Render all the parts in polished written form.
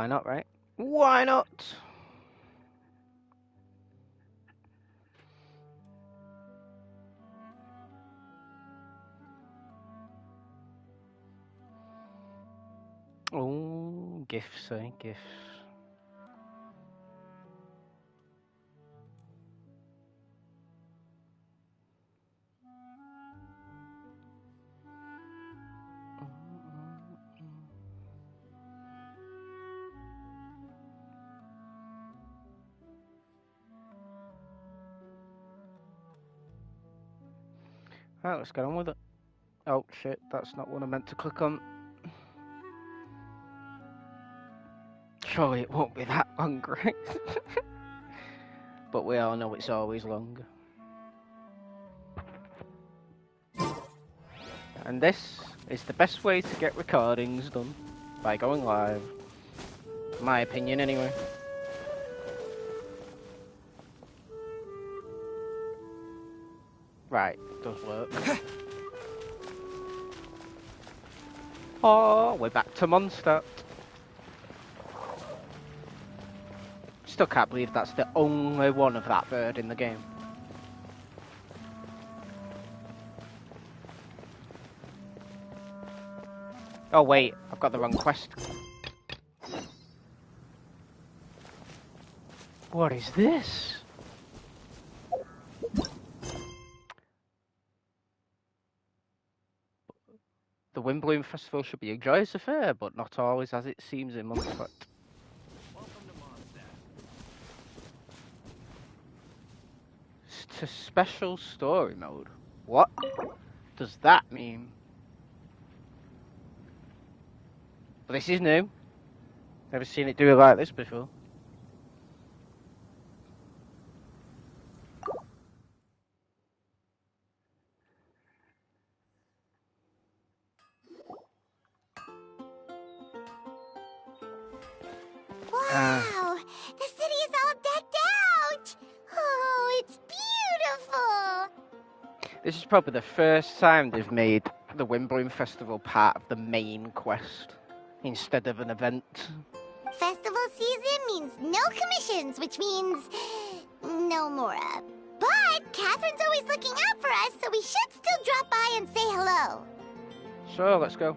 Why not, right? Why not? Oh, gifts, eh? Gifts. Right, let's get on with it. Oh shit, that's not what I meant to click on. Surely it won't be that long, right? But we all know it's always longer. And this is the best way to get recordings done, by going live. My opinion, anyway. Right, does work. Oh, we're back to Mondstadt. Still can't believe that's the only one of that bird in the game. Oh wait, I've got the wrong quest. What is this? The Windbloom Festival should be a joyous affair, but not always as it seems in Mondstadt. To special story mode. What does that mean? Well, this is new. Never seen it do it like this before. Wow! The city is all decked out! Oh, it's beautiful! This is probably the first time they've made the Windbloom Festival part of the main quest instead of an event. Festival season means no commissions, which means no Mora. But Catherine's always looking out for us, so we should still drop by and say hello. So, let's go.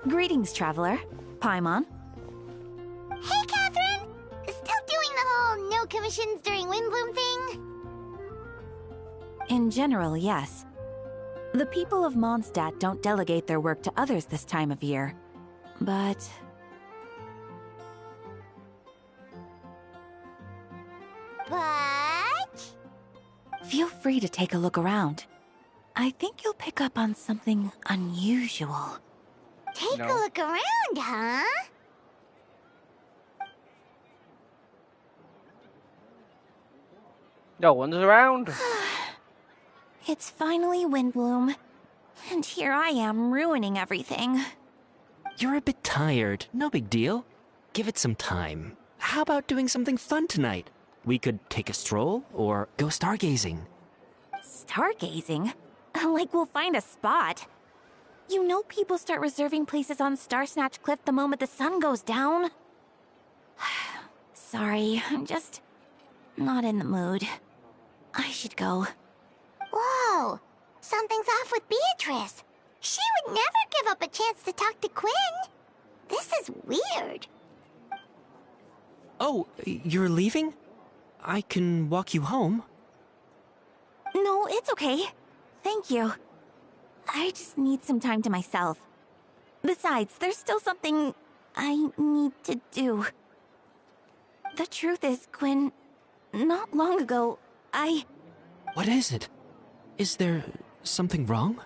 Greetings, traveler. Paimon. Hey, Catherine! Still doing the whole no commissions during Windbloom thing? In general, yes. The people of Mondstadt don't delegate their work to others this time of year. But... Feel free to take a look around. I think you'll pick up on something unusual. Take a look around, huh? No one's around. It's finally Windbloom. And here I am ruining everything. You're a bit tired. No big deal. Give it some time. How about doing something fun tonight? We could take a stroll or go stargazing. Stargazing? Like we'll find a spot. You know people start reserving places on Starsnatch Cliff the moment the sun goes down. Sorry, I'm just not in the mood. I should go. Whoa! Something's off with Beatrice. She would never give up a chance to talk to Quinn. This is weird. Oh, you're leaving? I can walk you home. No, it's okay. Thank you. I just need some time to myself. Besides, there's still something I need to do. The truth is, Quinn, not long ago, What is it? Is there something wrong?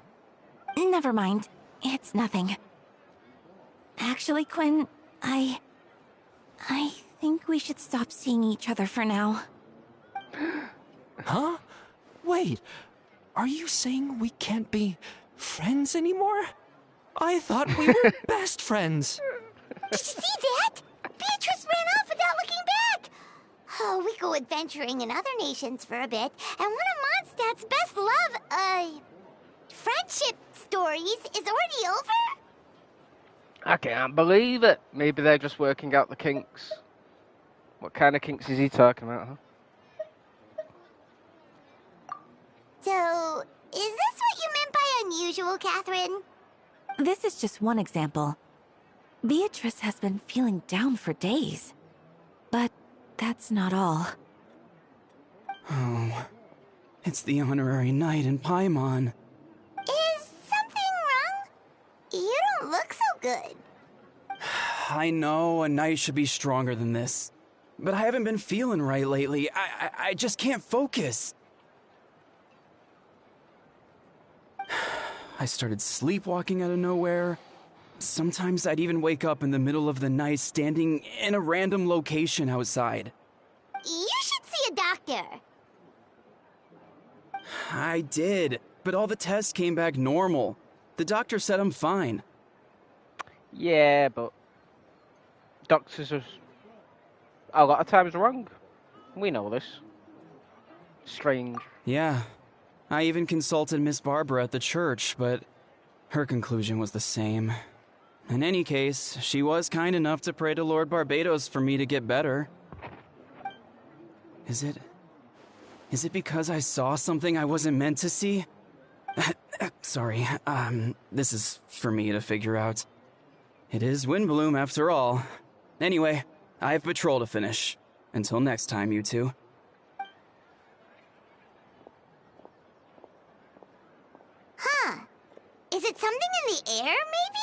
Never mind. It's nothing. Actually, Quinn, I think we should stop seeing each other for now. Huh? Wait, are you saying we can't be friends anymore? I thought we were best friends. Did you see that? Beatrice ran off without looking back. Oh, we go adventuring in other nations for a bit, and one of Mondstadt's best friendship stories is already over? I can't believe it. Maybe they're just working out the kinks. What kind of kinks is he talking about, huh? So, is this what you meant by unusual, Catherine? This is just one example. Beatrice has been feeling down for days. But that's not all. Oh, it's the honorary knight in Paimon. Is something wrong? You don't look so good. I know a knight should be stronger than this, but I haven't been feeling right lately. I just can't focus. I started sleepwalking out of nowhere. Sometimes I'd even wake up in the middle of the night standing in a random location outside. You should see a doctor. I did, but all the tests came back normal. The doctor said I'm fine. Yeah, but doctors are a lot of times wrong. We know this. Strange. Yeah, I even consulted Miss Barbara at the church, but her conclusion was the same. In any case, she was kind enough to pray to Lord Barbados for me to get better. Is it because I saw something I wasn't meant to see? Sorry, this is for me to figure out. It is Windbloom after all. Anyway, I have patrol to finish. Until next time, you two. Huh. Is it something in the air, maybe?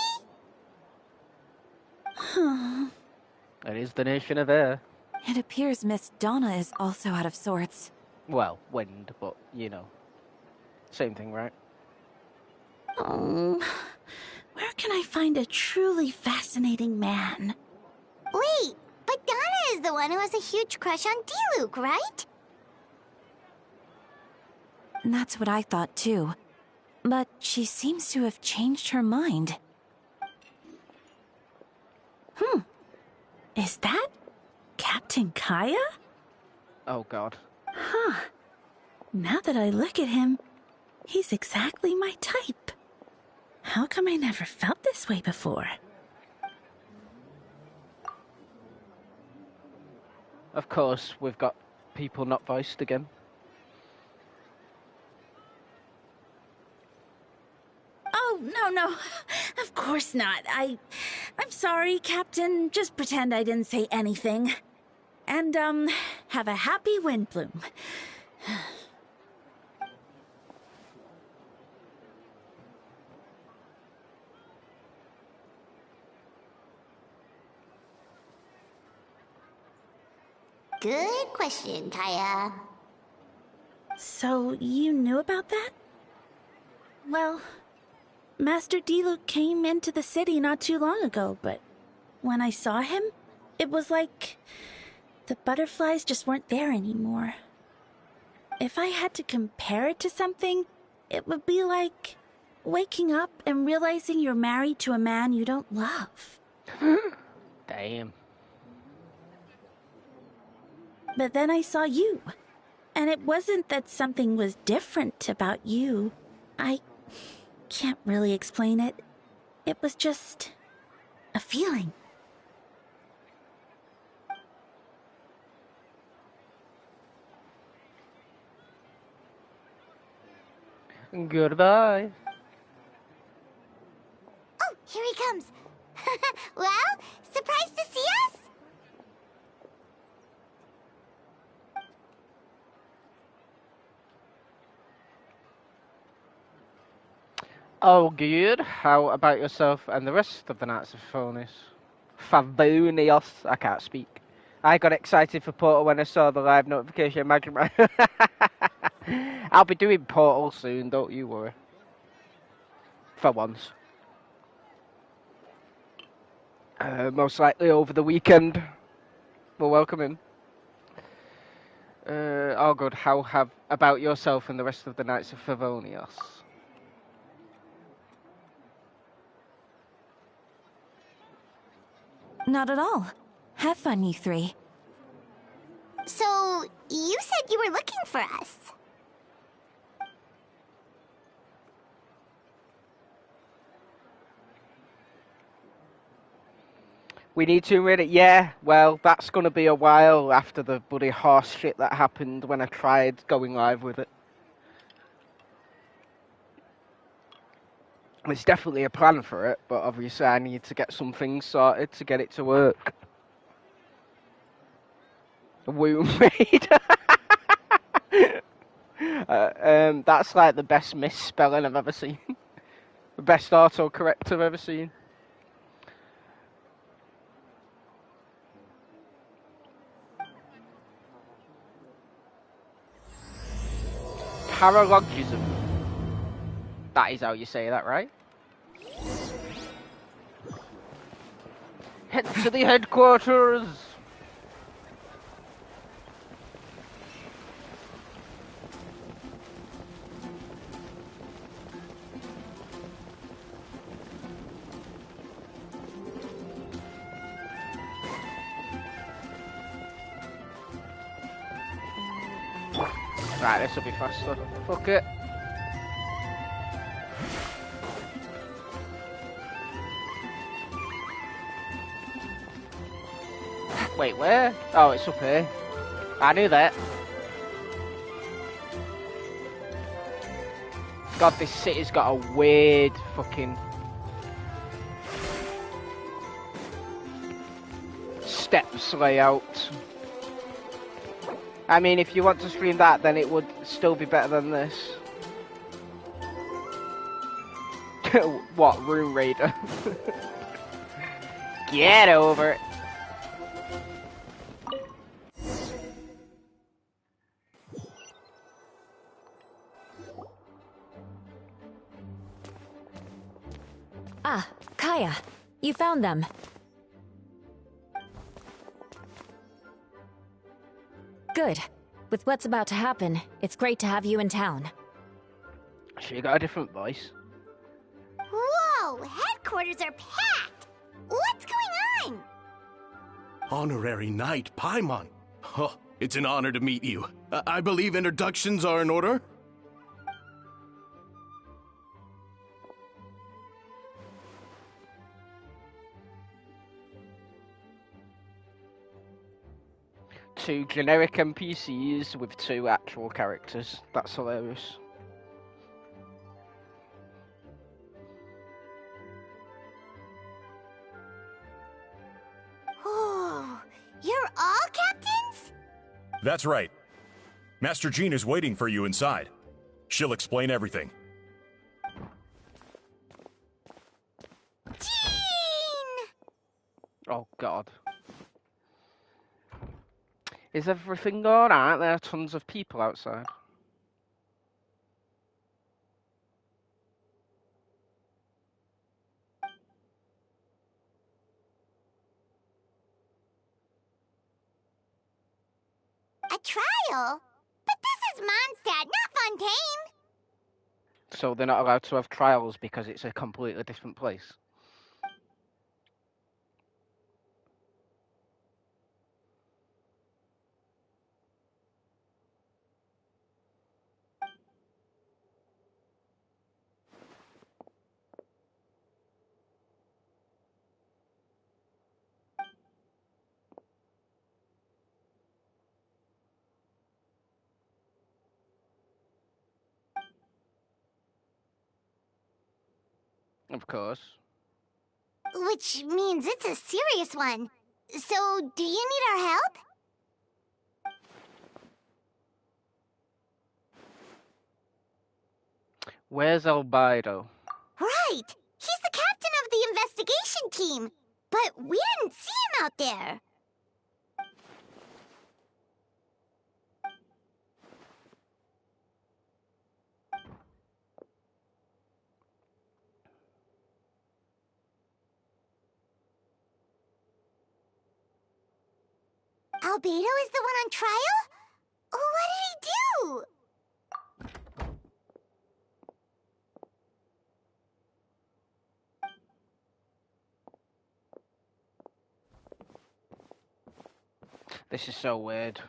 It is the nation of air. It appears Miss Donna is also out of sorts. Well, wind, but, you know. Same thing, right? Oh, where can I find a truly fascinating man? Wait, but Donna is the one who has a huge crush on Diluc, right? That's what I thought too. But she seems to have changed her mind. Is that Captain Kaya? Oh, God. Huh. Now that I look at him, he's exactly my type. How come I never felt this way before? Of course, we've got people not voiced again. Oh, no. Of course not. I'm sorry, Captain. Just pretend I didn't say anything. And, have a happy Windbloom. Good question, Kaya. So, you knew about that? Well, Master Diluc came into the city not too long ago, but when I saw him, it was like the butterflies just weren't there anymore. If I had to compare it to something, it would be like waking up and realizing you're married to a man you don't love. Damn. But then I saw you, and it wasn't that something was different about you. I can't really explain it. It was just a feeling. Goodbye. Oh, here he comes. Well, surprised to see us? Oh, good. How about yourself and the rest of the Knights of Favonius? I can't speak. I got excited for Portal when I saw the live notification. Imagine my... I'll be doing Portal soon, don't you worry. For once. Most likely over the weekend. We'll welcome him. Oh, good. How about yourself and the rest of the Knights of Favonius? Not at all. Have fun, you three. So, you said you were looking for us. We need to read it. Yeah, well, that's gonna be a while after the bloody horse shit that happened when I tried going live with it. There's definitely a plan for it, but obviously I need to get some things sorted to get it to work. A womb raid. That's like the best misspelling I've ever seen. The best autocorrect I've ever seen. Paralogism. That is how you say that, right? Head to the headquarters! Right, this will be faster. Fuck it. Wait, where? Oh, it's up here. I knew that. God, this city's got a weird fucking steps layout. I mean, if you want to stream that, then it would still be better than this. What, Room Raider? Get over it. Ah, Kaya, you found them. Good. With what's about to happen, it's great to have you in town. She got a different voice. Whoa! Headquarters are packed! What's going on? Honorary Knight Paimon. Oh, it's an honor to meet you. I believe introductions are in order? Two generic NPCs with two actual characters. That's hilarious. Oh, you're all captains? That's right. Master Jean is waiting for you inside. She'll explain everything. Jean! Oh god. Is everything alright? There are tons of people outside. A trial? But this is Mondstadt, not Fontaine! So they're not allowed to have trials because it's a completely different place. Of course. Which means it's a serious one. So, do you need our help? Where's Albedo? Right! He's the captain of the investigation team! But we didn't see him out there! Albedo is the one on trial? What did he do? This is so weird.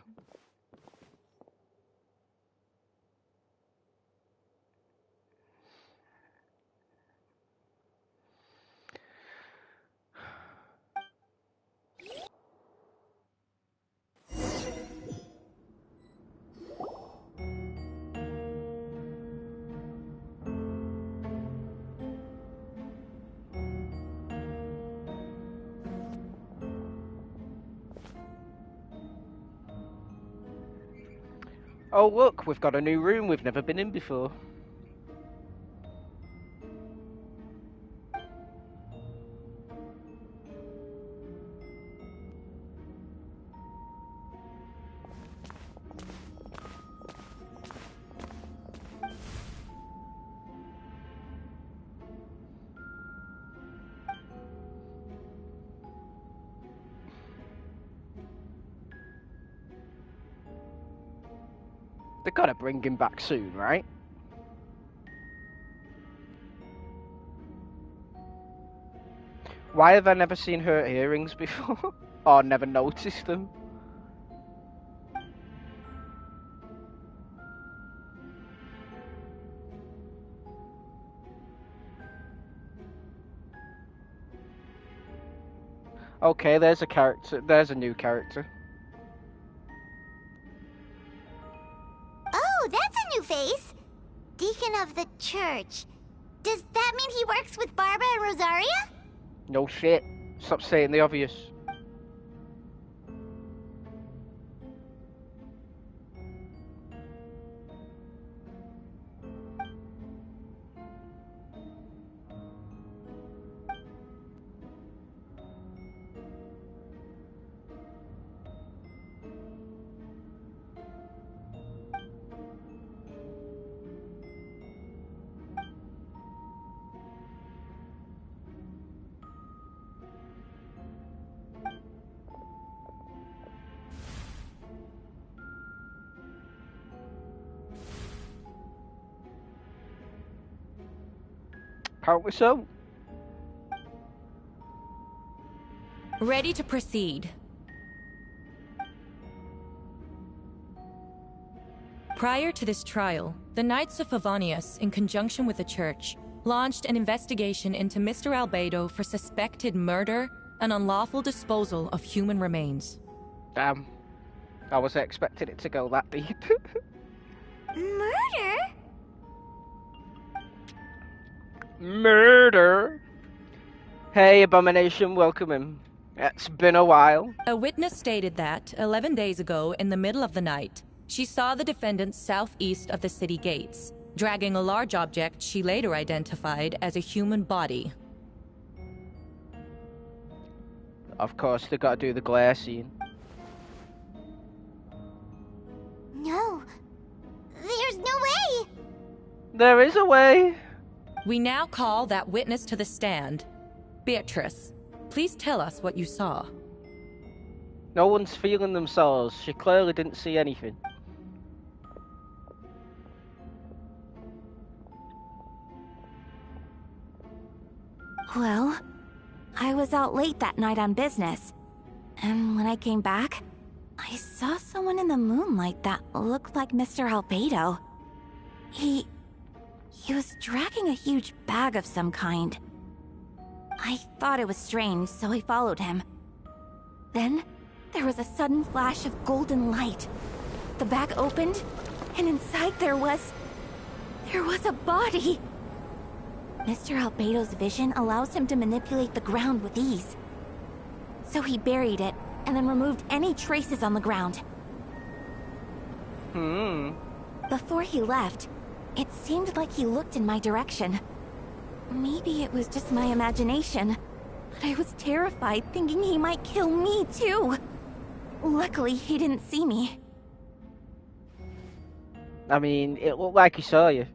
Oh look, we've got a new room we've never been in before. They gotta bring him back soon, right? Why have I never seen her earrings before? Or never noticed them? Okay, there's a character. There's a new character. Oh, that's a new face. Deacon of the church. Does that mean he works with Barbara and Rosaria? No shit. Stop saying the obvious. Apparently so. Ready to proceed. Prior to this trial, the Knights of Favonius, in conjunction with the Church, launched an investigation into Mr. Albedo for suspected murder and unlawful disposal of human remains. Damn. I was expecting it to go that deep. Murder? Murder! Hey, Abomination, welcome him. It's been a while. A witness stated that, 11 days ago, in the middle of the night, she saw the defendant southeast of the city gates, dragging a large object she later identified as a human body. Of course, they gotta do the glare scene. No. There's no way! There is a way! We now call that witness to the stand. Beatrice, please tell us what you saw. No one's feeling themselves. She clearly didn't see anything. Well, I was out late that night on business. And when I came back, I saw someone in the moonlight that looked like Mr. Albedo. He was dragging a huge bag of some kind. I thought it was strange, so I followed him. Then, there was a sudden flash of golden light. The bag opened, and inside there was a body! Mr. Albedo's vision allows him to manipulate the ground with ease. So he buried it, and then removed any traces on the ground. Before he left, it seemed like he looked in my direction. Maybe it was just my imagination, but I was terrified thinking he might kill me too. Luckily, he didn't see me. I mean, it looked like he saw you.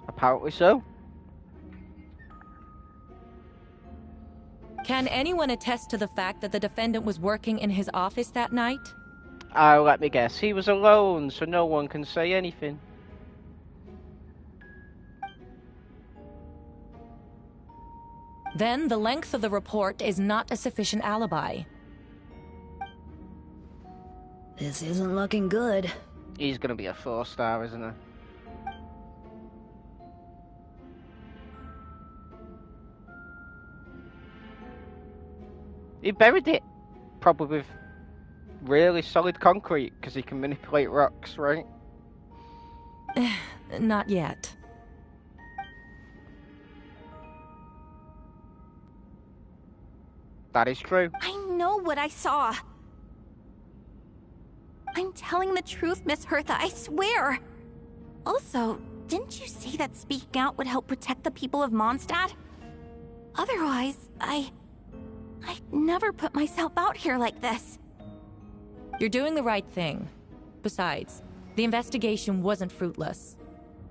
Apparently so. Can anyone attest to the fact that the defendant was working in his office that night? Let me guess. He was alone, so no one can say anything. Then the length of the report is not a sufficient alibi. This isn't looking good. He's gonna be a 4-star, isn't he? He buried it. Probably with really solid concrete because he can manipulate rocks, right? Not yet. That is true. I know what I saw. I'm telling the truth, Miss Hertha, I swear. Also, didn't you say that speaking out would help protect the people of Mondstadt? Otherwise, I'd never put myself out here like this. You're doing the right thing. Besides, the investigation wasn't fruitless.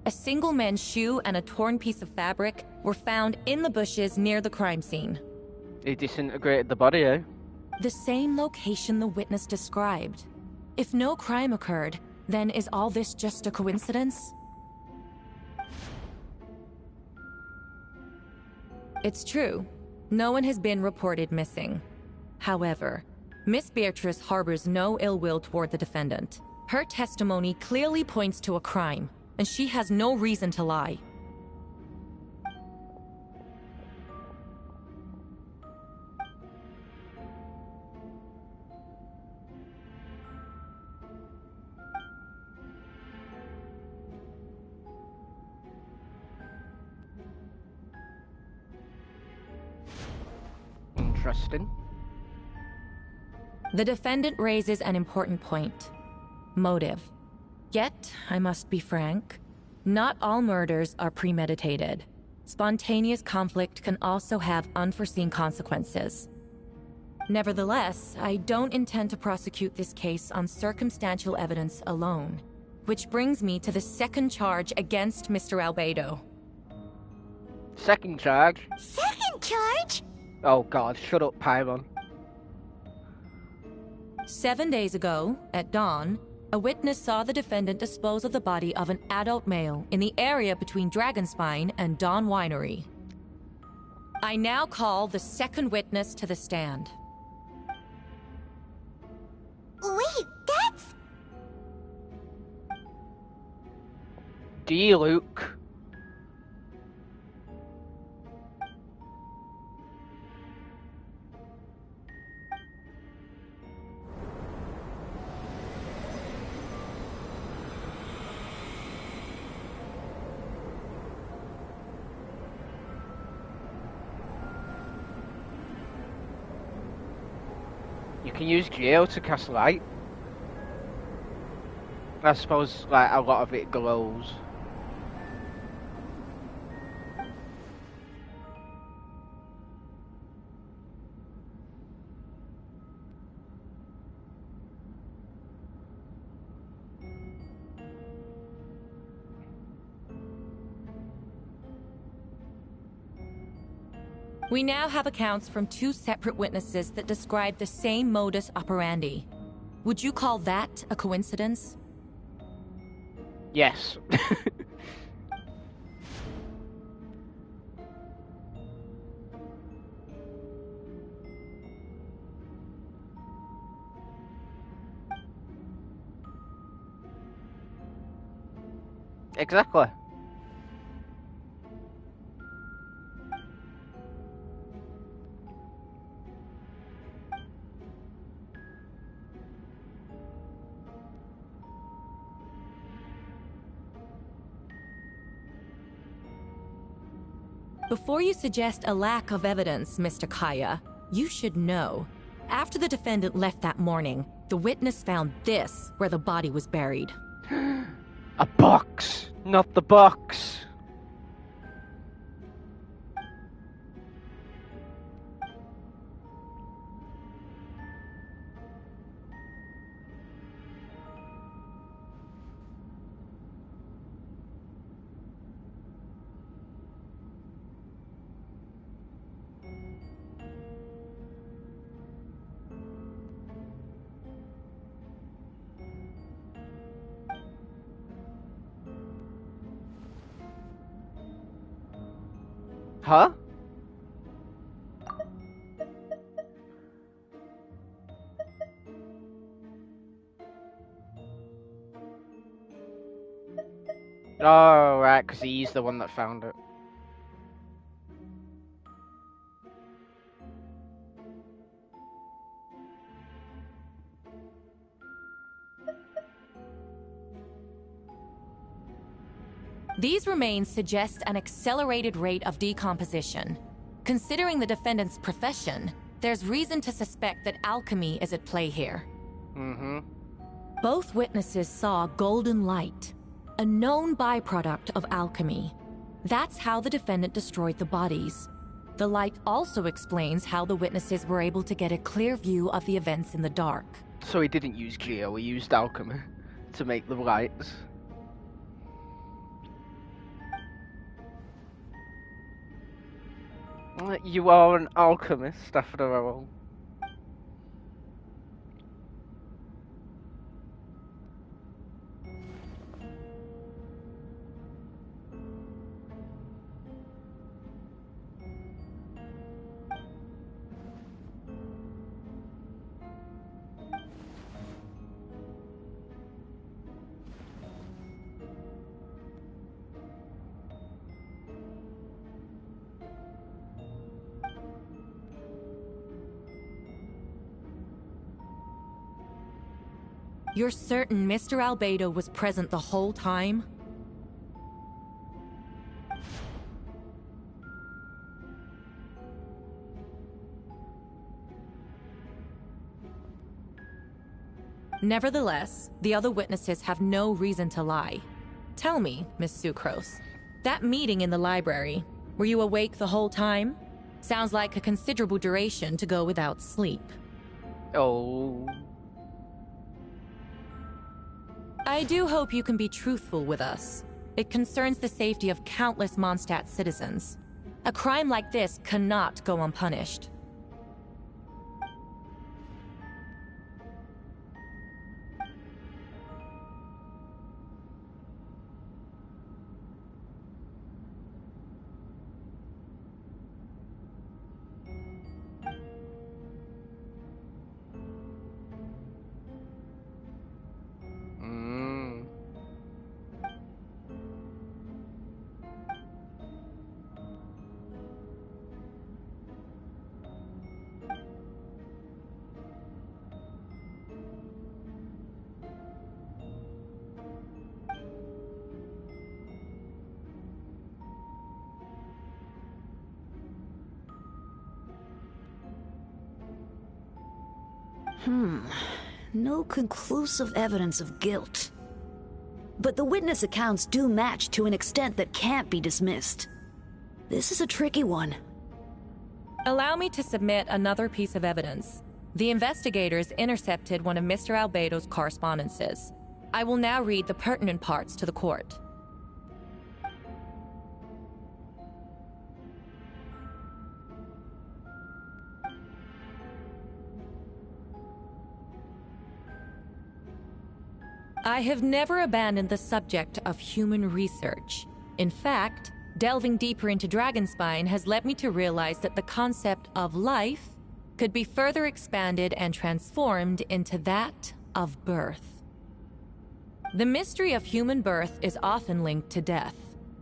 A single man's shoe and a torn piece of fabric were found in the bushes near the crime scene. He disintegrated the body, eh? The same location the witness described. If no crime occurred, then is all this just a coincidence? It's true. No one has been reported missing. However, Miss Beatrice harbors no ill will toward the defendant. Her testimony clearly points to a crime, and she has no reason to lie. Interesting. The defendant raises an important point. Motive. Yet, I must be frank, not all murders are premeditated. Spontaneous conflict can also have unforeseen consequences. Nevertheless, I don't intend to prosecute this case on circumstantial evidence alone. Which brings me to the second charge against Mr. Albedo. Second charge? Second charge? Oh god, shut up, Paimon. 7 days ago, at dawn, a witness saw the defendant dispose of the body of an adult male in the area between Dragonspine and Dawn Winery. I now call the second witness to the stand. Wait, that's... Luke. You can use Geo to cast light. I suppose, like, a lot of it glows. We now have accounts from 2 separate witnesses that describe the same modus operandi. Would you call that a coincidence? Yes. Exactly. Before you suggest a lack of evidence, Mr. Kaya, you should know. After the defendant left that morning, the witness found this where the body was buried. A box! Not the box! Huh? Oh, right, because he's the one that found it. These remains suggest an accelerated rate of decomposition. Considering the defendant's profession, there's reason to suspect that alchemy is at play here. Mm-hmm. Both witnesses saw golden light, a known byproduct of alchemy. That's how the defendant destroyed the bodies. The light also explains how the witnesses were able to get a clear view of the events in the dark. So he didn't use Geo, he used alchemy to make the lights. You are an alchemist after all. You're certain Mr. Albedo was present the whole time? Nevertheless, the other witnesses have no reason to lie. Tell me, Miss Sucrose, that meeting in the library, were you awake the whole time? Sounds like a considerable duration to go without sleep. Oh. I do hope you can be truthful with us. It concerns the safety of countless Mondstadt citizens. A crime like this cannot go unpunished. No conclusive evidence of guilt. But the witness accounts do match to an extent that can't be dismissed. This is a tricky one. Allow me to submit another piece of evidence. The investigators intercepted one of Mr. Albedo's correspondences. I will now read the pertinent parts to the court. I have never abandoned the subject of human research. In fact, delving deeper into Dragonspine has led me to realize that the concept of life could be further expanded and transformed into that of birth. The mystery of human birth is often linked to death.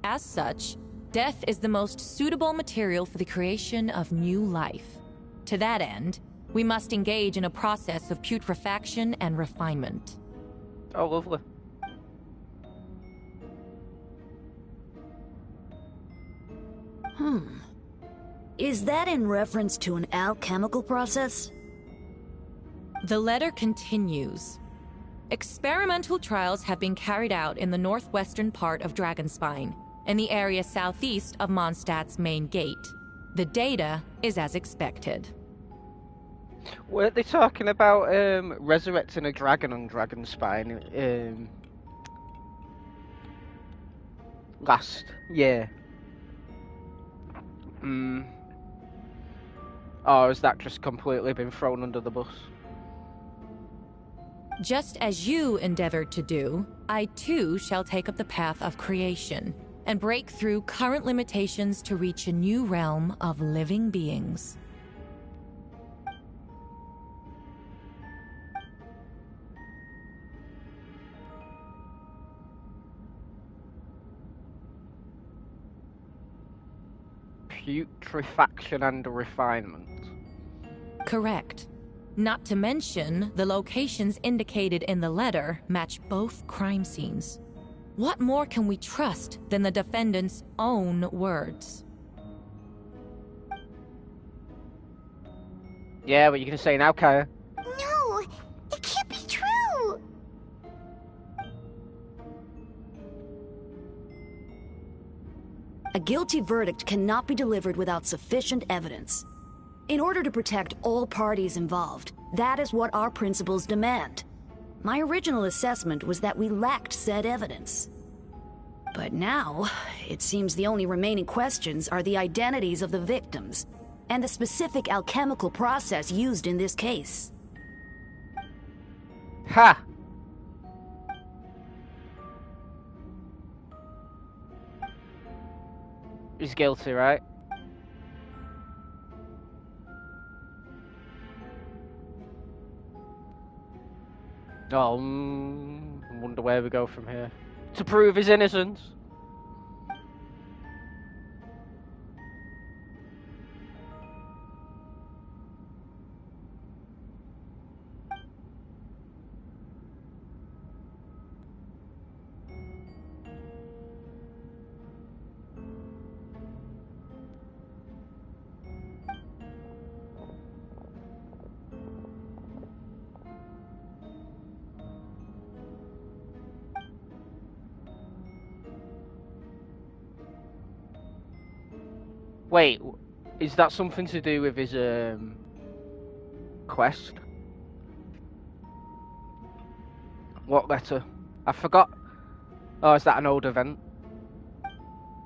As such, death is the most suitable material for the creation of new life. To that end, we must engage in a process of putrefaction and refinement. Oh, lovely. Is that in reference to an alchemical process? The letter continues. Experimental trials have been carried out in the northwestern part of Dragonspine, in the area southeast of Mondstadt's main gate. The data is as expected. Weren't they talking about resurrecting a dragon on Dragonspine last year? Or has that just completely been thrown under the bus? Just as you endeavored to do, I too shall take up the path of creation and break through current limitations to reach a new realm of living beings. Putrefaction and refinement. Correct. Not to mention, the locations indicated in the letter match both crime scenes. What more can we trust than the defendant's own words? Yeah, what are you going to say now, Kaya? No, it can't be true. A guilty verdict cannot be delivered without sufficient evidence. In order to protect all parties involved, that is what our principles demand. My original assessment was that we lacked said evidence. But now, it seems the only remaining questions are the identities of the victims and the specific alchemical process used in this case. Ha! He's guilty, right? Oh, I wonder where we go from here. To prove his innocence. Wait, is that something to do with his quest? What letter? I forgot. Oh, is that an old event?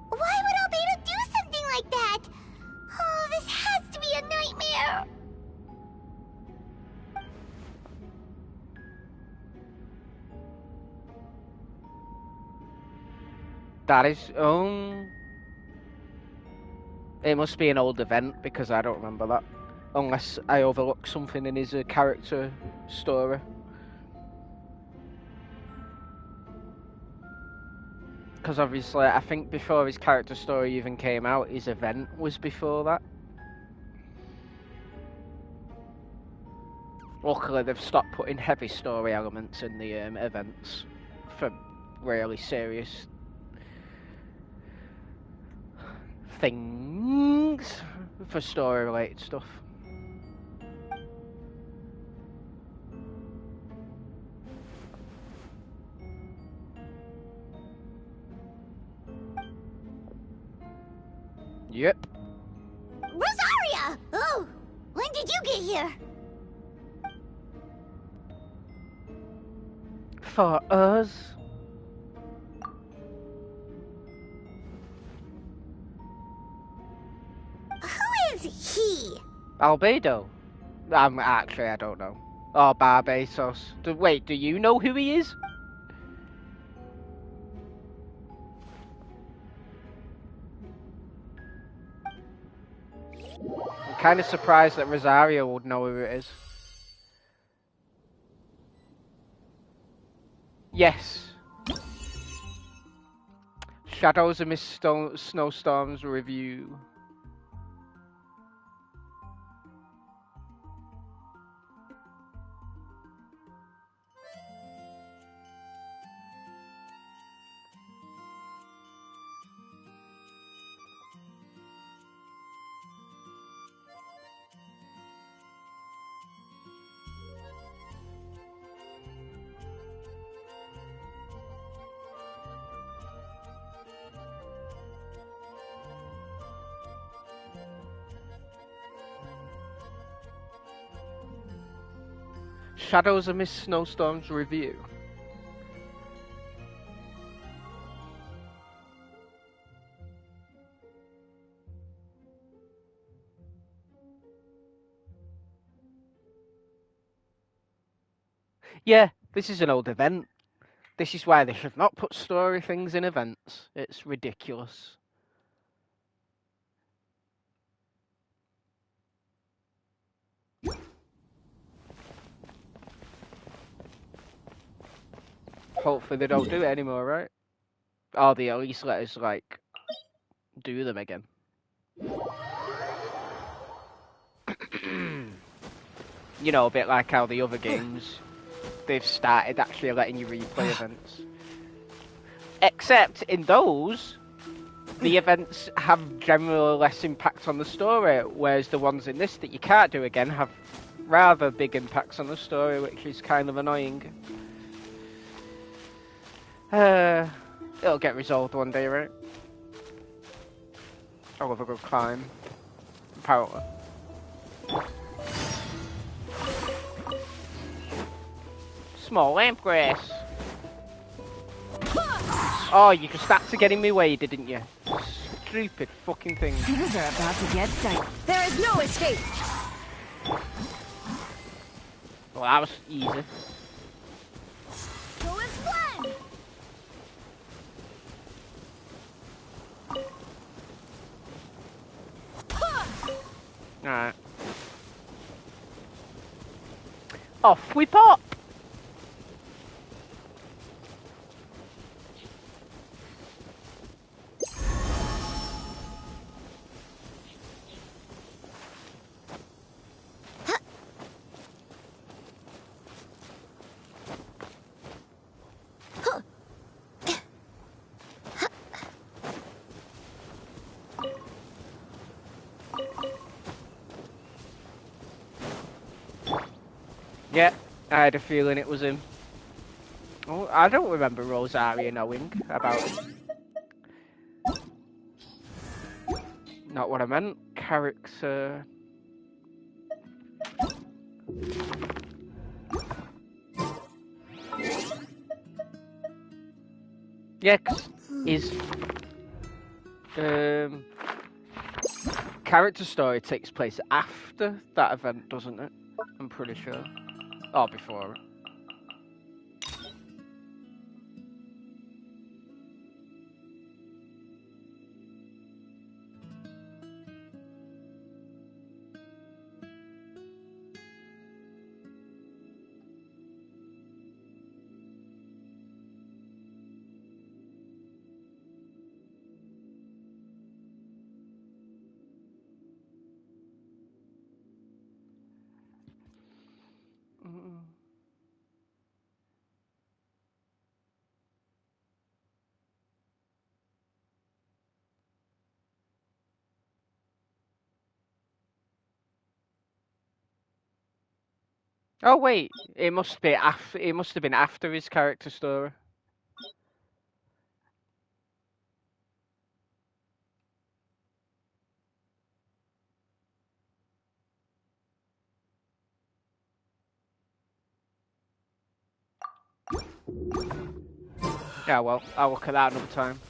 Why would Albedo do something like that? Oh, this has to be a nightmare. That is, it must be an old event because I don't remember that. Unless I overlooked something in his character story. Because obviously, I think before his character story even came out, his event was before that. Luckily, they've stopped putting heavy story elements in the events for really serious things for story-related stuff. Yep. Rosaria! Oh, when did you get here? For us. Who is he? Albedo. Actually, I don't know. Oh, Barbatos. Wait, do you know who he is? I'm kind of surprised that Rosario would know who it is. Yes. Shadows Amidst Snowstorms review. Shadows Amidst Snowstorms review. Yeah, this is an old event. This is why they should not put story things in events. It's ridiculous. Hopefully they don't do it anymore, right? Or they at least let us, like, do them again. You know, a bit like how the other games, they've started actually letting you replay events. Except in those, the events have generally less impact on the story, whereas the ones in this that you can't do again have rather big impacts on the story, which is kind of annoying. It'll get resolved one day, right? I'll have a good climb. Apparently. Small lamp grass. Oh, you just started getting me way, didn't you? Stupid fucking thing. Things are about to get tight. There is no escape! Well, that was easy. Go as one! Alright. Off we pop! Yeah, I had a feeling it was him. Oh, I don't remember Rosaria knowing about him. Not what I meant. Character. Yeah, 'cause his character story takes place after that event, doesn't it? I'm pretty sure. Or before. Oh wait, it must be after. It must have been after his character story. Yeah, well, I'll look at that another time.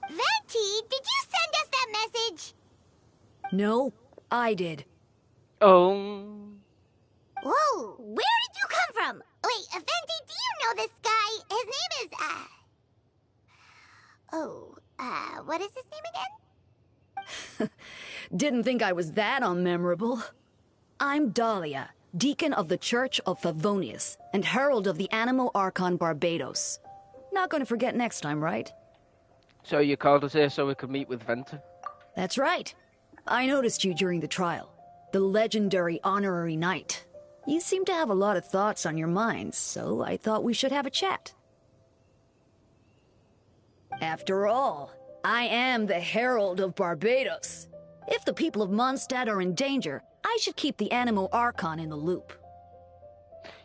Venti, did you send us that message? No, I did. Oh. Whoa, where did you come from? Wait, Venti, do you know this guy? His name is, what is his name again? Didn't think I was that unmemorable. I'm Dahlia, Deacon of the Church of Favonius, and Herald of the Animo Archon Barbados. Not gonna forget next time, right? So you called us here so we could meet with Venti? That's right. I noticed you during the trial. The legendary honorary knight. You seem to have a lot of thoughts on your mind, so I thought we should have a chat. After all, I am the Herald of Barbados. If the people of Mondstadt are in danger, I should keep the Animo Archon in the loop.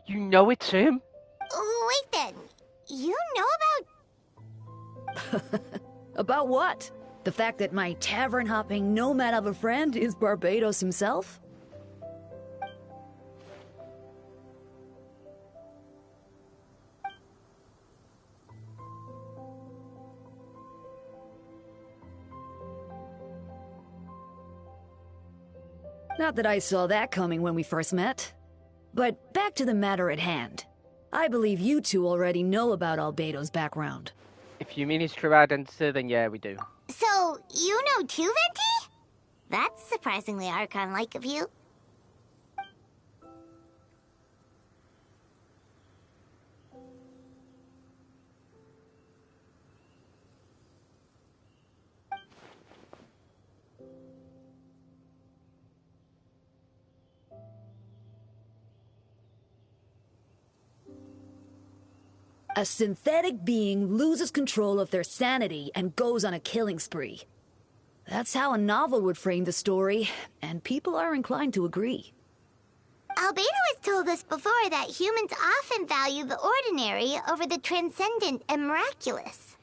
You know it's him? Wait then, you know about... About what? The fact that my tavern-hopping nomad of a friend is Barbados himself? Not that I saw that coming when we first met. But back to the matter at hand. I believe you two already know about Albedo's background. If you mean his true identity, then yeah, we do. So, you know too, Venti? That's surprisingly Archon-like of you. A synthetic being loses control of their sanity and goes on a killing spree. That's how a novel would frame the story, and people are inclined to agree. Albedo has told us before that humans often value the ordinary over the transcendent and miraculous.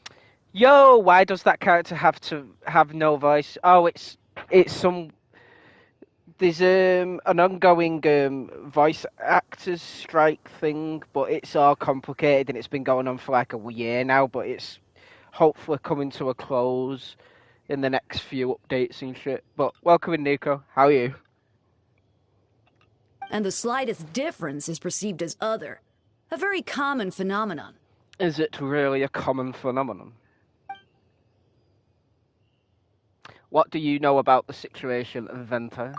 Yo, why does that character have to have no voice? Oh, it's some... There's an ongoing voice actors strike thing, but it's all complicated and it's been going on for like a year now, but it's hopefully coming to a close in the next few updates and shit. But welcome in, Nico. How are you? And the slightest difference is perceived as other. A very common phenomenon. Is it really a common phenomenon? What do you know about the situation, Venta?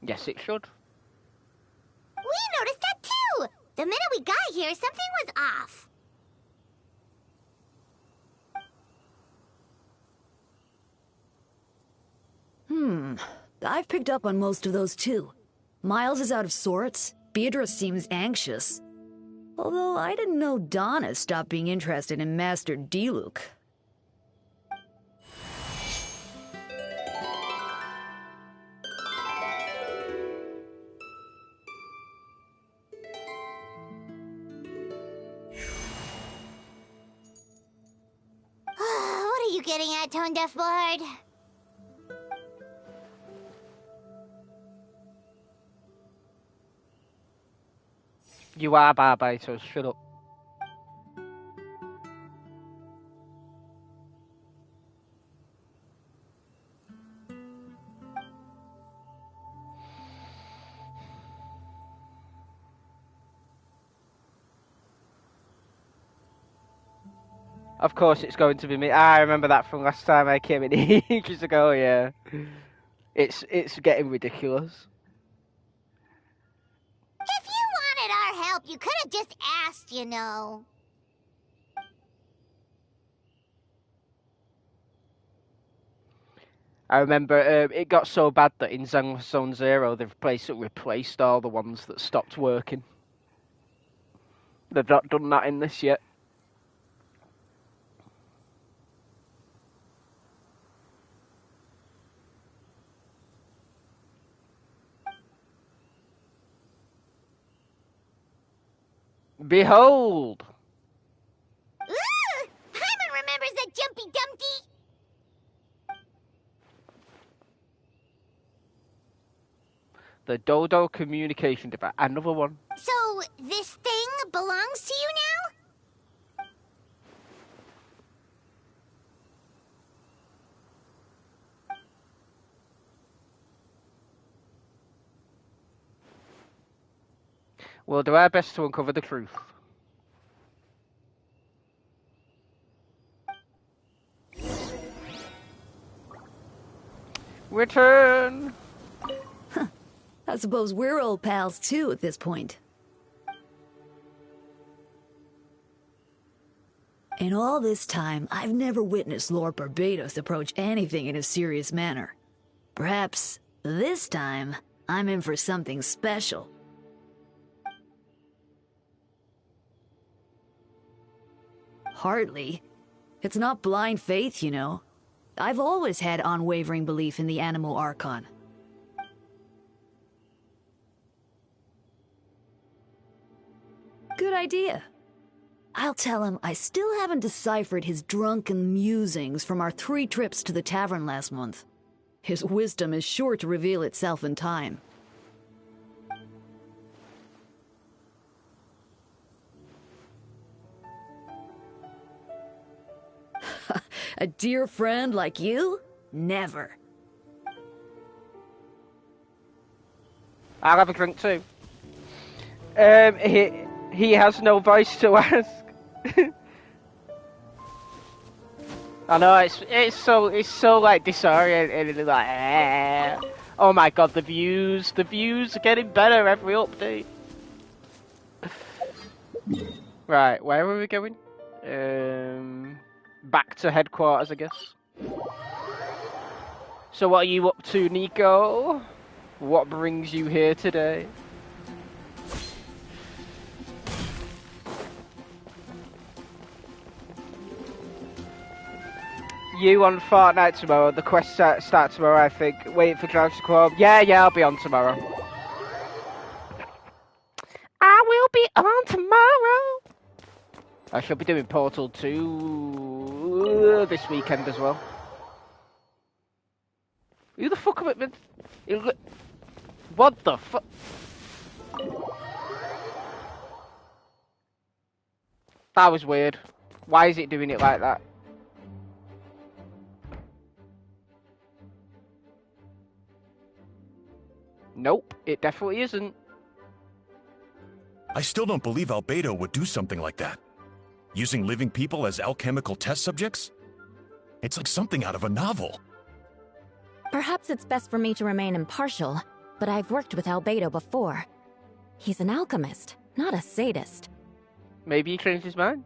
Yes, it should. We noticed that too! The minute we got here, something was off. I've picked up on most of those too. Miles is out of sorts. Beatrice seems anxious. Although I didn't know Donna stopped being interested in Master Diluc. What are you getting at, Tone Deaf Bard? You are Barbatos, shut up. Of course it's going to be me. I remember that from last time I came in ages ago, yeah. It's getting ridiculous. If you wanted our help, you could have just asked, you know. I remember it got so bad that in Zone Zero they've replaced all the ones that stopped working. They've not done that in this yet. Behold! Ooh! Hyman remembers that Jumpy Dumpty! The Dodo communication device. Another one. So, this thing belongs to you now? We'll do our best to uncover the truth. Return! I suppose we're old pals too at this point. In all this time, I've never witnessed Lord Barbatos approach anything in a serious manner. Perhaps this time, I'm in for something special. Hardly. It's not blind faith, you know. I've always had unwavering belief in the animal archon. Good idea. I'll tell him I still haven't deciphered his drunken musings from our 3 trips to the tavern last month. His wisdom is sure to reveal itself in time. A dear friend like you? Never. I'll have a drink too. He has no voice to ask. I know it's so like disoriented and like oh my god, the views are getting better every update. Right, where were we going? Back to headquarters, I guess. So what are you up to, Nico? What brings you here today? You on Fortnite tomorrow. The quest start tomorrow, I think. Wait for Drive to Club. Yeah, I'll be on tomorrow. I will be on tomorrow. I shall be doing Portal 2 this weekend as well. Who the fuck am I? What the fuck? That was weird. Why is it doing it like that? Nope, it definitely isn't. I still don't believe Albedo would do something like that. Using living people as alchemical test subjects? It's like something out of a novel. Perhaps it's best for me to remain impartial, but I've worked with Albedo before. He's an alchemist, not a sadist. Maybe he changed his mind.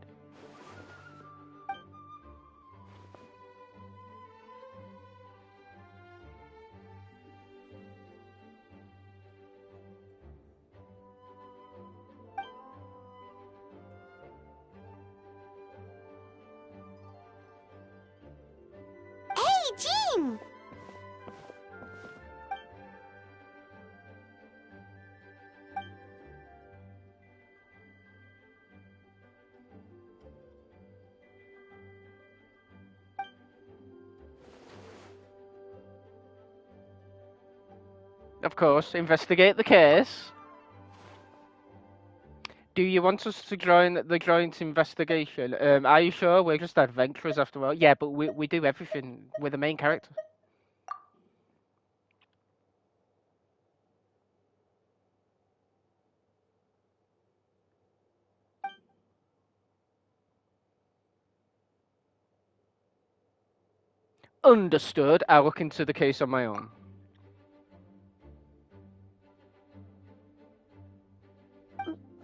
Jean! Of course, investigate the case. Do you want us to join the joint investigation? Are you sure? We're just adventurers after all. Yeah, but we do everything. We're the main character. Understood. I'll look into the case on my own.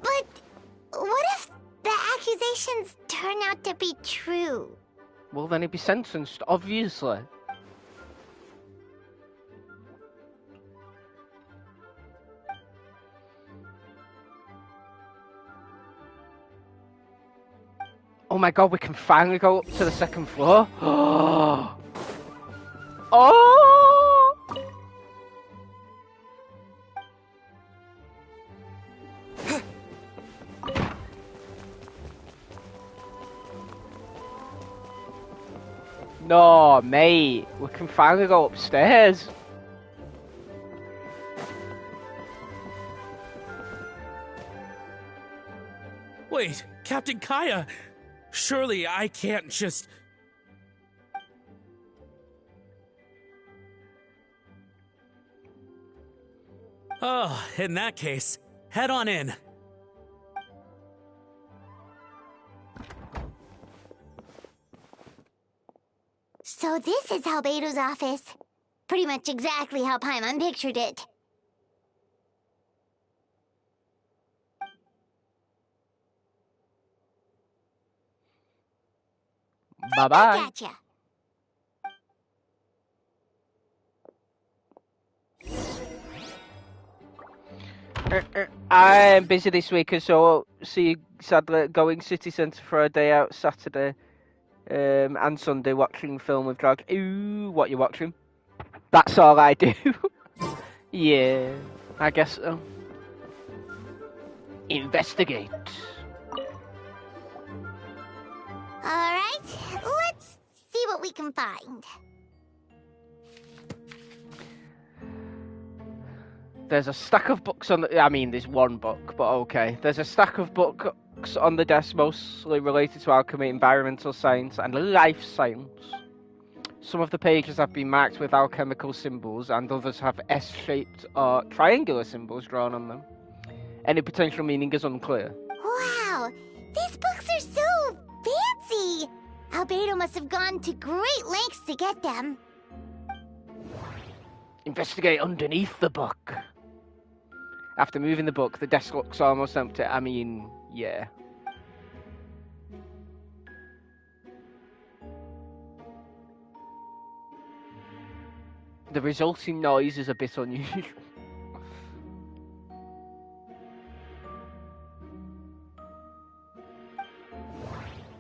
But what if the accusations turn out to be true? Well, then he'd be sentenced, obviously. Oh my god, we can finally go up to the second floor. Oh! No, mate. We can finally go upstairs. Wait, Captain Kaya! Surely I can't just... Oh, in that case, head on in. So this is Albedo's office. Pretty much exactly how Paimon pictured it. Bye-bye. Gotcha. I'm busy this week, so I'll see you sadly going city centre for a day out Saturday and Sunday watching film with Drag. Ooh, what you watching? That's all I do. Yeah, I guess so. Investigate. Alright, let's see what we can find. There's a stack of books on the... I mean, there's one book, but okay. There's a stack of books on the desk mostly related to alchemy, environmental science, and life science. Some of the pages have been marked with alchemical symbols, and others have S-shaped or triangular symbols drawn on them. Any potential meaning is unclear. Wow, these books are so fancy! Albedo must have gone to great lengths to get them. Investigate underneath the book. After moving the book, the desk looks almost empty. I mean, yeah. The resulting noise is a bit unusual.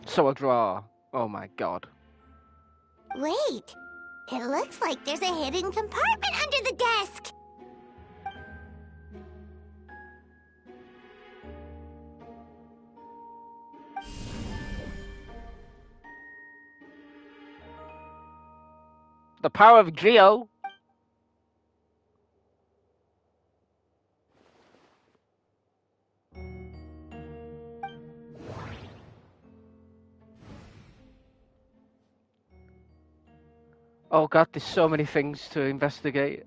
So a drawer. Oh my god. Wait, it looks like there's a hidden compartment under the desk. The power of Geo. Oh god, there's so many things to investigate.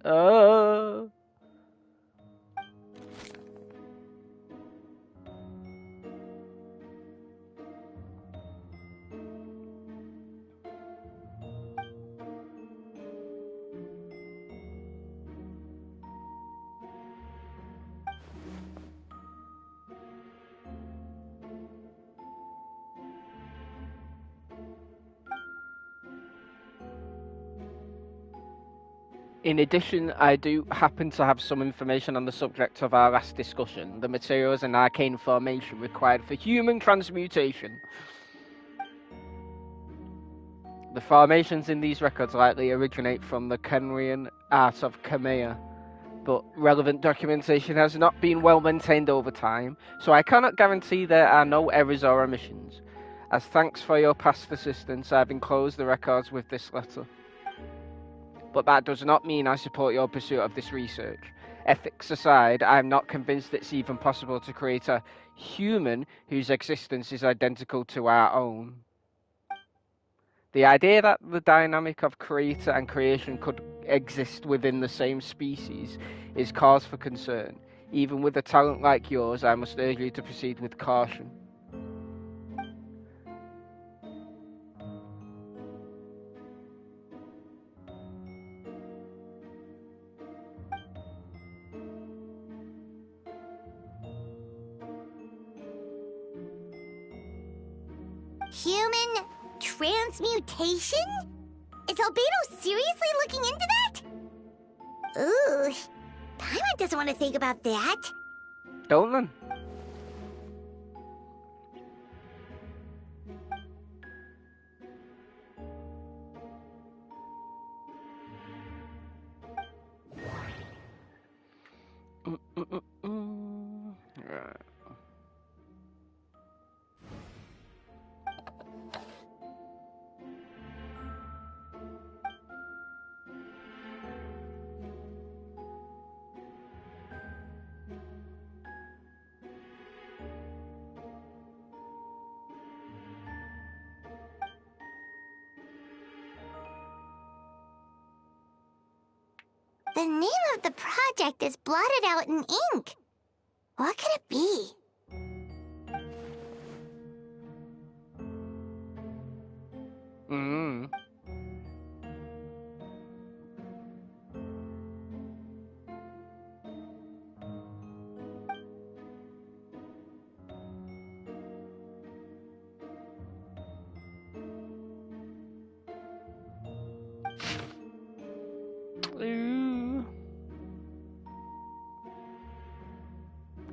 In addition, I do happen to have some information on the subject of our last discussion, the materials and arcane formation required for human transmutation. The formations in these records likely originate from the Kenrian art of Khmer, but relevant documentation has not been well maintained over time, so I cannot guarantee there are no errors or omissions. As thanks for your past assistance, I have enclosed the records with this letter. But that does not mean I support your pursuit of this research. Ethics aside, I am not convinced it's even possible to create a human whose existence is identical to our own. The idea that the dynamic of creator and creation could exist within the same species is cause for concern. Even with a talent like yours, I must urge you to proceed with caution. Human transmutation? Is Albedo seriously looking into that? Ooh, Paimon doesn't want to think about that. Don't then. Right. The name of the project is blotted out in ink. What could it be?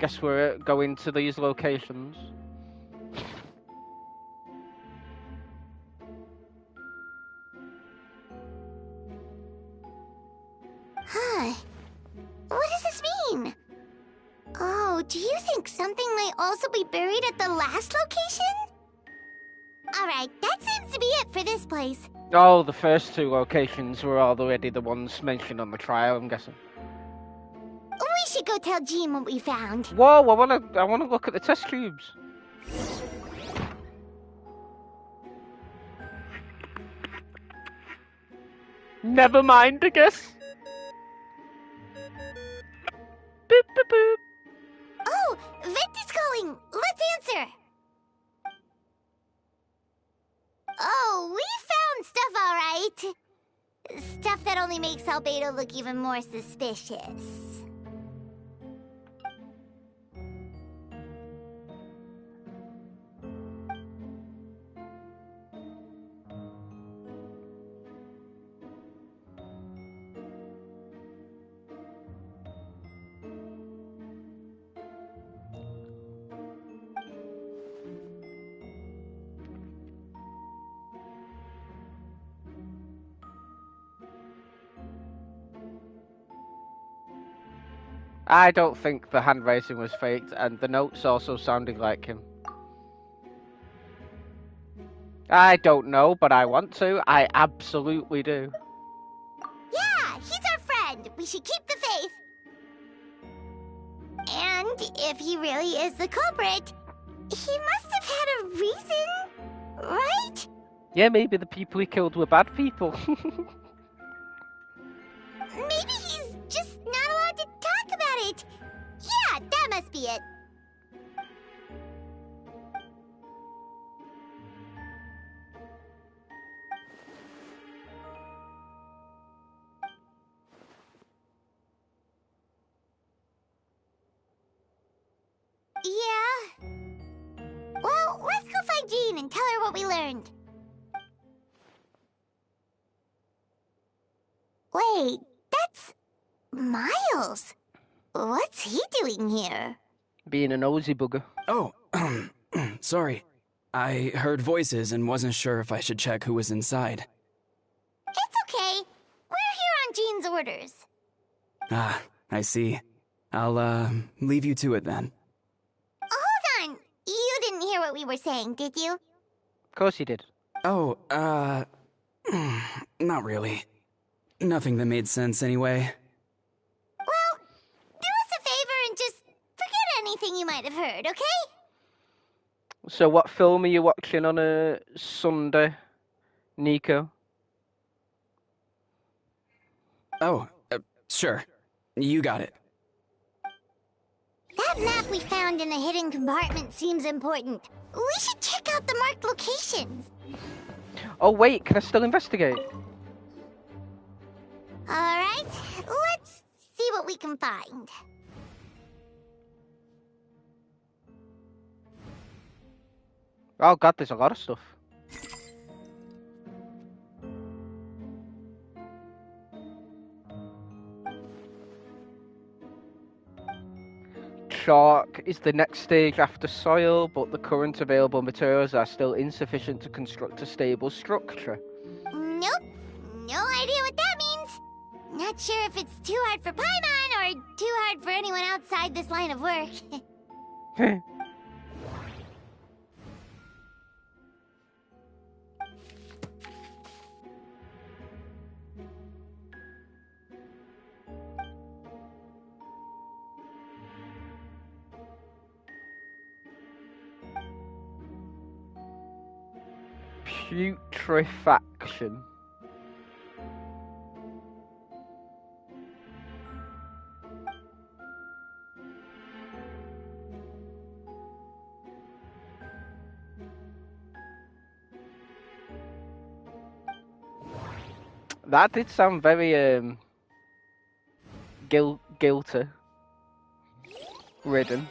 Guess we're going to these locations. Huh. What does this mean? Oh, do you think something might also be buried at the last location? Alright, that seems to be it for this place. Oh, the first two locations were already the ones mentioned on the trial, I'm guessing. We should go tell Jean what we found. Whoa, I wanna look at the test tubes. Never mind, I guess. Boop, boop, boop. Oh, Vent is calling. Let's answer. Oh, we found stuff, all right. Stuff that only makes Albedo look even more suspicious. I don't think the hand raising was faked, and the notes also sounded like him. I don't know, but I want to. I absolutely do. Yeah, he's our friend. We should keep the faith. And if he really is the culprit, he must have had a reason, right? Yeah, maybe the people he killed were bad people. Maybe he's just not allowed to talk about it. Yeah, that must be it. Yeah. Well, let's go find Jean and tell her what we learned. Wait, that's Miles. What's he doing here? Being a nosy bugger. Oh, sorry. I heard voices and wasn't sure if I should check who was inside. It's okay. We're here on Jean's orders. Ah, I see. I'll, leave you to it then. Hold on. You didn't hear what we were saying, did you? Of course he did. Oh, not really. Nothing that made sense anyway. Well, do us a favor and just forget anything you might have heard, okay? So what film are you watching on a Sunday, Nico? Oh, sure. You got it. That map we found in a hidden compartment seems important. We should check out the marked locations. Oh wait, can I still investigate? Alright, let's see what we can find. Oh god, there's a lot of stuff. Chalk is the next stage after soil, but the current available materials are still insufficient to construct a stable structure. Nope, no idea what that means. Not sure if it's too hard for Paimon or too hard for anyone outside this line of work. Putrefaction. That did sound very guilty ridden.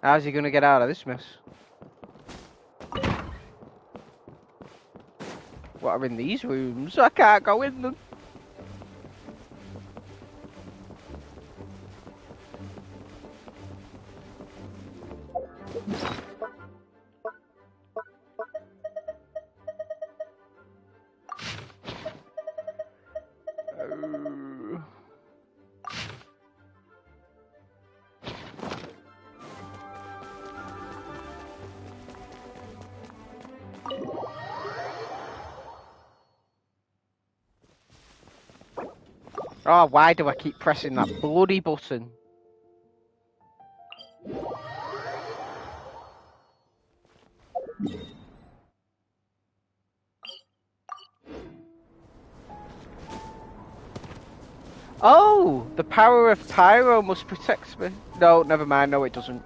How's he gonna get out of this mess? What are in these rooms? I can't go in them. Oh, why do I keep pressing that bloody button? Oh, the power of Pyro must protect me. No, never mind. No, it doesn't.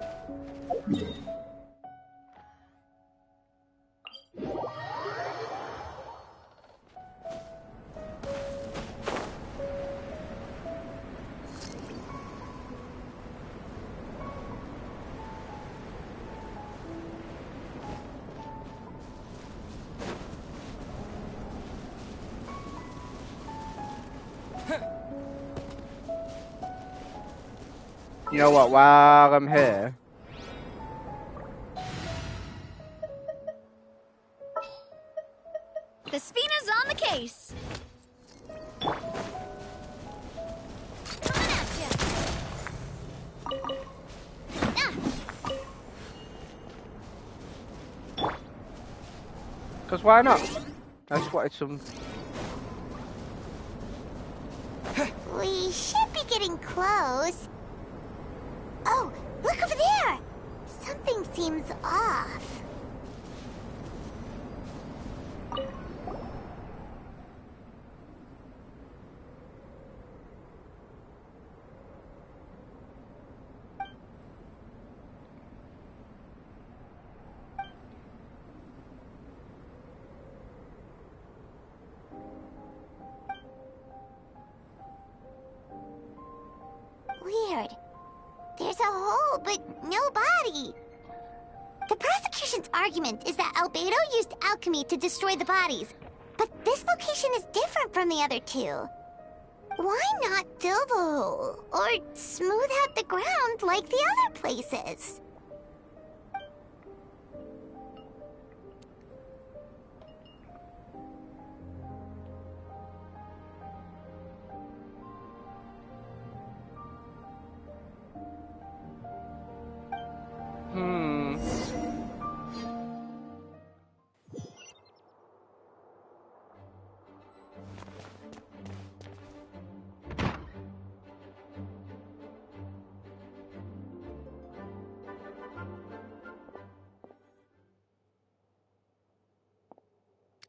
You know what, while I'm here... The Spina's on the case! Because why not? I just wanted some... We should be getting close. Oh, look over there! Something seems off. Weird. There's a hole, but no body. The prosecution's argument is that Albedo used alchemy to destroy the bodies, but this location is different from the other two. Why not fill the hole, or smooth out the ground like the other places?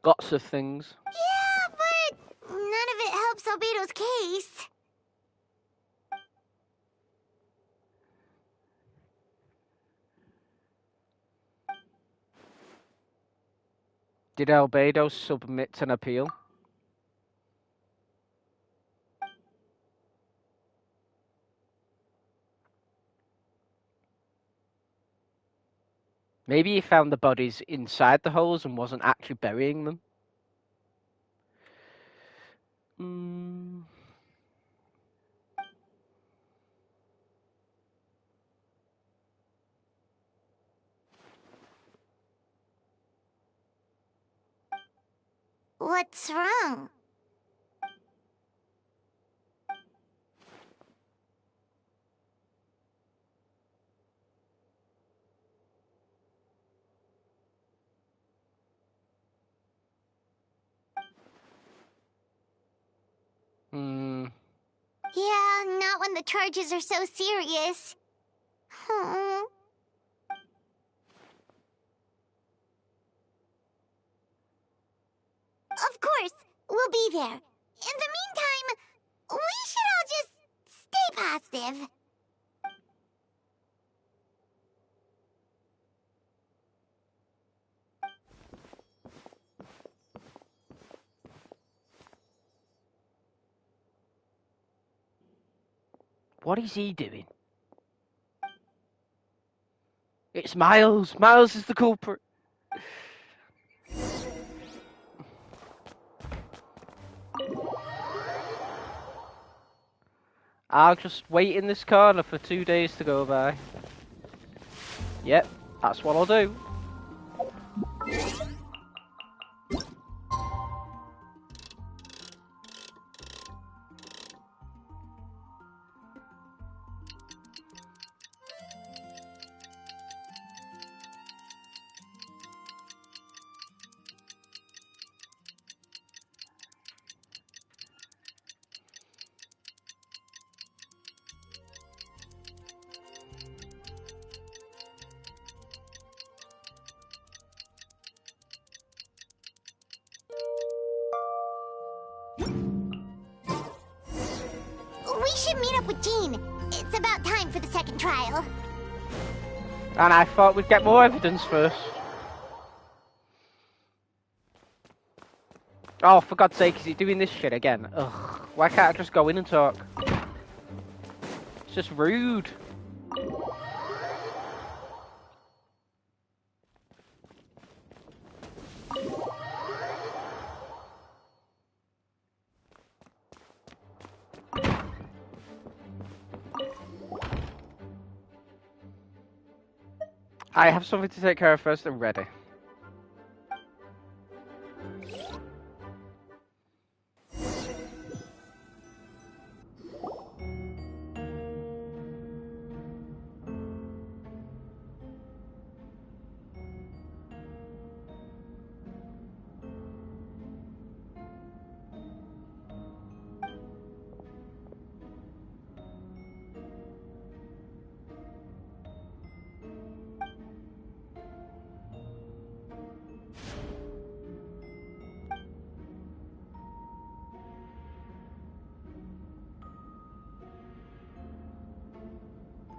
Lots of things. Yeah, but none of it helps Albedo's case. Did Albedo submit an appeal? Maybe he found the bodies inside the holes and wasn't actually burying them. What's wrong? Yeah, not when the charges are so serious. Of course, we'll be there. In the meantime, we should all just stay positive. What is he doing? It's Miles. Miles is the culprit. I'll just wait in this corner for 2 days to go by. Yep, that's what I'll do. We should meet up with Jean. It's about time for the second trial. And I thought we'd get more evidence first. Oh, for God's sake, is he doing this shit again? Ugh, why can't I just go in and talk? It's just rude. I have something to take care of first and ready.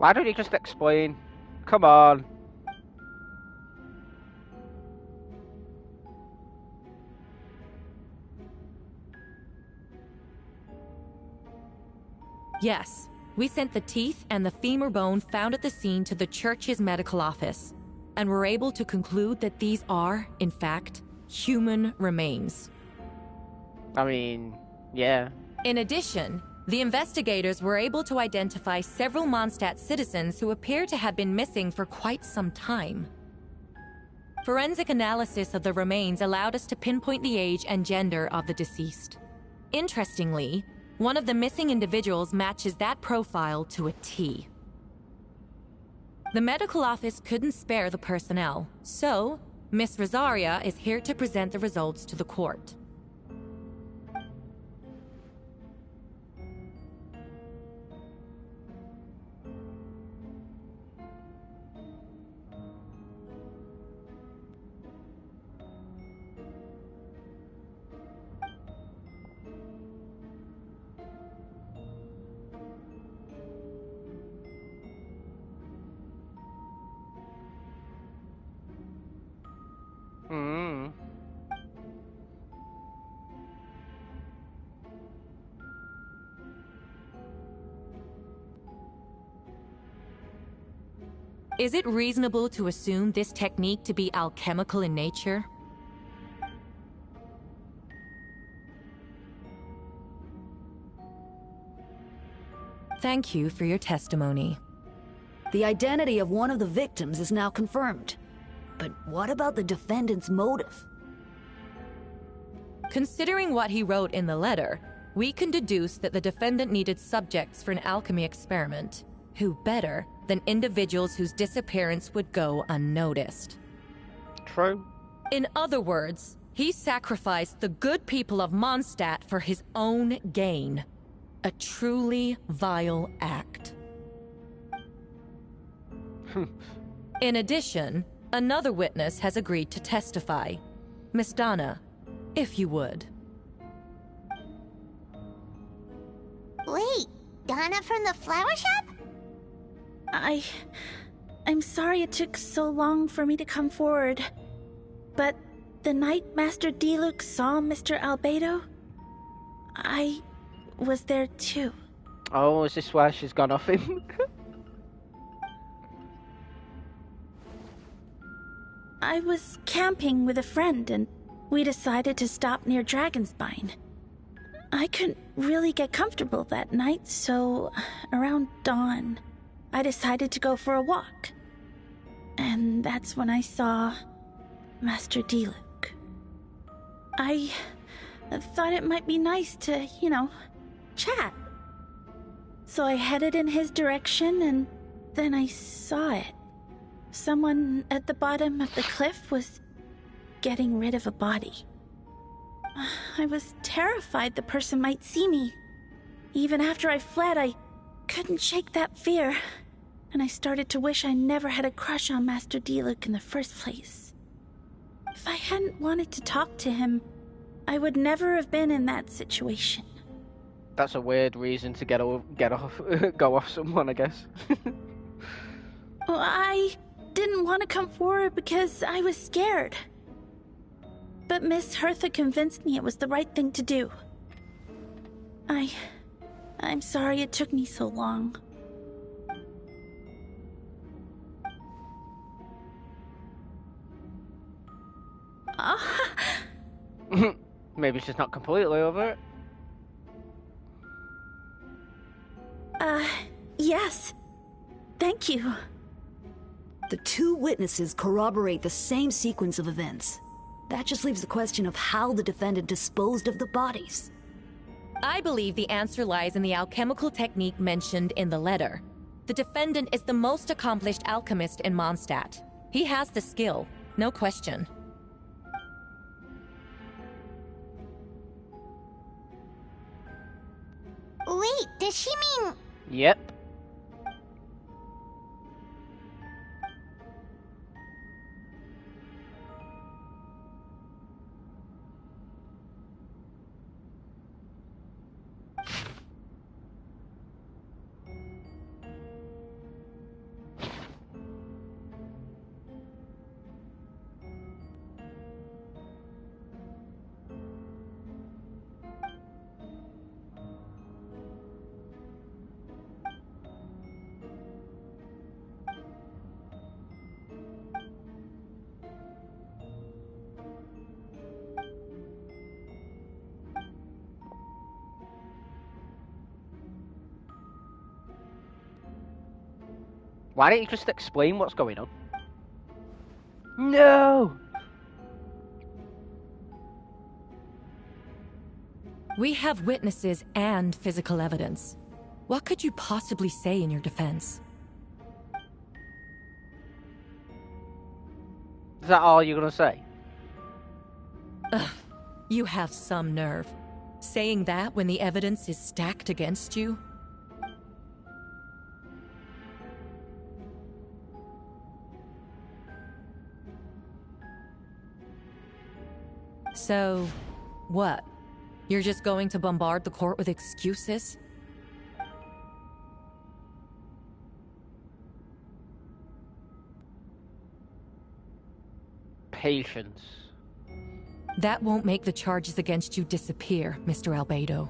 Why don't you just explain? Come on. Yes, we sent the teeth and the femur bone found at the scene to the church's medical office, and were able to conclude that these are, in fact, human remains. I mean, yeah. In addition, the investigators were able to identify several Mondstadt citizens who appear to have been missing for quite some time. Forensic analysis of the remains allowed us to pinpoint the age and gender of the deceased. Interestingly, one of the missing individuals matches that profile to a T. The medical office couldn't spare the personnel, so Miss Rosaria is here to present the results to the court. Is it reasonable to assume this technique to be alchemical in nature? Thank you for your testimony. The identity of one of the victims is now confirmed. But what about the defendant's motive? Considering what he wrote in the letter, we can deduce that the defendant needed subjects for an alchemy experiment. Who better than individuals whose disappearance would go unnoticed? True. In other words, he sacrificed the good people of Mondstadt for his own gain. A truly vile act. In addition, another witness has agreed to testify. Miss Donna, if you would. Wait, Donna from the flower shop? I'm sorry it took so long for me to come forward. But the night Master Diluc saw Mr. Albedo, I was there too. Oh, is this why she's gone off him? I was camping with a friend and we decided to stop near Dragonspine. I couldn't really get comfortable that night, so around dawn, I decided to go for a walk. And that's when I saw Master Diluc. I thought it might be nice to, chat. So I headed in his direction and then I saw it. Someone at the bottom of the cliff was getting rid of a body. I was terrified the person might see me. Even after I fled, I couldn't shake that fear. And I started to wish I never had a crush on Master Diluc in the first place. If I hadn't wanted to talk to him, I would never have been in that situation. That's a weird reason to go off someone, I guess. Well, I didn't want to come forward because I was scared. But Miss Hertha convinced me it was the right thing to do. I'm sorry it took me so long. Maybe she's not completely over it. Yes. Thank you. The two witnesses corroborate the same sequence of events. That just leaves the question of how the defendant disposed of the bodies. I believe the answer lies in the alchemical technique mentioned in the letter. The defendant is the most accomplished alchemist in Mondstadt. He has the skill, no question. Wait, does she mean... Yep. Why don't you just explain what's going on? No! We have witnesses and physical evidence. What could you possibly say in your defense? Is that all you're gonna say? Ugh, you have some nerve. Saying that when the evidence is stacked against you? So, what? You're just going to bombard the court with excuses? Patience. That won't make the charges against you disappear, Mr. Albedo.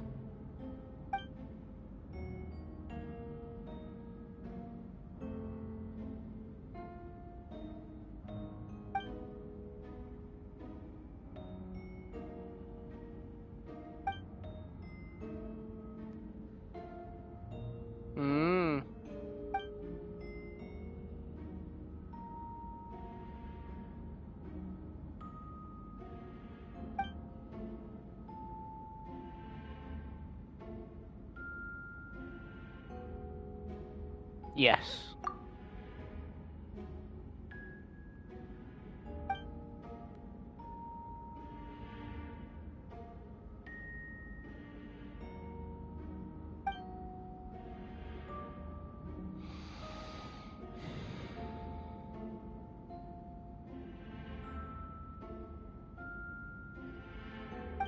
Yes.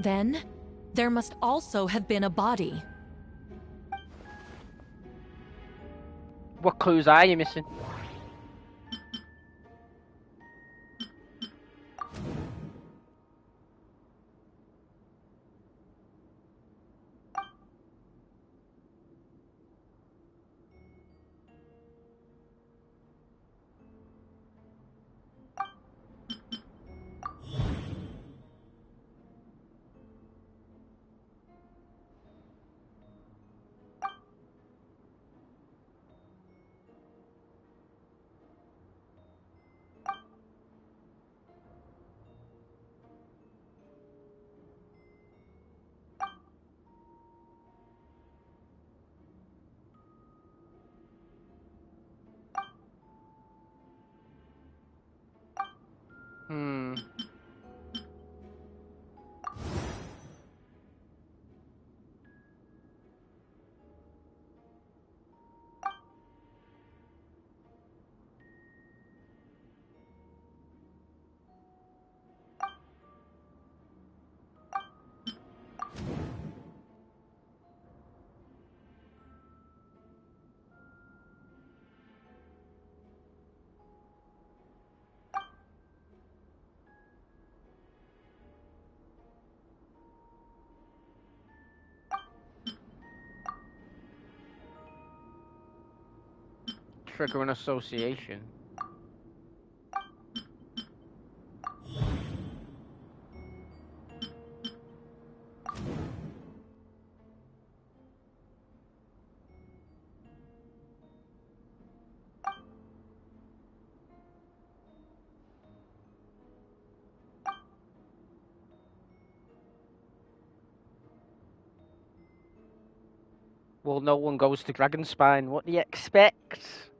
Then, there must also have been a body. What clues are you missing? Trigger an association. Well, no one goes to Dragonspine. What do you expect?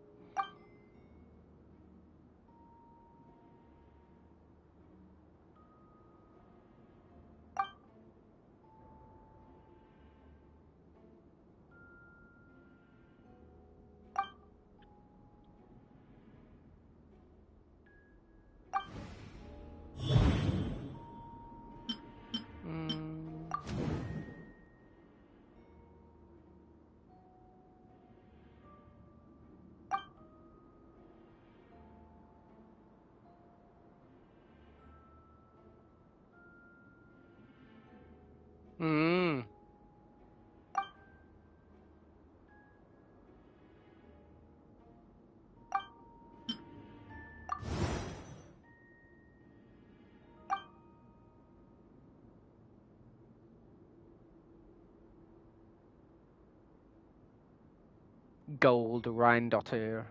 Gold Rheindotter.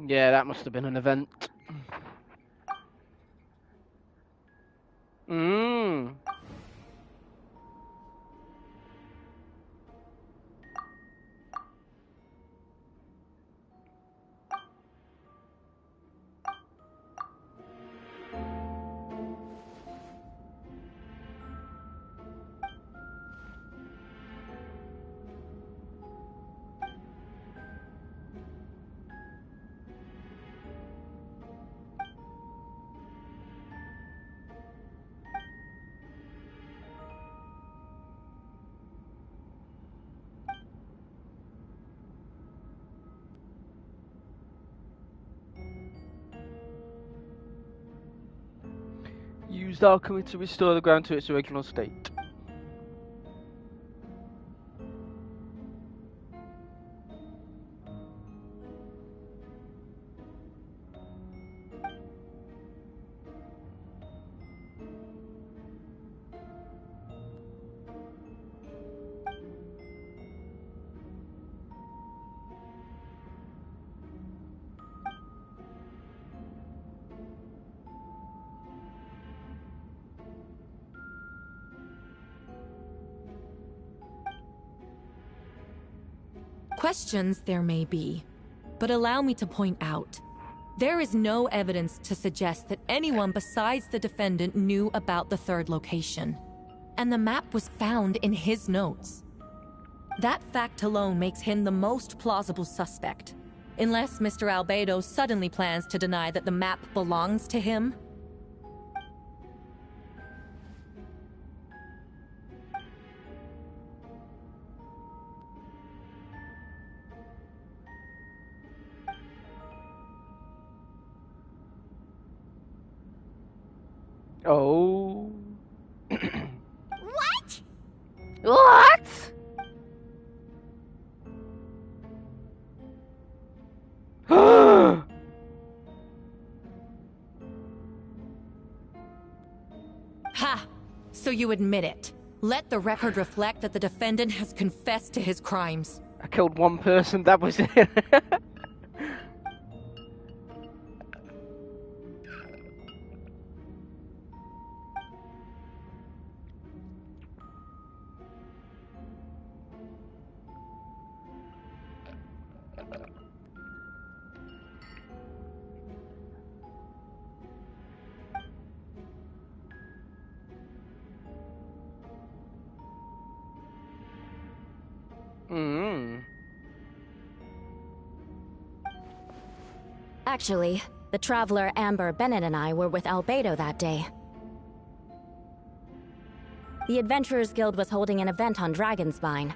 Yeah, that must have been an event. Mmm. Used alchemy to restore the ground to its original state. Questions there may be, but allow me to point out, there is no evidence to suggest that anyone besides the defendant knew about the third location, and the map was found in his notes. That fact alone makes him the most plausible suspect, unless Mr. Albedo suddenly plans to deny that the map belongs to him. Oh. What? What? Ha! So you admit it. Let the record reflect that the defendant has confessed to his crimes. I killed one person, that was it. Actually, the traveler Amber Bennett and I were with Albedo that day. The Adventurers Guild was holding an event on Dragonspine.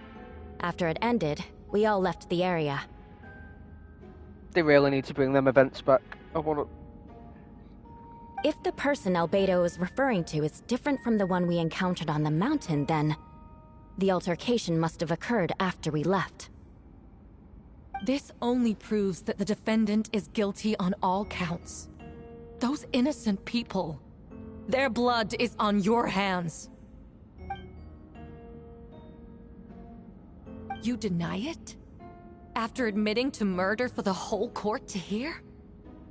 After it ended, we all left the area. They really need to bring them events back. I want to... If the person Albedo is referring to is different from the one we encountered on the mountain, then the altercation must have occurred after we left. This only proves that the defendant is guilty on all counts. Those innocent people, their blood is on your hands. You deny it? After admitting to murder for the whole court to hear?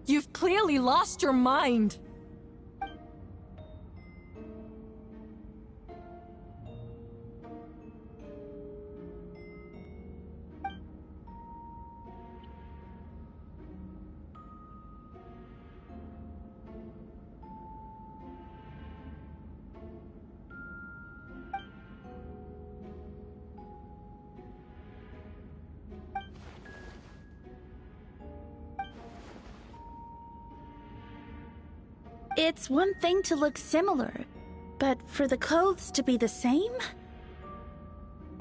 You've clearly lost your mind! It's one thing to look similar, but for the clothes to be the same?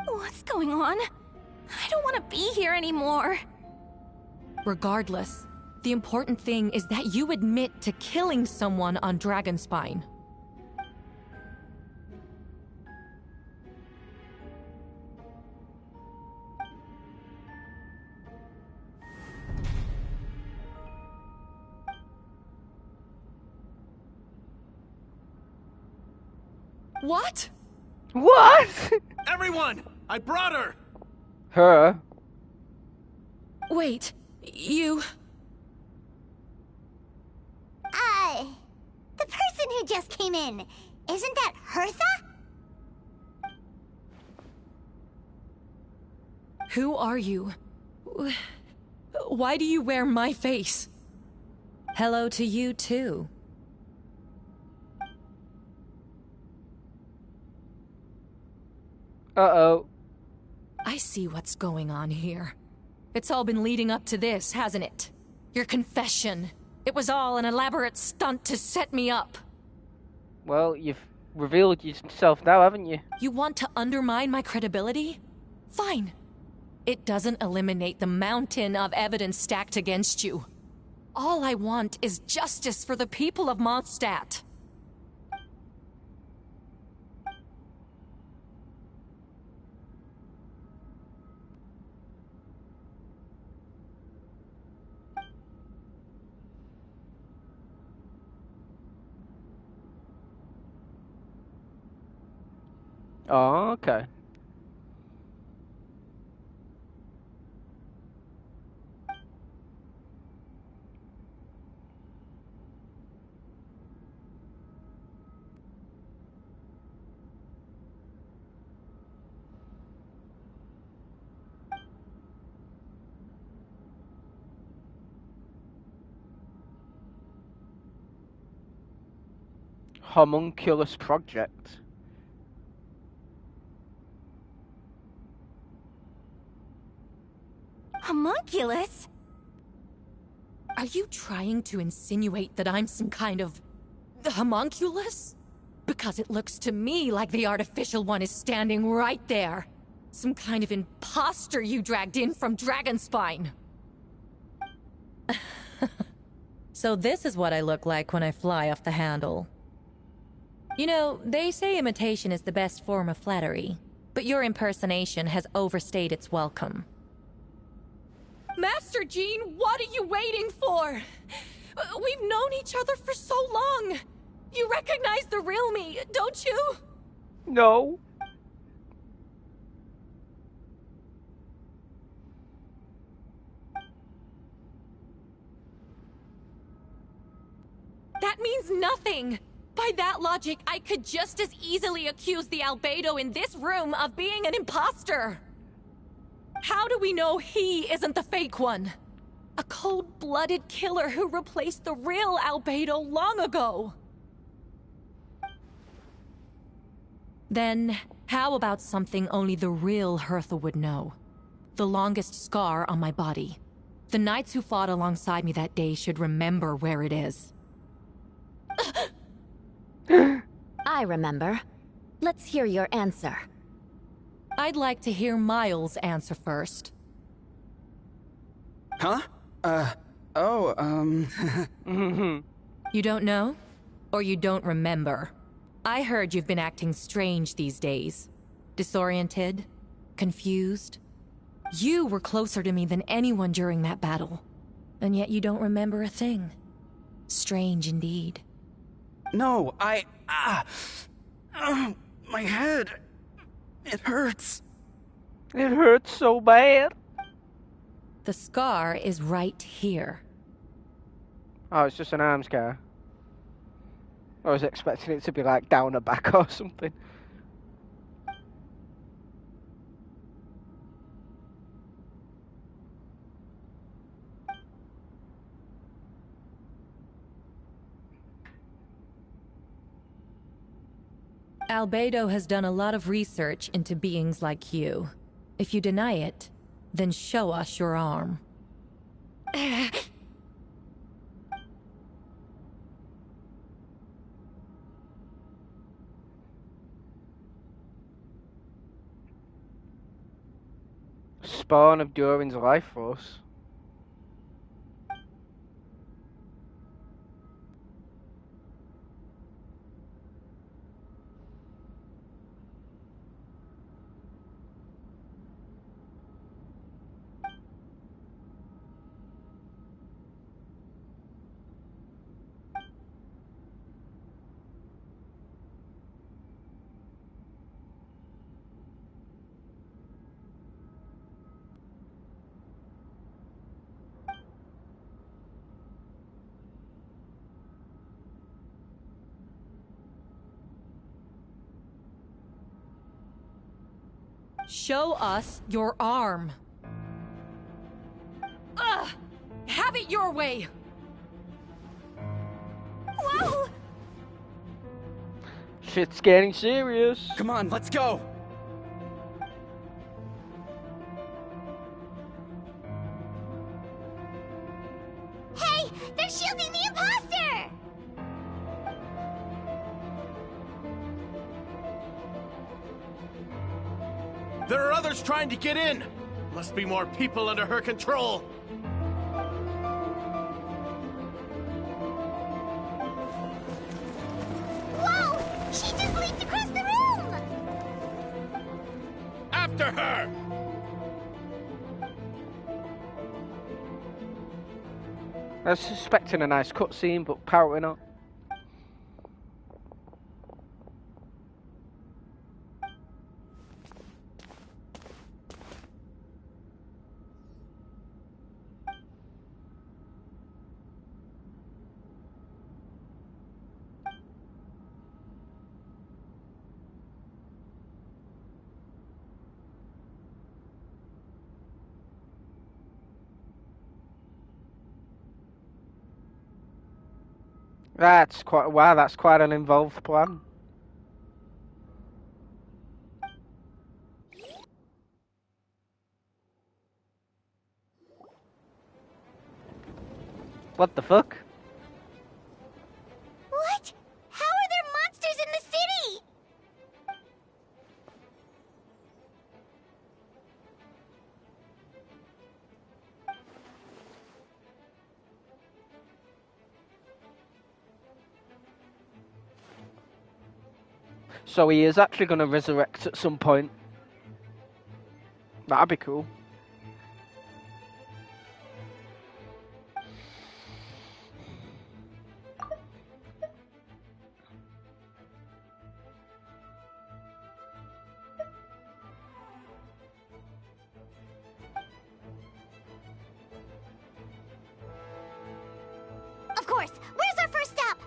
What's going on? I don't want to be here anymore. Regardless, the important thing is that you admit to killing someone on Dragonspine. What? What? Everyone! I brought her! Her? Wait, you... The person who just came in. Isn't that Hertha? Who are you? Why do you wear my face? Hello to you, too. Uh-oh. I see what's going on here. It's all been leading up to this, hasn't it? Your confession. It was all an elaborate stunt to set me up. Well, you've revealed yourself now, haven't you? You want to undermine my credibility? Fine. It doesn't eliminate the mountain of evidence stacked against you. All I want is justice for the people of Mondstadt. Oh, okay. Homunculus project. Homunculus? Are you trying to insinuate that I'm some kind of homunculus? Because it looks to me like the artificial one is standing right there. Some kind of imposter you dragged in from Dragonspine. So this is what I look like when I fly off the handle. You know, they say imitation is the best form of flattery, but your impersonation has overstayed its welcome. Master Jean, what are you waiting for? We've known each other for so long. You recognize the real me, don't you? No. That means nothing. By that logic, I could just as easily accuse the Albedo in this room of being an imposter. How do we know he isn't the fake one? A cold-blooded killer who replaced the real Albedo long ago. Then, how about something only the real Hertha would know? The longest scar on my body. The knights who fought alongside me that day should remember where it is. I remember. Let's hear your answer. I'd like to hear Miles' answer first. Huh? You don't know? Or you don't remember? I heard you've been acting strange these days. Disoriented? Confused? You were closer to me than anyone during that battle. And yet you don't remember a thing. Strange indeed. No, my head. It hurts. It hurts so bad. The scar is right here. Oh, it's just an arm scar. I was expecting it to be like down her back or something. Albedo has done a lot of research into beings like you. If you deny it, then show us your arm. Spawn of Durin's life force. Show us your arm. Ugh! Have it your way! Whoa! Shit's getting serious. Come on, let's go! Hey, they're shielding the imposter! There are others trying to get in. Must be more people under her control. Whoa! She just leaped across the room! After her! I was suspecting a nice cutscene, but apparently not. That's quite wow. That's quite an involved plan. What the fuck? What? How are there monsters in the city? So he is actually going to resurrect at some point. That'd be cool. Of course. Where's our first stop?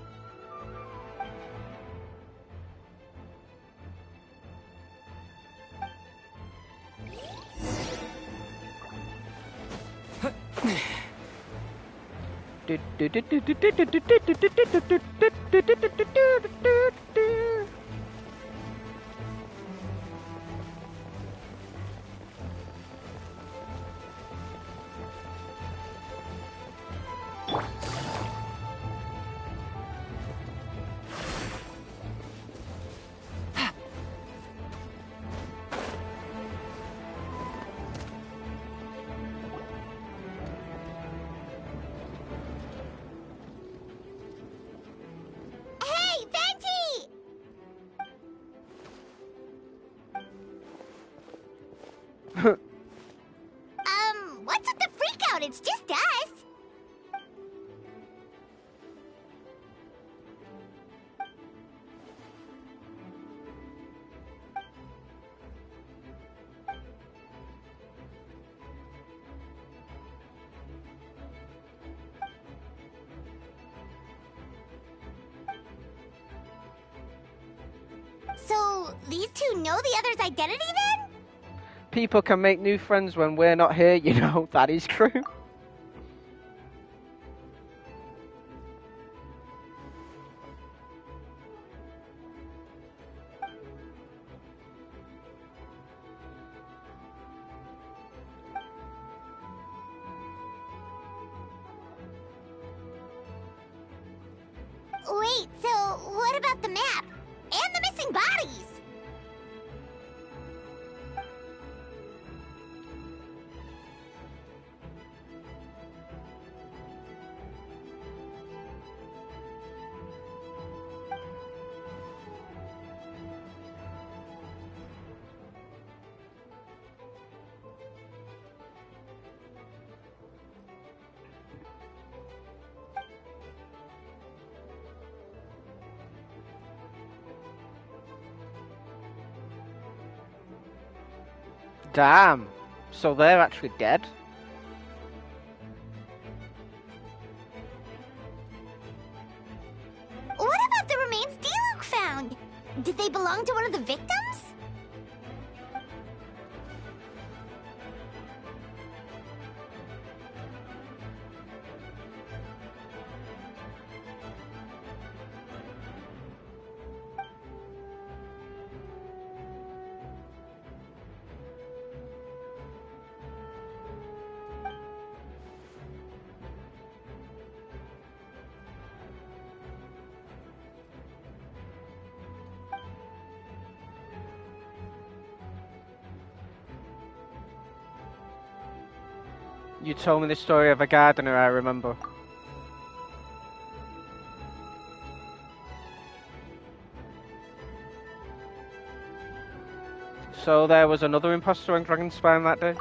Hey, Venti! What's with the freak out? It's just us. So, these two know the other's identity then? People can make new friends when we're not here, you know, that is true. Wait, so what about the map? And the missing bodies? Damn. So they're actually dead? What about the remains Diluc found? Did they belong to one of the victims? You told me the story of a gardener, I remember. So there was another imposter on Dragonspine that day?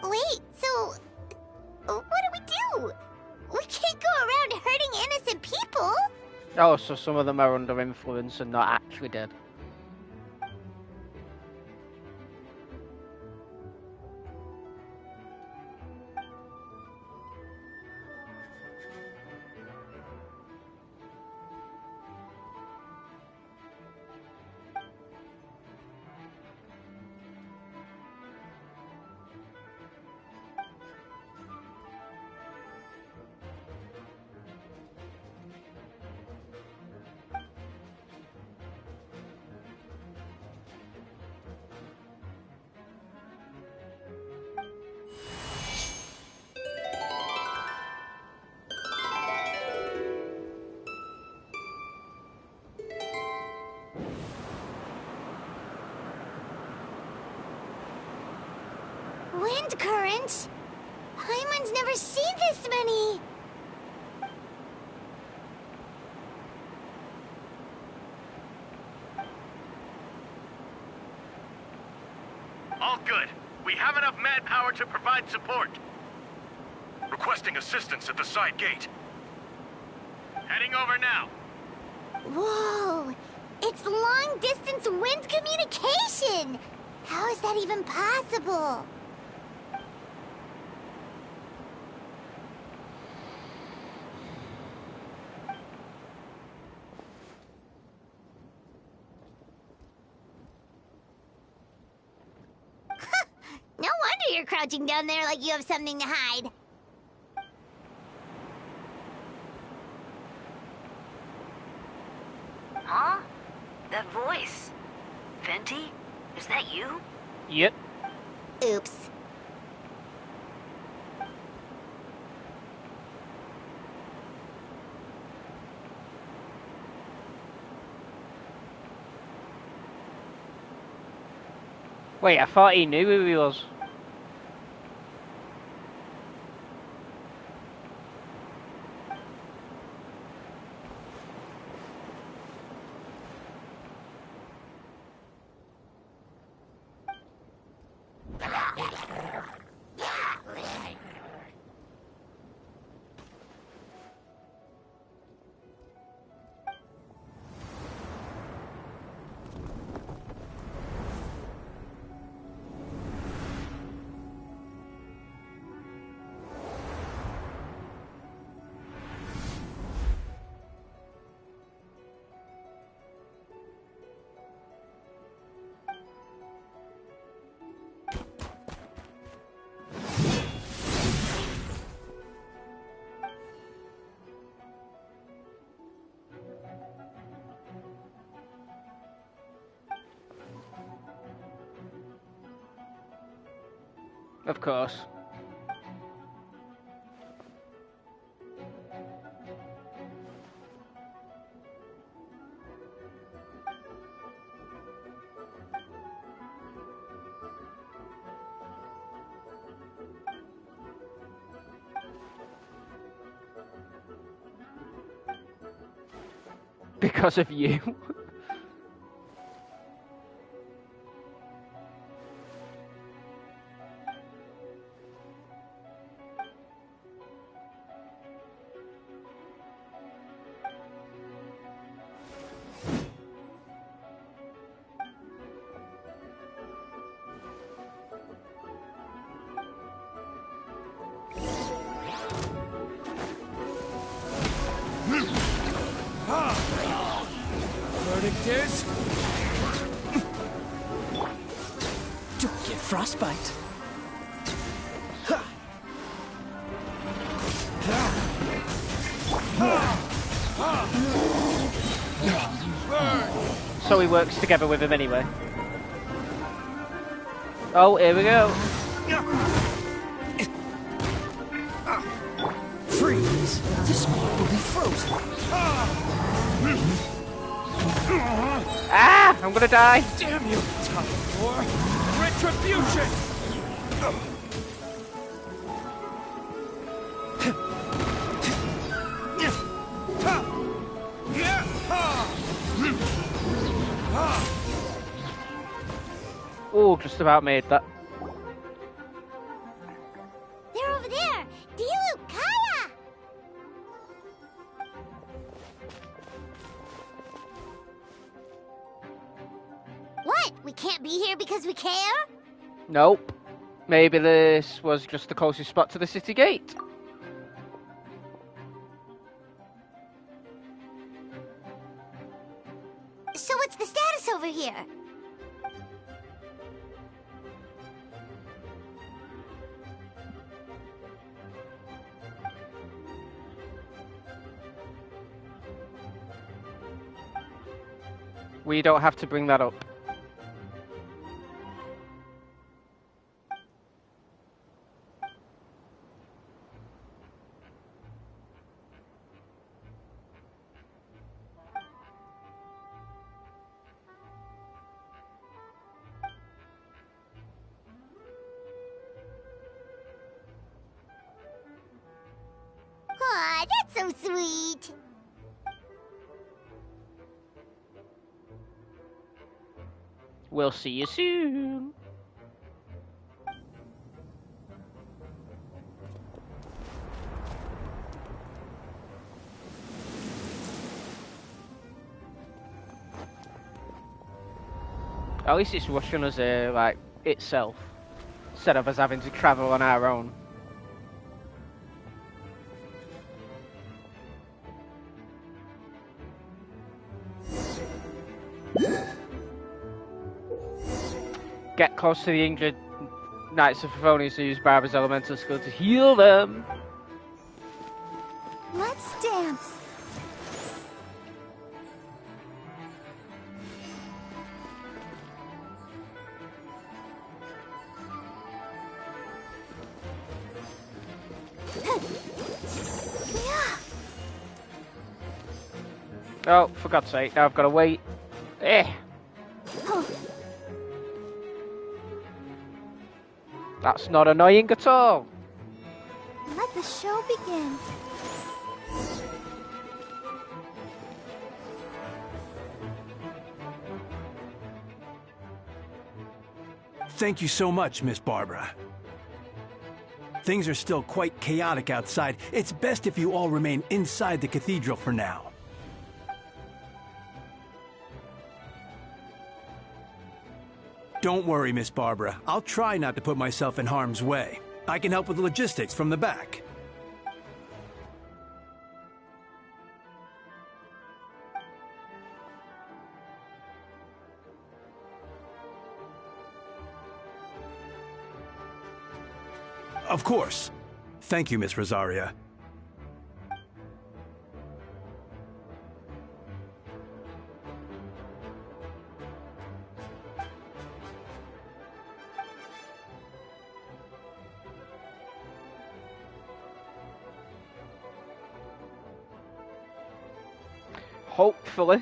Wait, so what do we do? We can't go around hurting innocent people. Oh, so some of them are under influence and not actually dead. Wind currents? Paimon's never seen this many. All good. We have enough manpower to provide support. Requesting assistance at the side gate. Heading over now. Whoa! It's long-distance wind communication! How is that even possible? No wonder you're crouching down there like you have something to hide. Huh? That voice. Venti? Is that you? Yep. Oops. Wait, I thought he knew who he was. Of course. Because of you. Verdict is... Don't get frostbite. So he works together with him anyway. Oh, here we go. Freeze! The squad will be frozen. Ah! I'm gonna die. Damn you, Time War! Retribution! Oh, just about made that. They're over there! Dilu, Kaya! What? We can't be here because we care? Nope. Maybe this was just the closest spot to the city gate. So what's the status over here? We don't have to bring that up. Aw, that's so sweet. We'll see you soon. At least it's rushing us like itself, instead of us having to travel on our own. Get close to the injured Knights of Favonius and use Barbara's elemental skill to heal them. Let's dance. Oh, for God's sake, now I've got to wait. That's not annoying at all. Let the show begin. Thank you so much, Miss Barbara. Things are still quite chaotic outside. It's best if you all remain inside the cathedral for now. Don't worry, Miss Barbara. I'll try not to put myself in harm's way. I can help with logistics from the back. Of course. Thank you, Miss Rosaria. Hopefully.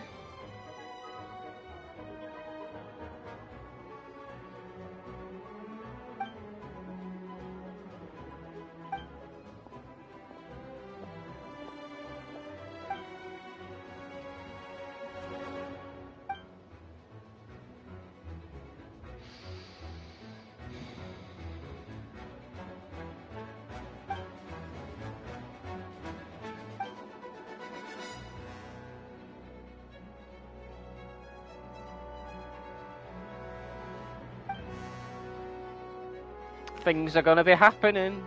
things are gonna be happening.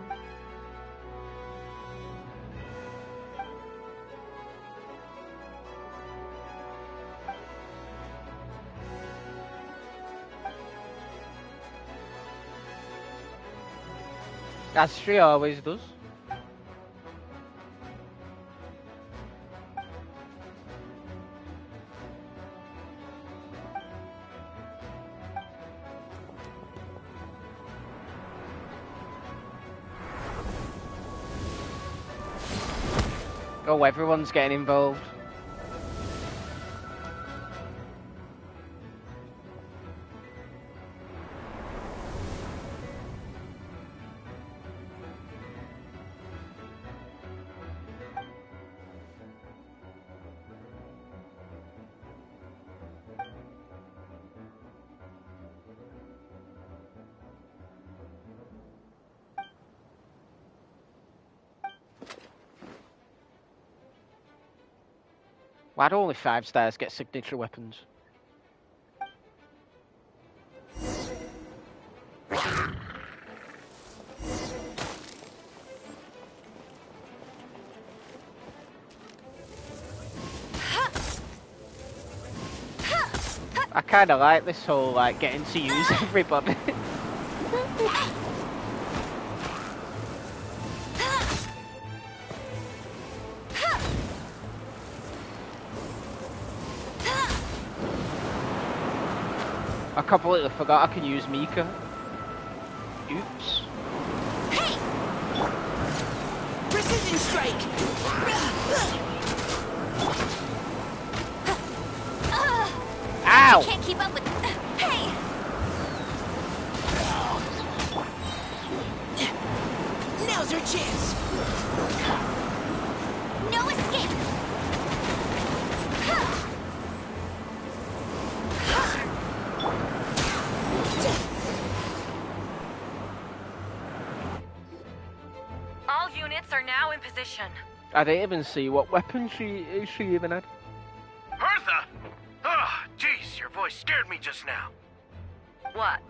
As she always does. Oh, everyone's getting involved. Why do only 5 stars get signature weapons? I kind of like this whole, like, getting to use everybody. I completely forgot I can use Mika. Oops. Hey! Precision strike! Ow! I can't keep up with... Hey! Now's our chance! No escape! All units are now in position. I didn't even see what weapon she even had. Hertha! Oh, jeez, your voice scared me just now. What?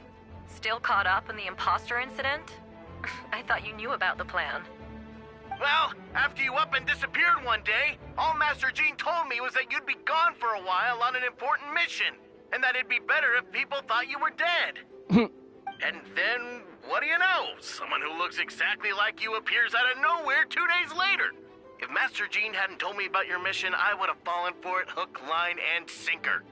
Still caught up in the imposter incident? I thought you knew about the plan. Well, after you up and disappeared one day, all Master Jean told me was that you'd be gone for a while on an important mission, and that it'd be better if people thought you were dead. And then, what do you know? Someone who looks exactly like you appears out of nowhere 2 days later. If Master Jean hadn't told me about your mission, I would have fallen for it hook, line, and sinker.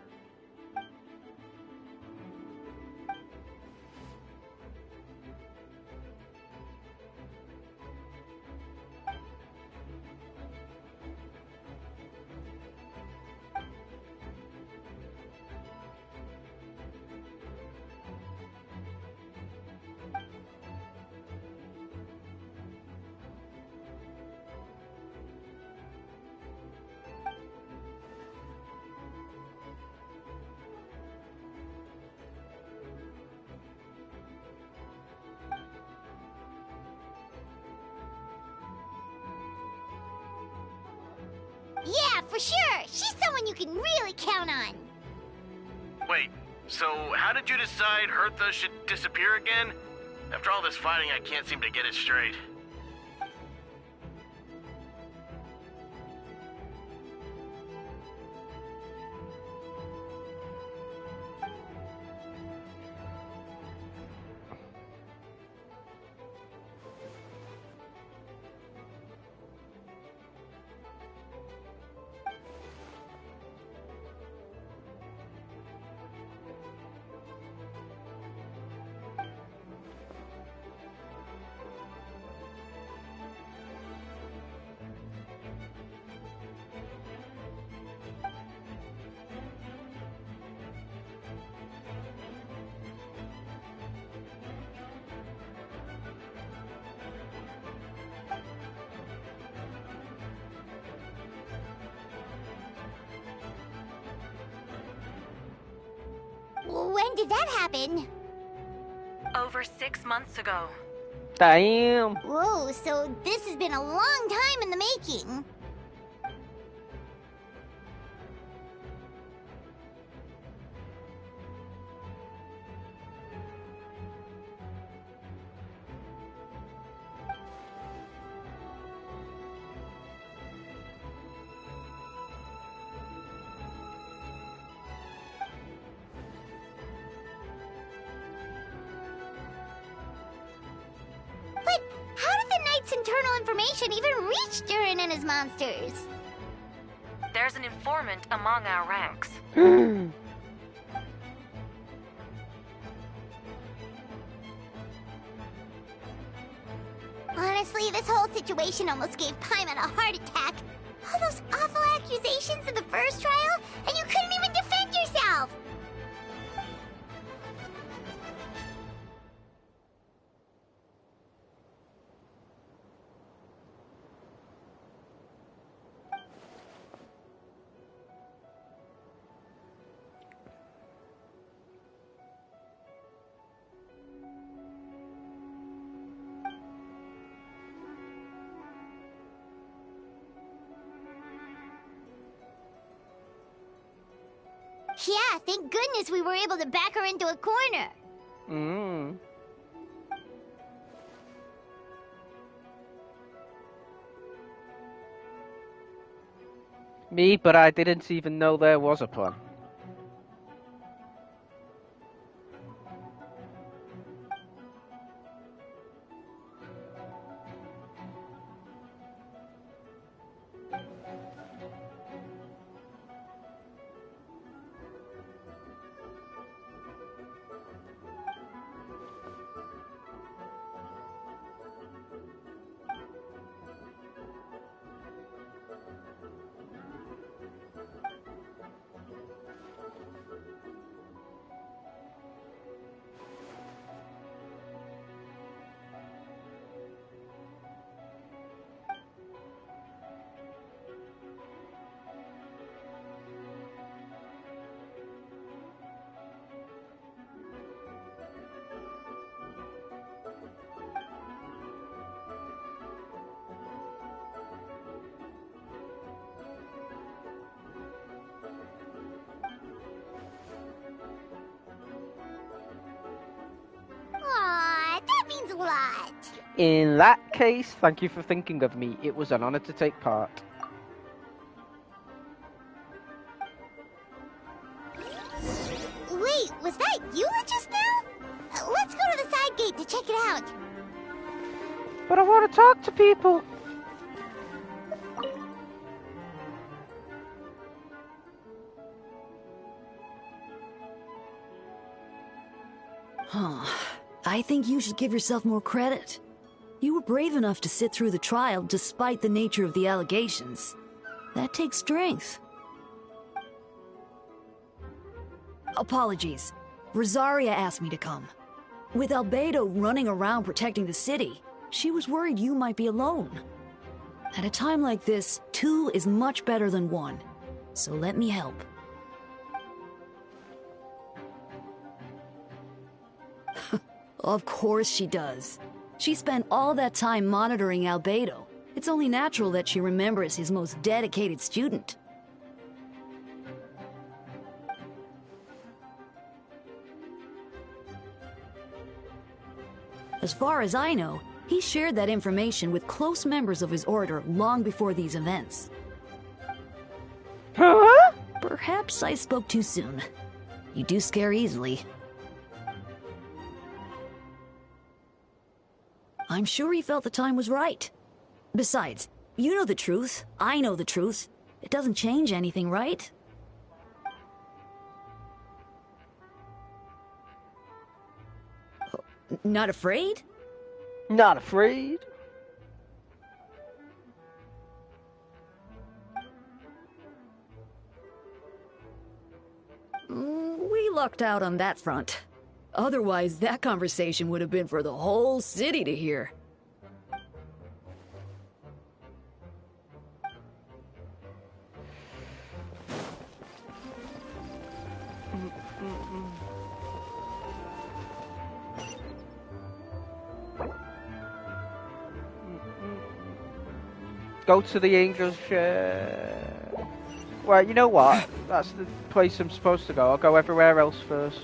Yeah, for sure! She's someone you can really count on! Wait, so how did you decide Hertha should disappear again? After all this fighting, I can't seem to get it straight. When did that happen? Over 6 months ago. Damn. Whoa, so this has been a long time in the making. internal information even reached Durin and his monsters? There's an informant among our ranks. Honestly, this whole situation almost gave Paimon a heart attack. All those awful accusations in the first trial, and you couldn't even defend yourself! Yeah, thank goodness we were able to back her into a corner. Me, but I didn't even know there was a plan. Aw, that means a lot. In that case, thank you for thinking of me. It was an honor to take part. Wait, was that Eula just now? Let's go to the side gate to check it out. But I want to talk to people. Huh. I think you should give yourself more credit. You were brave enough to sit through the trial despite the nature of the allegations. That takes strength. Apologies. Rosaria asked me to come. With Albedo running around protecting the city, she was worried you might be alone. At a time like this, 2 is much better than 1. So let me help. Of course she does. She spent all that time monitoring Albedo. It's only natural that she remembers his most dedicated student. As far as I know, he shared that information with close members of his order long before these events. Huh? Perhaps I spoke too soon. You do scare easily. I'm sure he felt the time was right. Besides, you know the truth, I know the truth. It doesn't change anything, right? Not afraid? Not afraid. We lucked out on that front. Otherwise, that conversation would have been for the whole city to hear. Go to the Angel's Share. Well, you know what? That's the place I'm supposed to go. I'll go everywhere else first.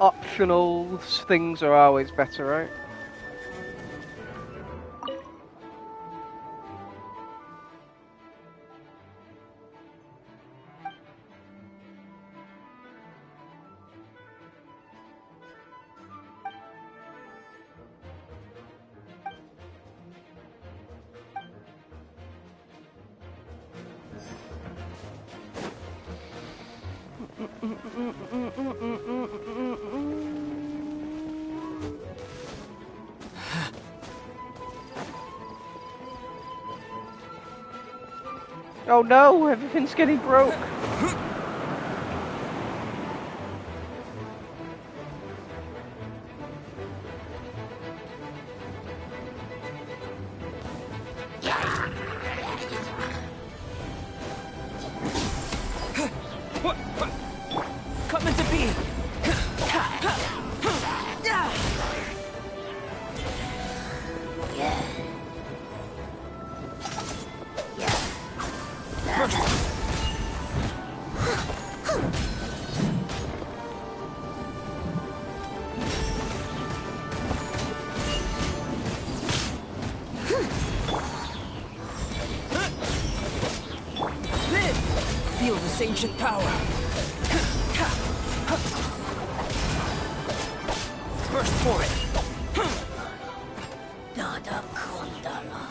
Optional things are always better, right? Oh no, everything's getting broke. Coming to be. Feel this ancient power. Burst for it. Nada Kundala.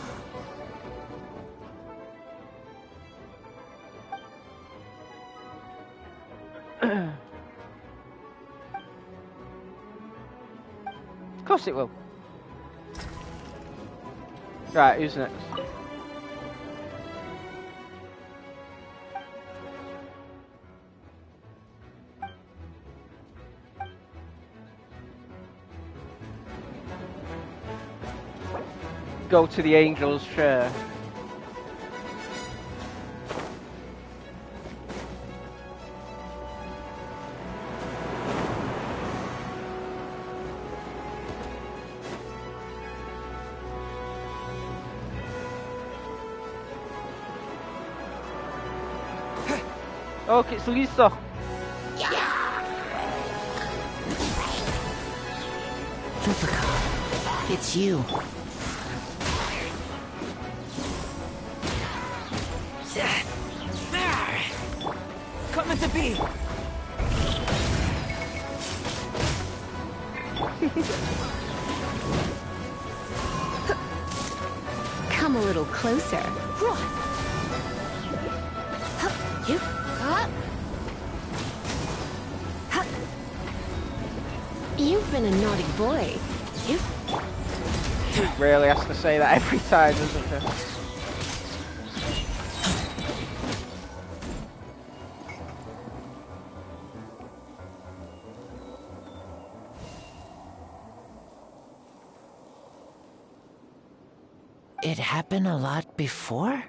Of course it will. Right, who's next? Go to the angel's chair. Okay, it's Lisa. Lupica, it's you. Coming to be. Come a little closer. You? You've been a naughty boy. You? She really has to say that every time, doesn't she? It happened a lot before?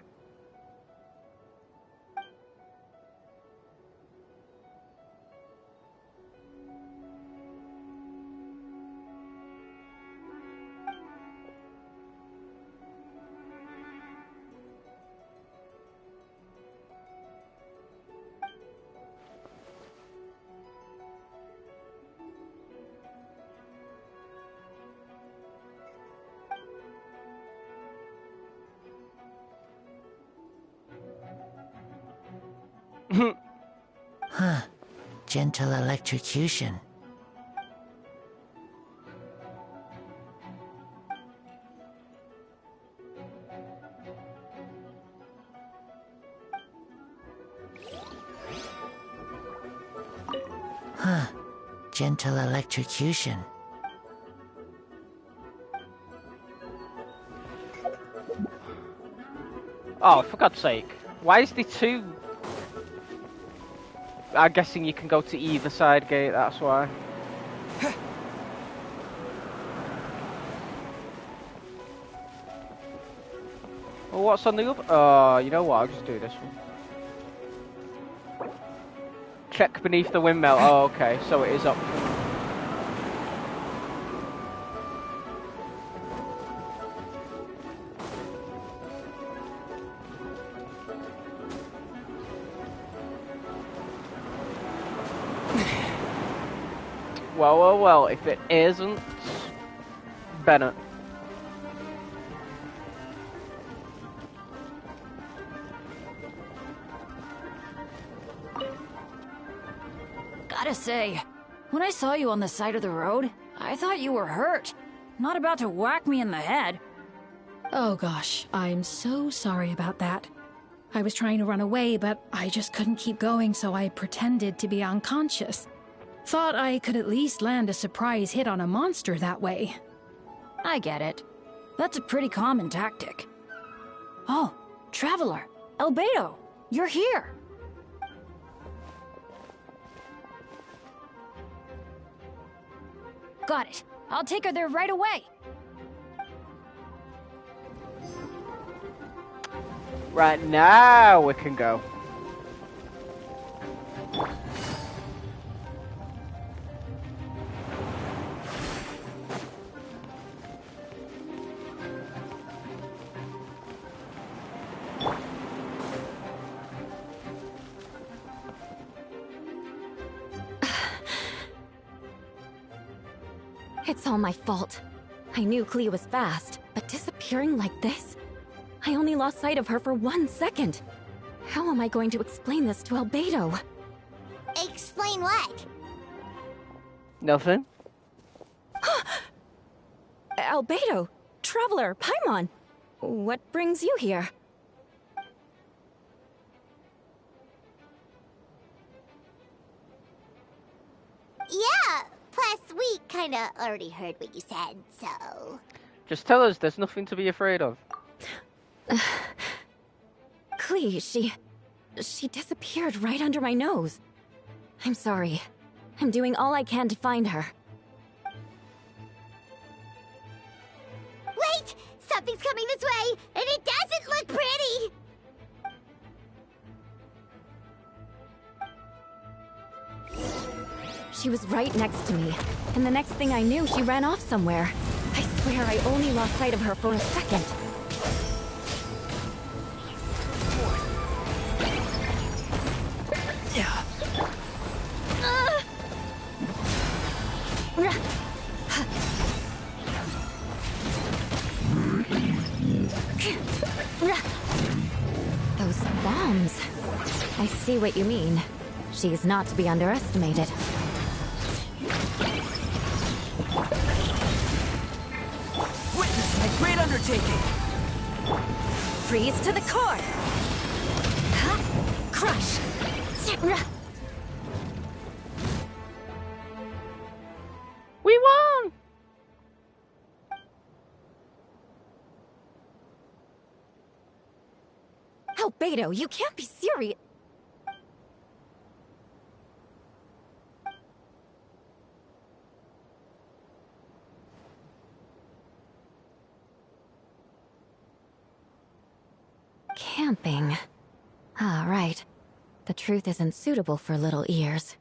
Huh. Gentle electrocution. Huh. Gentle electrocution. Oh, for God's sake. Why is there two? I'm guessing you can go to either side gate, that's why. Well, what's on the other? Oh, you know what? I'll just do this one. Check beneath the windmill. Oh, okay. So it is up. Well, well, well, if it isn't Bennett. Gotta say, when I saw you on the side of the road, I thought you were hurt. Not about to whack me in the head. Oh gosh, I'm so sorry about that. I was trying to run away, but I just couldn't keep going, so I pretended to be unconscious. Thought I could at least land a surprise hit on a monster that way. I get it. That's a pretty common tactic. Oh, Traveler, Albedo, you're here. Got it. I'll take her there right away. Right now we can go. It's all my fault. I knew Clea was fast, but disappearing like this? I only lost sight of her for 1 second. How am I going to explain this to Albedo? Explain what? Nothing. Albedo, Traveler, Paimon, what brings you here? Yeah, plus we kinda already heard what you said, so... Just tell us there's nothing to be afraid of. Clea, she disappeared right under my nose. I'm sorry. I'm doing all I can to find her. Wait! Something's coming this way, and it doesn't look pretty! She was right next to me, and the next thing I knew, she ran off somewhere. I swear I only lost sight of her for a second. Those bombs. I see what you mean. She is not to be underestimated. Witness my great undertaking! Freeze to the core! Crush! We won! Albedo, you can't be serious. Camping. Ah, right. The truth isn't suitable for little ears.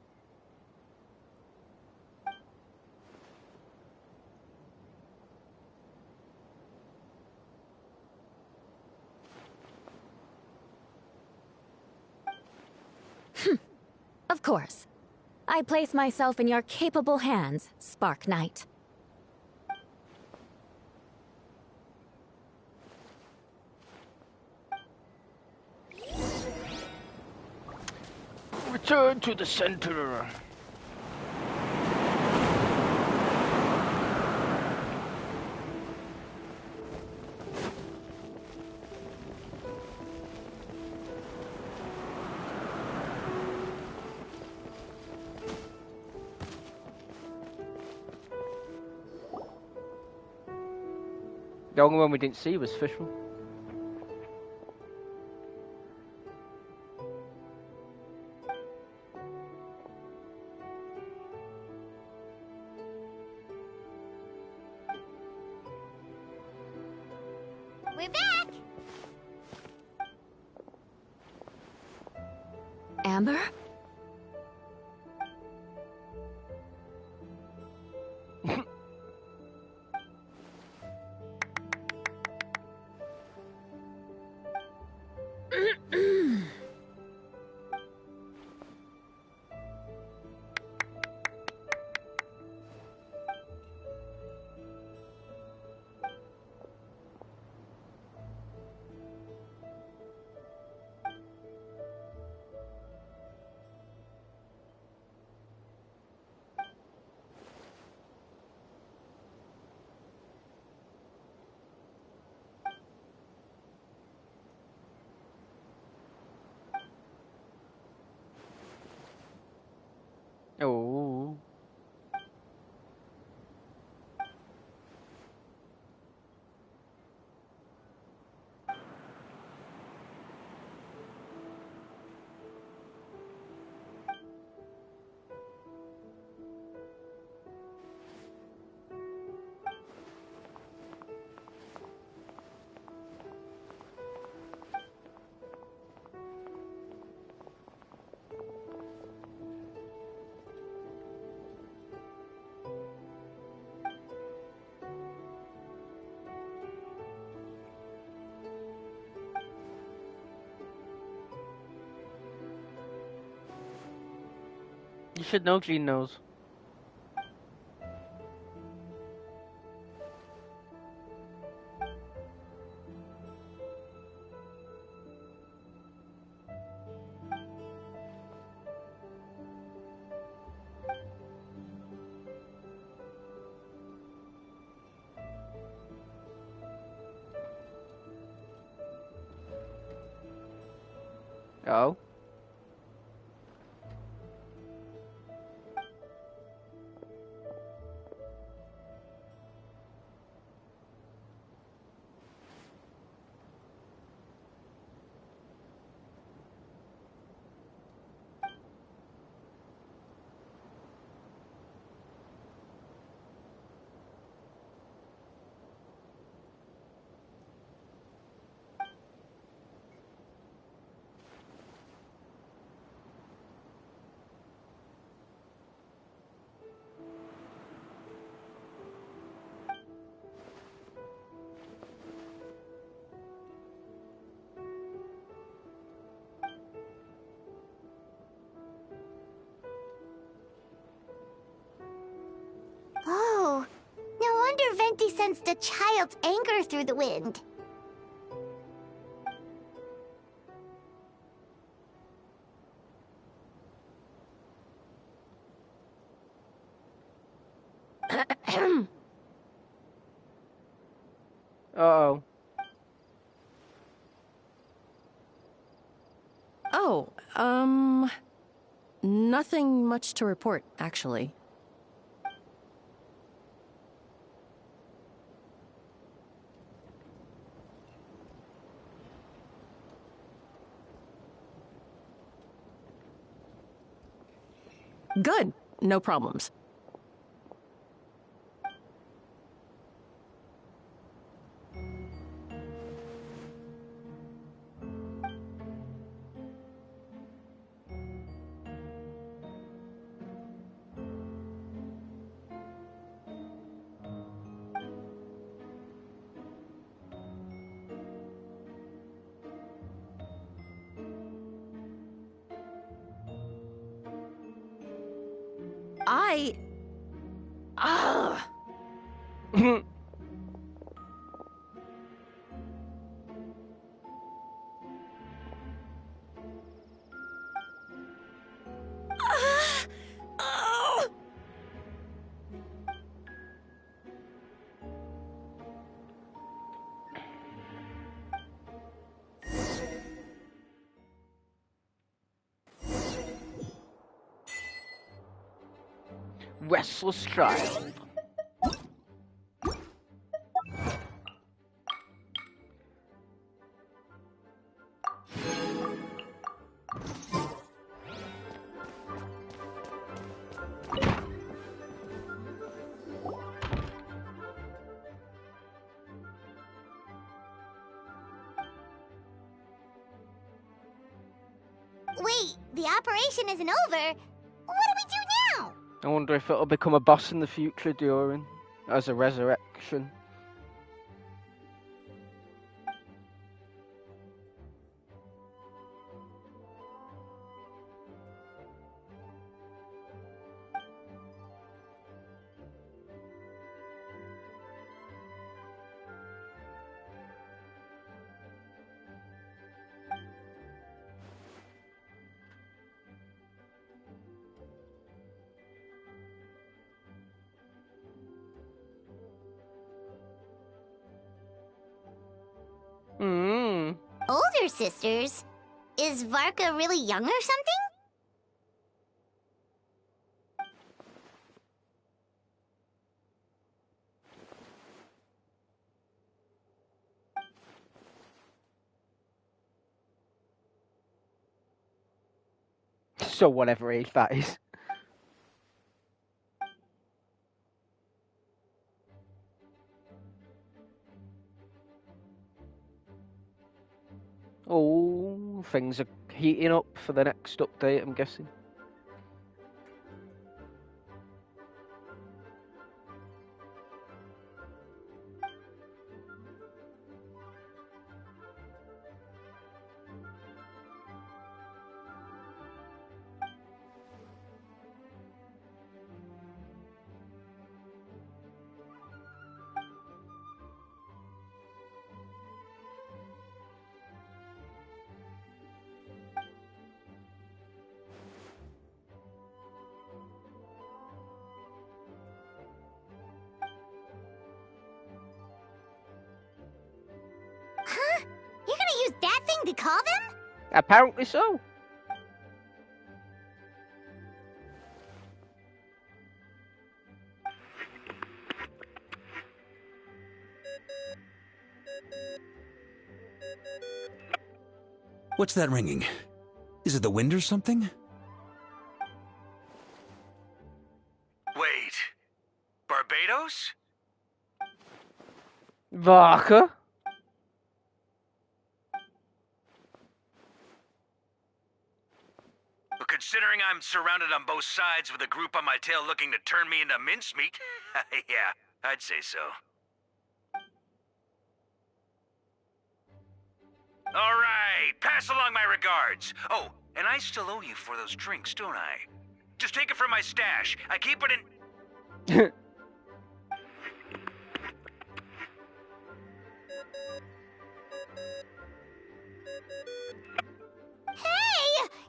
Of course. I place myself in your capable hands, Spark Knight. Return to the center. The only one we didn't see was Fishman. We're back! Amber? should know, Jean knows. Oh. Oh, no wonder Venti sensed a child's anger through the wind. Uh-oh. Oh, nothing much to report, actually. Good. No problems. Restless child. Wait, the operation isn't over. What do we do now? I wonder if it'll become a boss in the future during as a resurrection. Older sisters? Is Varka really young or something? So whatever age that is. Oh, things are heating up for the next update, I'm guessing. to call them? Apparently so. What's that ringing? Is it the wind or something? Wait. Barbados? Varka? Well, considering I'm surrounded on both sides with a group on my tail looking to turn me into mincemeat, yeah, I'd say so. All right, pass along my regards. Oh, and I still owe you for those drinks, don't I? Just take it from my stash. I keep it in... Hey!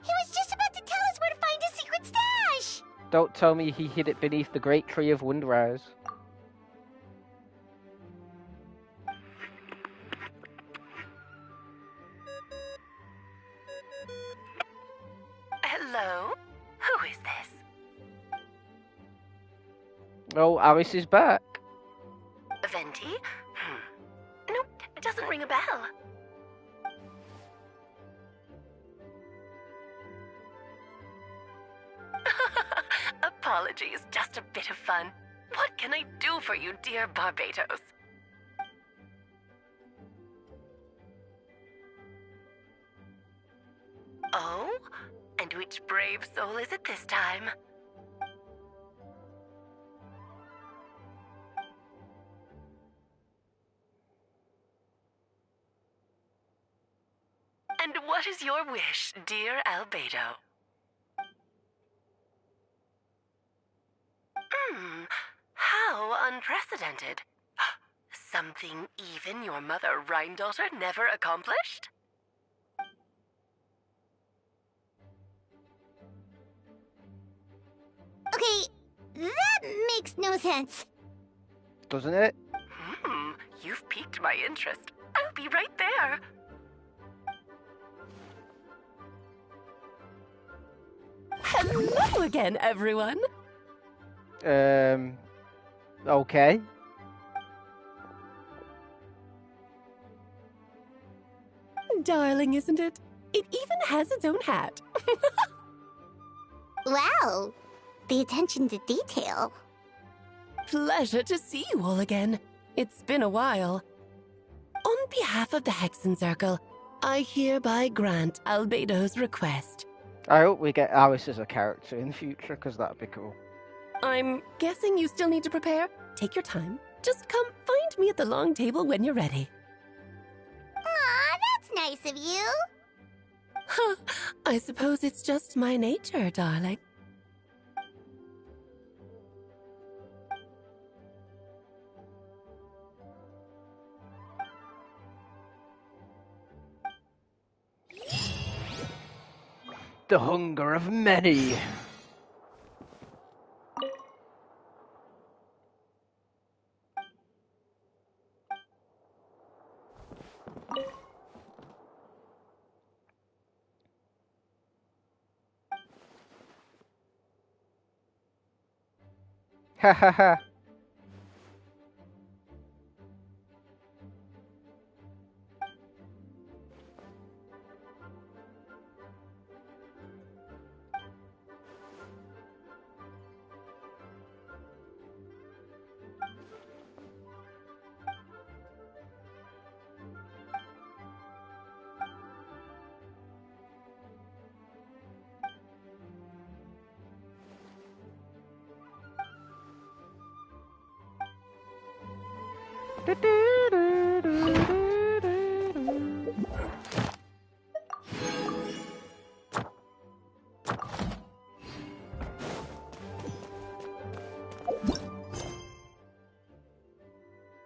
He was just about to tell us where to find his secret stash! Don't tell me he hid it beneath the great tree of Windrise. Hello? Who is this? Oh, Alice is back. Venti? No, it doesn't ring a bell. Apologies, just a bit of fun. What can I do for you, dear Barbados? Oh? And which brave soul is it this time? And what is your wish, dear Albedo? How unprecedented. Something even your mother Rhine-daughter never accomplished? Okay, that makes no sense. Doesn't it? You've piqued my interest. I'll be right there. Hello again, everyone. Okay. Darling, isn't it? It even has its own hat. Wow, the attention to detail. Pleasure to see you all again. It's been a while. On behalf of the Hexen Circle, I hereby grant Albedo's request. I hope we get Alice as a character in the future, because that'd be cool. I'm guessing you still need to prepare. Take your time. Just come find me at the long table when you're ready. Aw, that's nice of you. I suppose it's just my nature, darling. The hunger of many. Ha ha ha.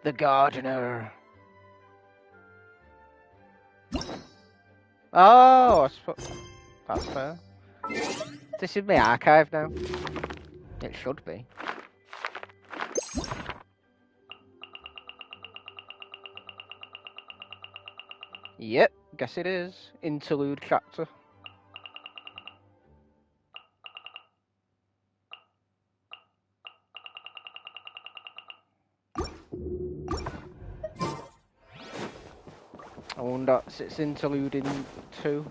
The gardener. Oh, I suppose that's fair. This is my archive now. It should be. Yep, Guess it is. Interlude chapter. I wonder if it's Interlude in 2.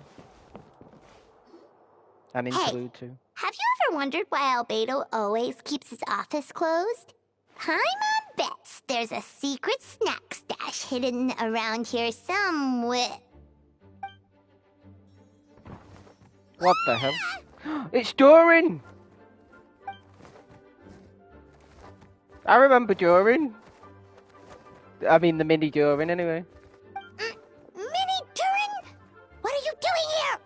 And Interlude 2. Have you ever wondered why Albedo always keeps his office closed? Paimon bets there's a secret snack stash hidden around here somewhere. What the hell? It's Doran! I remember Doran. I mean the mini Doran anyway. Mini Durin? What are you doing here?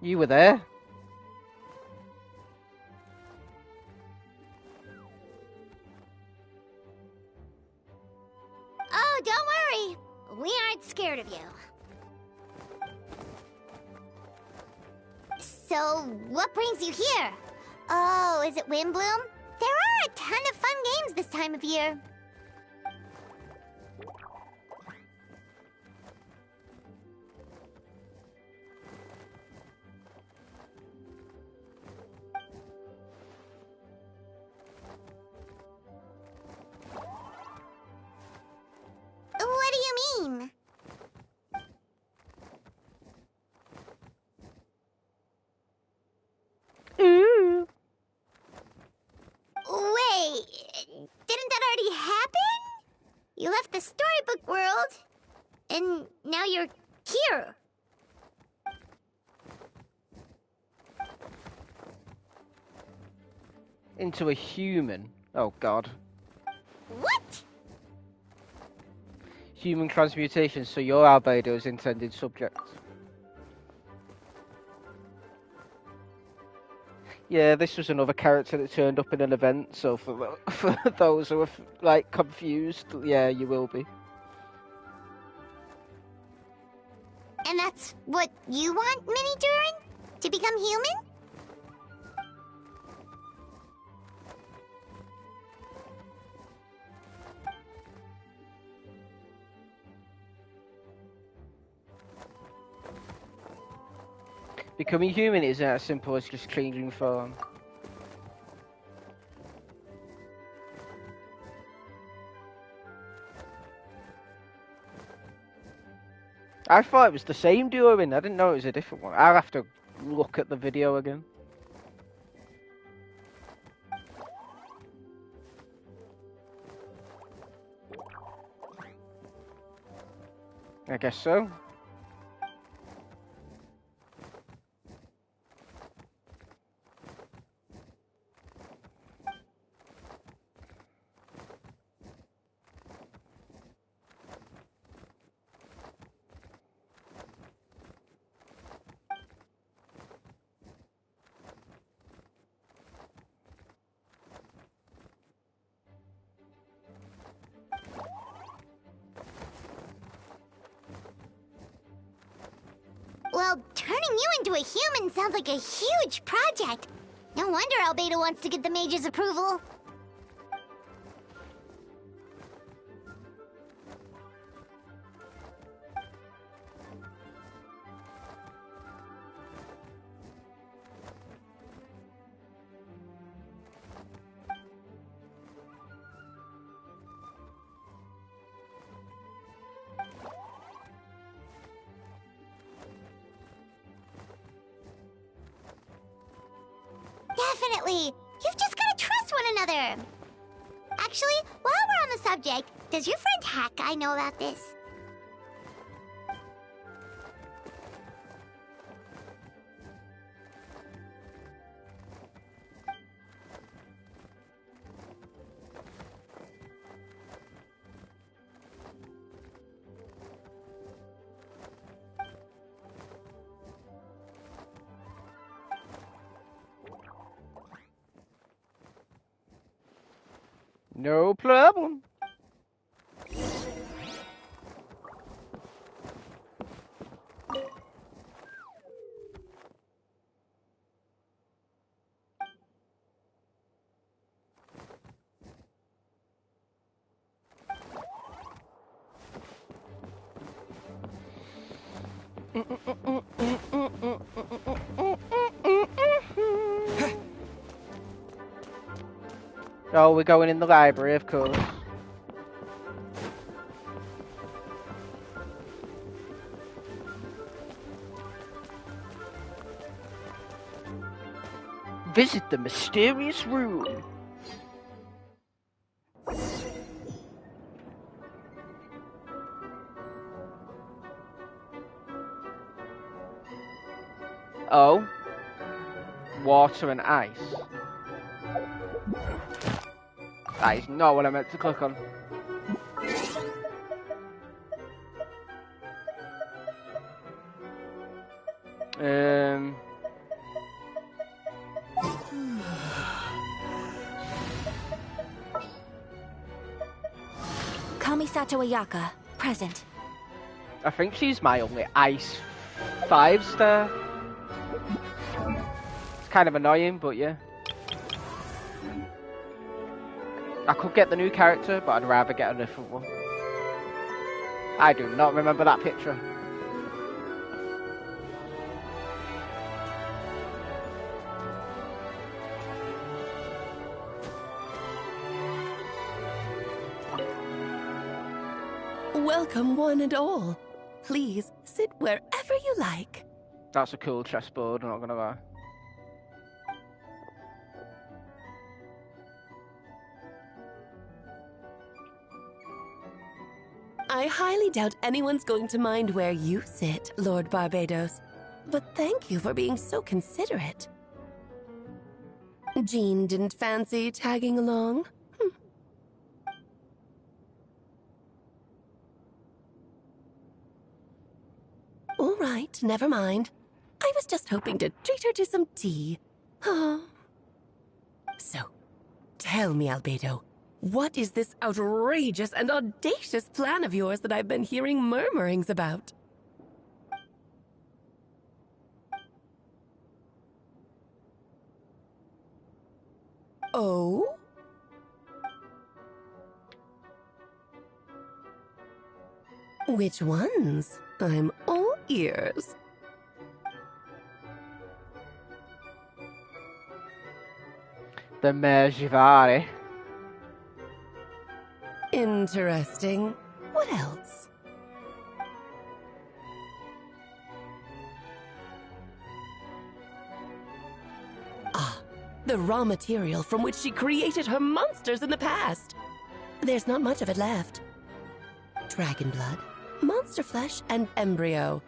You were there? Oh, don't worry. We aren't scared of you. So, what brings you here? Oh, is it Windbloom? There are a ton of fun games this time of year. What do you mean? Ooh. Wait, didn't that already happen? You left the storybook world, and now you're here. Into a human. Oh god. What? Human transmutation, so you're Albedo's intended subject. Yeah, this was another character that turned up in an event, so for those who are like confused, yeah, you will be. And that's what you want, Mini Durin? To become human? Becoming human isn't as simple as just changing form. I thought it was the same Durin. I didn't know it was a different one. I'll have to look at the video again. I guess so. Well, turning you into a human sounds like a huge project. No wonder Albedo wants to get the mage's approval. Definitely! You've just gotta trust one another! Actually, while we're on the subject, does your friend Hack Guy know about this? No problem. Oh, we're going in the library, of course. Visit the mysterious room. Oh. Water and ice. That is not what I meant to click on. Kamisato Ayaka, present. I think she's my only ice 5-star. It's kind of annoying, but yeah. I could get the new character, but I'd rather get a different one. I do not remember that picture. Welcome, one and all. Please sit wherever you like. That's a cool chessboard, I'm not gonna lie. I highly doubt anyone's going to mind where you sit, Lord Barbados. But thank you for being so considerate. Jean didn't fancy tagging along? All right, never mind. I was just hoping to treat her to some tea. So, tell me, Albedo, what is this outrageous and audacious plan of yours that I've been hearing murmurings about? Oh? Which ones? I'm all ears. The Mergivari. Interesting. What else? Ah, the raw material from which she created her monsters in the past. There's not much of it left. Dragon blood, monster flesh, and embryo.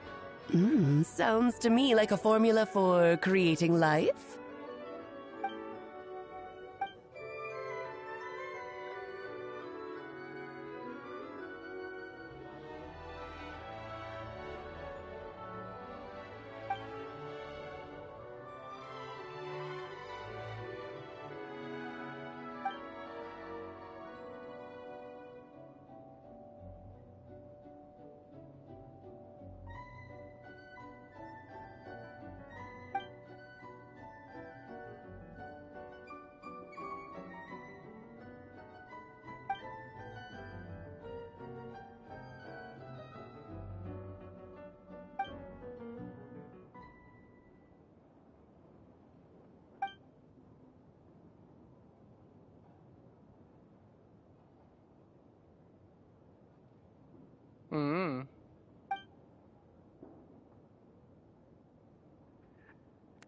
Sounds to me like a formula for creating life.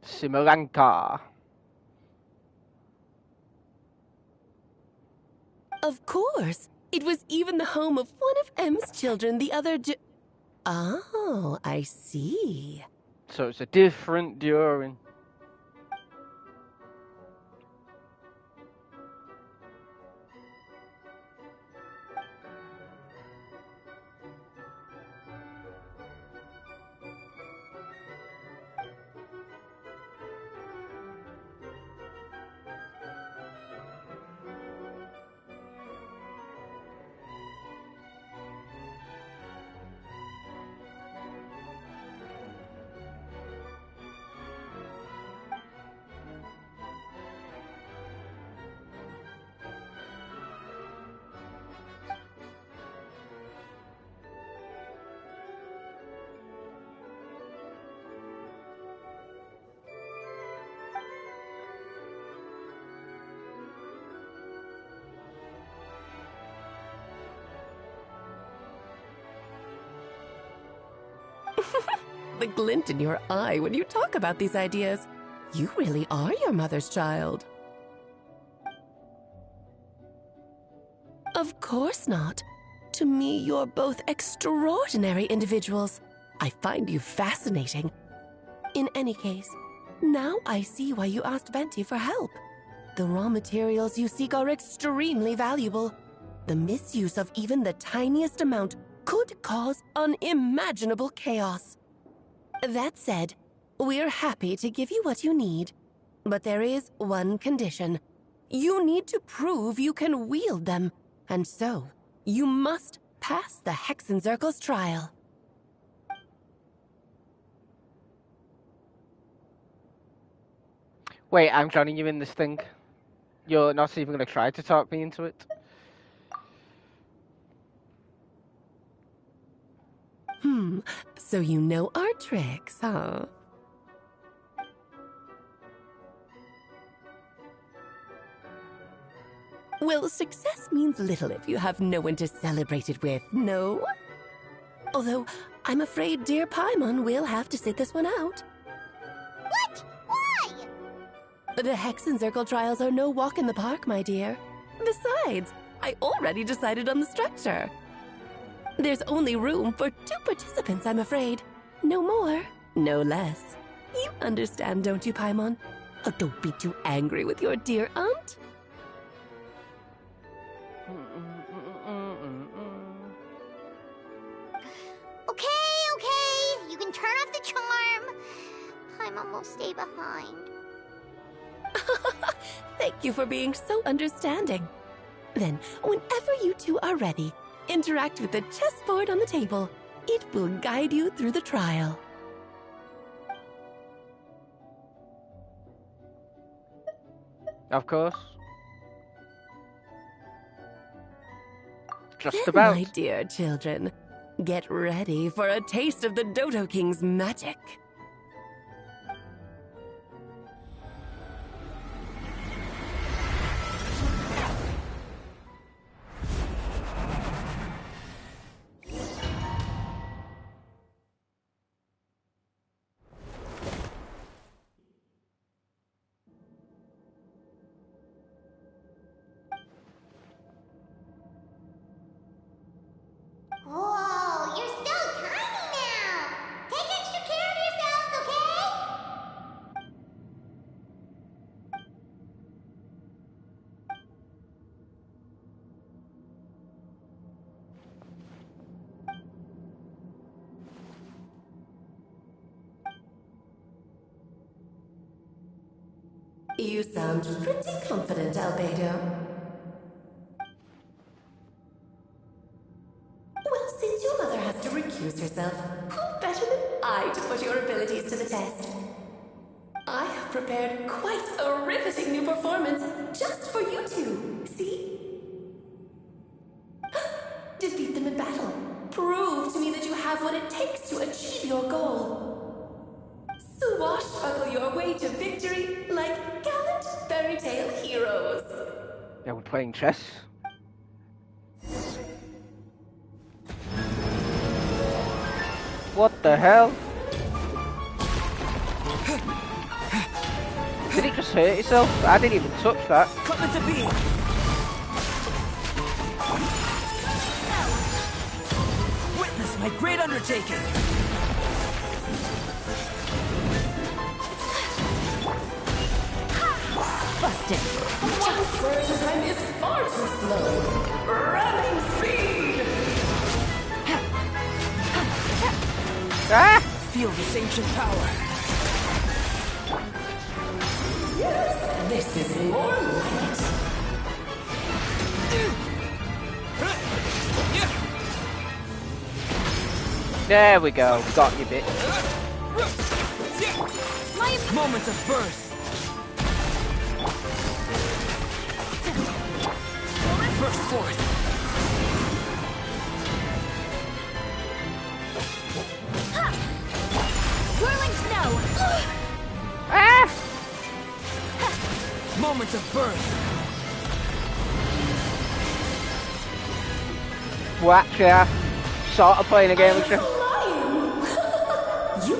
Simulanka. Of course. It was even the home of one of M's children the other day. Oh, I see. So it's a different Durin. the glint in your eye when you talk about these ideas. You really are your mother's child. Of course not. To me, you're both extraordinary individuals. I find you fascinating. In any case, now I see why you asked Venti for help. The raw materials you seek are extremely valuable. The misuse of even the tiniest amount could cause unimaginable chaos. That said, we're happy to give you what you need. But there is one condition. You need to prove you can wield them. And so, you must pass the Hexenzirkel's trial. Wait, I'm joining you in this thing. You're not even going to try to talk me into it? So you know our tricks, huh? Well, success means little if you have no one to celebrate it with, no? Although, I'm afraid dear Paimon will have to sit this one out. What? Why? The Hexenzirkel trials are no walk in the park, my dear. Besides, I already decided on the structure. There's only room for 2 participants, I'm afraid. No more, no less. You understand, don't you, Paimon? Oh, don't be too angry with your dear aunt. Okay. You can turn off the charm. Paimon will stay behind. Thank you for being so understanding. Then, whenever you two are ready, interact with the chessboard on the table. It will guide you through the trial. Of course. Just Then, about. my dear children, get ready for a taste of the Dodo King's magic. Whoa, you're so tiny now! Take extra care of yourselves, okay? You sound pretty confident, Albedo. Well, since your mother has to recuse herself, who better than I to put your abilities to the test? I have prepared quite a riveting new performance just for you two. See? Defeat them in battle. Prove to me that you have what it takes to achieve your goal. Swashbuckle your way to victory like gallant fairy tale heroes. Yeah, we're playing chess. What the hell? Did it just hurt itself? I didn't even touch that. Coming to be. Witness my great undertaking. Busted. What surge time is far too slow. Ramming speed. Ah! Feel this ancient power. Yes, this is more like it. There we go. Got you, bitch. Moment of birth. First forth. Whirling snow! Ah! Moment of birth. Well, actually, I sort of playing a game with you. You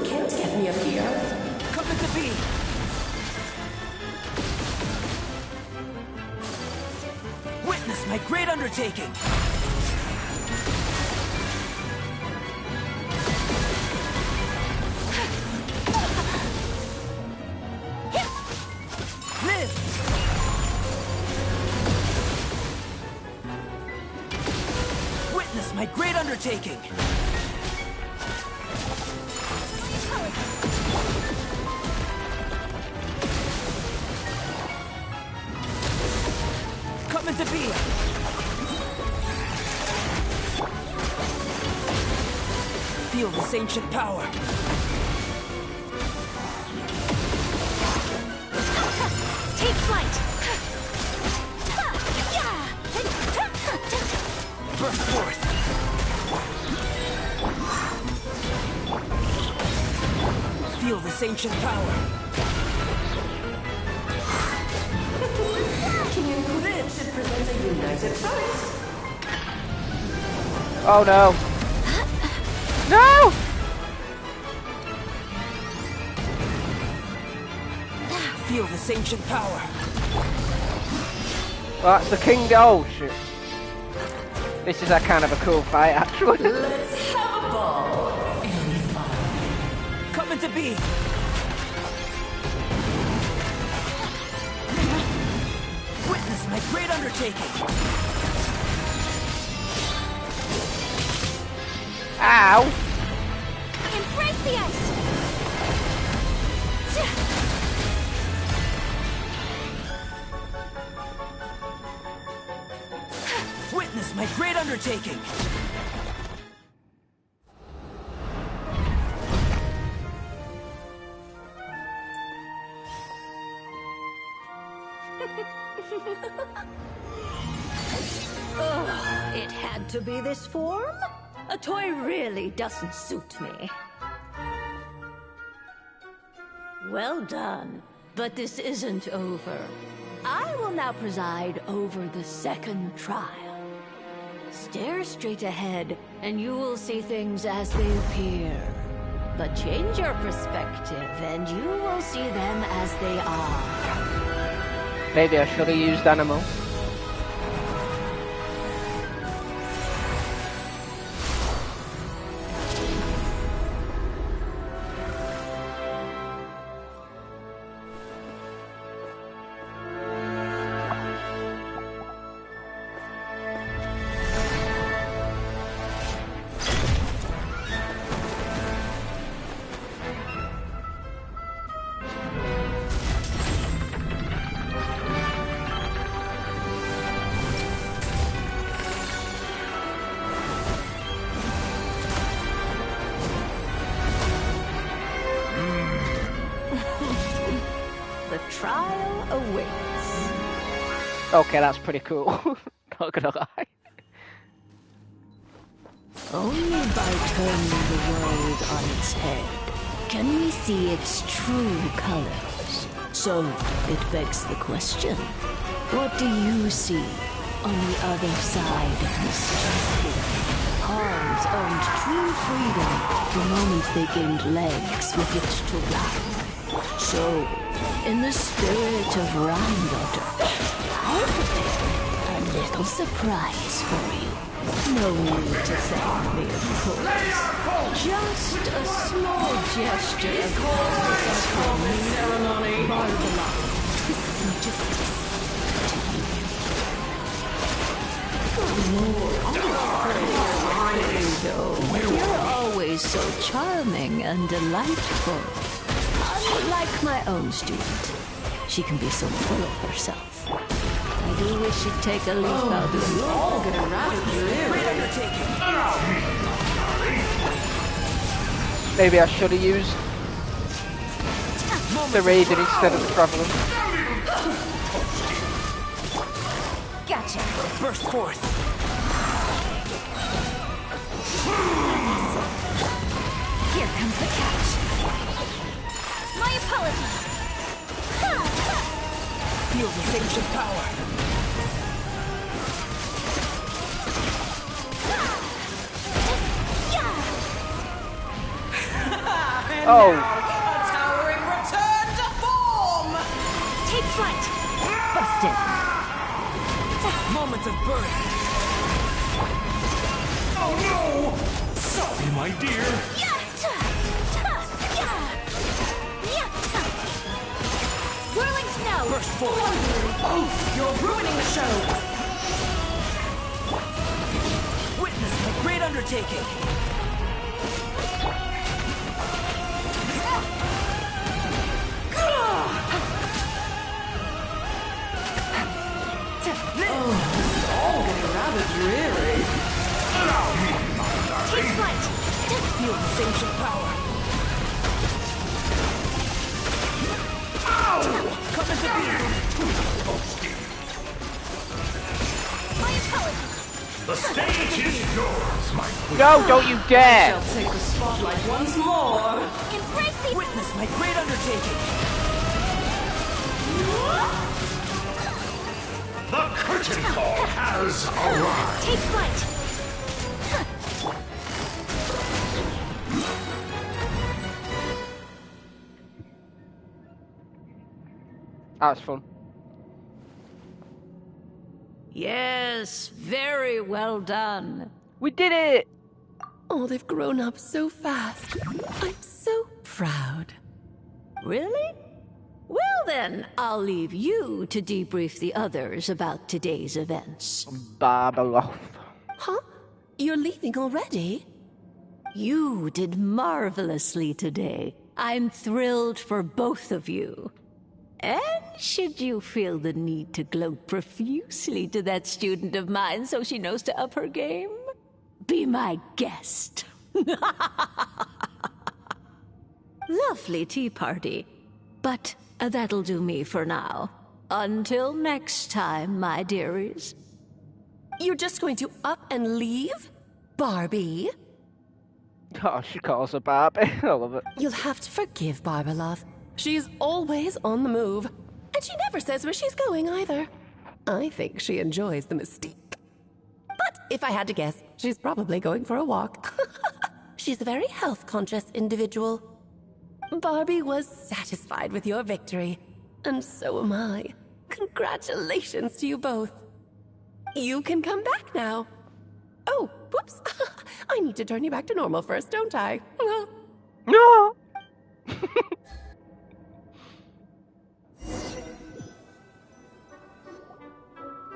undertaking! Live! Witness my great undertaking! Coming to be! Feel this ancient power! Take flight! Burst forth! Feel this ancient power! This should present a united front! Oh no! No! Feel this ancient power! Well, that's the king. Oh shit! This is a kind of a cool fight, actually. Let's have a ball! Any fun? Coming to be! Witness my great undertaking! Ow! Embrace the ice! Witness my great undertaking! Ugh, it had to be this form? A toy really doesn't suit me. Well done, but this isn't over. I will now preside over the second trial. Stare straight ahead, and you will see things as they appear. But change your perspective, and you will see them as they are. Maybe I should have used animal. The trial awaits. Okay, that's pretty cool. Not gonna lie. Only by turning the world on its head can we see its true colors. So, it begs the question, what do you see on the other side of this justice? Pawns earned true freedom the moment they gained legs with which to run. So, in the spirit of Rhyme-Daughter, I prepared a little surprise for you. No need to thank me, of course. Just a small gesture of kindness from ceremony. Barbara, you're always so charming and delightful. Unlike my own student, she can be so full of herself. I do wish she'd take a leaf out of the Maybe I should have used the raiding instead of the traveling. Gotcha. Burst forth. Here comes the catch. My apologies. Feel this ancient power. Oh. A towering return to form! Take flight. Busted. Moments of birth. Oh no! Sorry, my dear. Whirling snow! Burst forth. Oh, you're ruining the show! Witness my great undertaking. All getting rather dreary. Allow me, my darling. Take flight! Feel this ancient power. Ow! Come into being. My apologies! The stage is yours, my queen. No, don't you dare! Shall take the spotlight once more. Embrace the... Witness my great undertaking. The curtain call has arrived. Take flight! That's fun. Yes, very well done. We did it! Oh, they've grown up so fast. I'm so proud. Really? Well then, I'll leave you to debrief the others about today's events. Barberoff. Huh? You're leaving already? You did marvelously today. I'm thrilled for both of you. And should you feel the need to gloat profusely to that student of mine so she knows to up her game, be my guest. Lovely tea party. But that'll do me for now. Until next time, my dearies. You're just going to up and leave? Barbie? Oh, she calls her Barbie. I love it. You'll have to forgive Barbara, love. She's always on the move. And she never says where she's going either. I think she enjoys the mystique. But if I had to guess, she's probably going for a walk. She's a very health-conscious individual. Barbie was satisfied with your victory. And so am I. Congratulations to you both. You can come back now. Oh, whoops. I need to turn you back to normal first, don't I? No!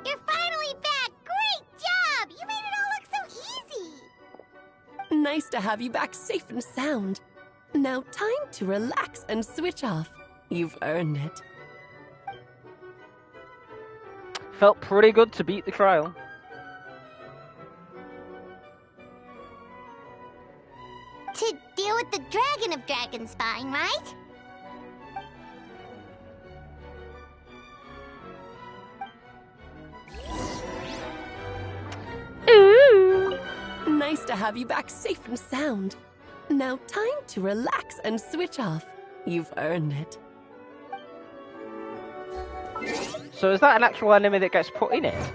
You're finally back! Great job! You made it all look so easy! Nice to have you back safe and sound. Now time to relax and switch off. You've earned it. Felt pretty good to beat the trial. To deal with the dragon of Dragonspine, right? Nice to have you back safe and sound. Now time to relax and switch off. You've earned it. So is that an actual enemy that gets put in it?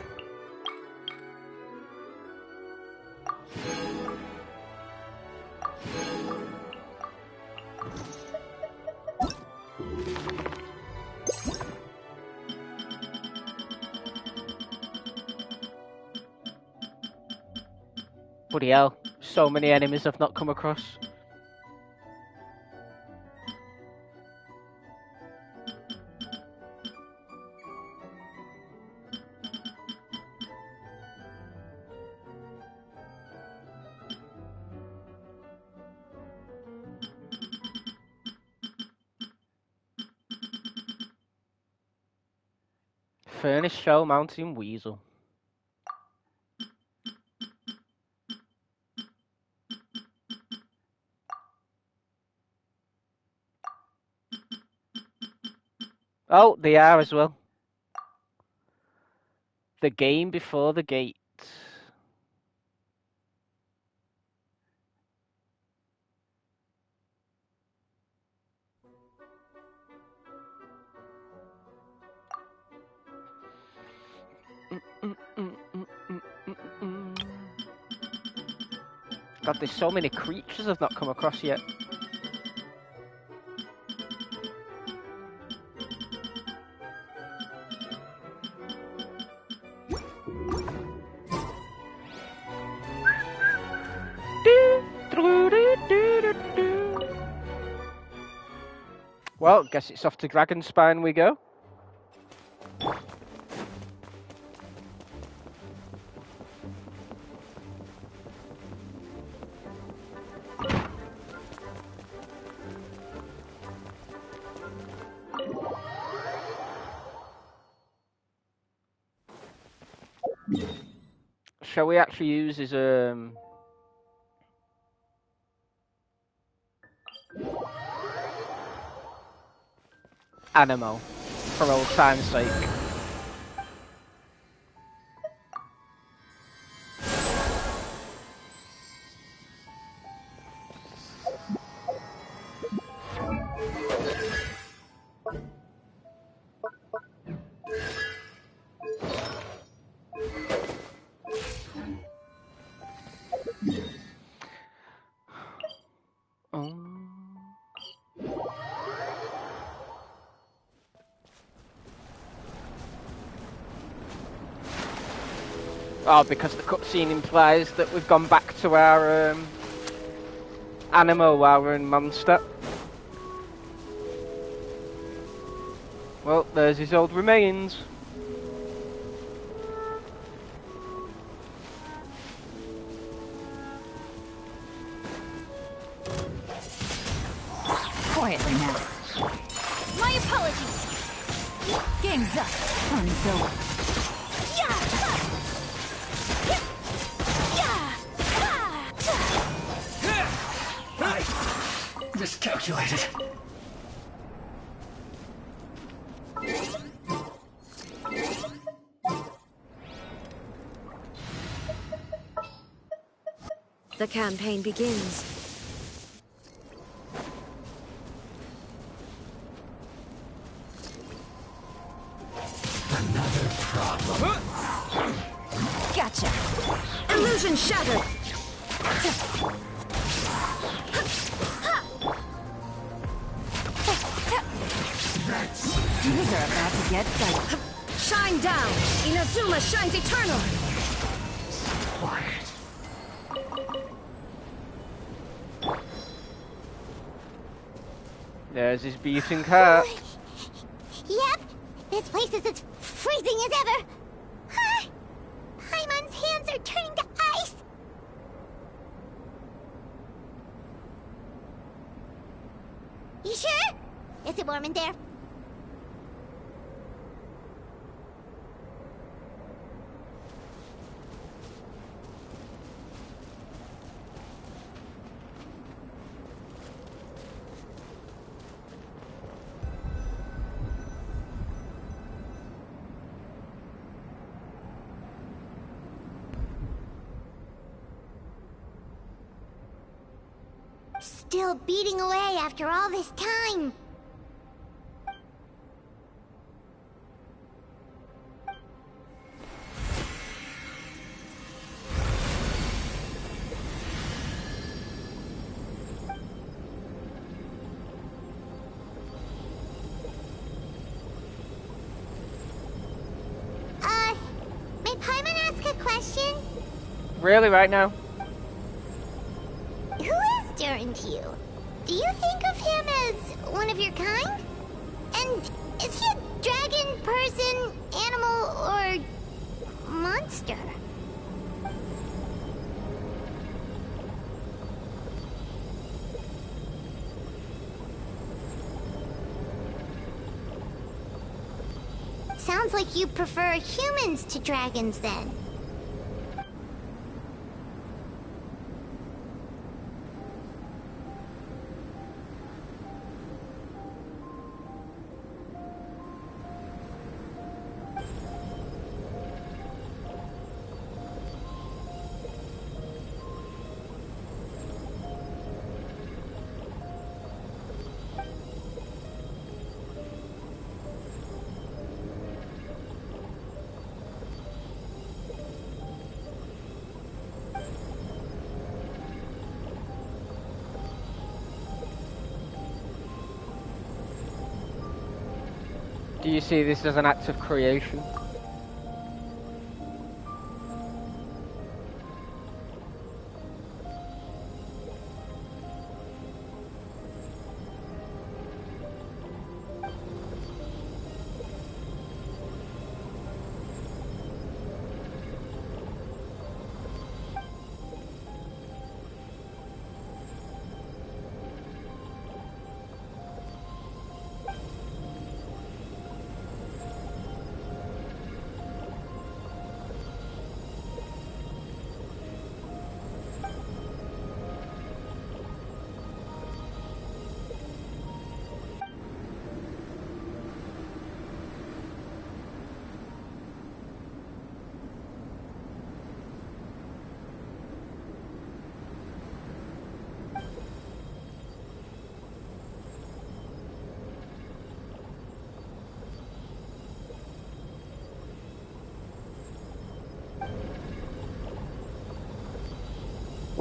Bloody hell, so many enemies I've not come across. Furnace Shell Mountain Weasel. Oh, they are as well. The game before the gate. God, there's so many creatures I've not come across yet. Well, guess it's off to Dragonspine we go. Shall we actually use his Animo for old time's sake? Oh, because the cutscene implies that we've gone back to our Animo while we're in Monster. Well, there's his old remains. Quietly now. My apologies. Game's up. Fun's over. Miscalculated. The campaign begins. Another problem. Gotcha. Illusion shattered. These are about to get dicey. Shine down. Inazuma shines eternal. Quiet. There's his beating heart. Yep, this place is as freezing as ever. Paimon's hands are turning to ice. You sure? Is it warm in there? Still beating away after all this time. May Paimon ask a question? Really, right now? Who is Durin to you? Do you think of him as one of your kind? And is he a dragon, person, animal, or monster? Sounds like you prefer humans to dragons, then. Do you see this as an act of creation?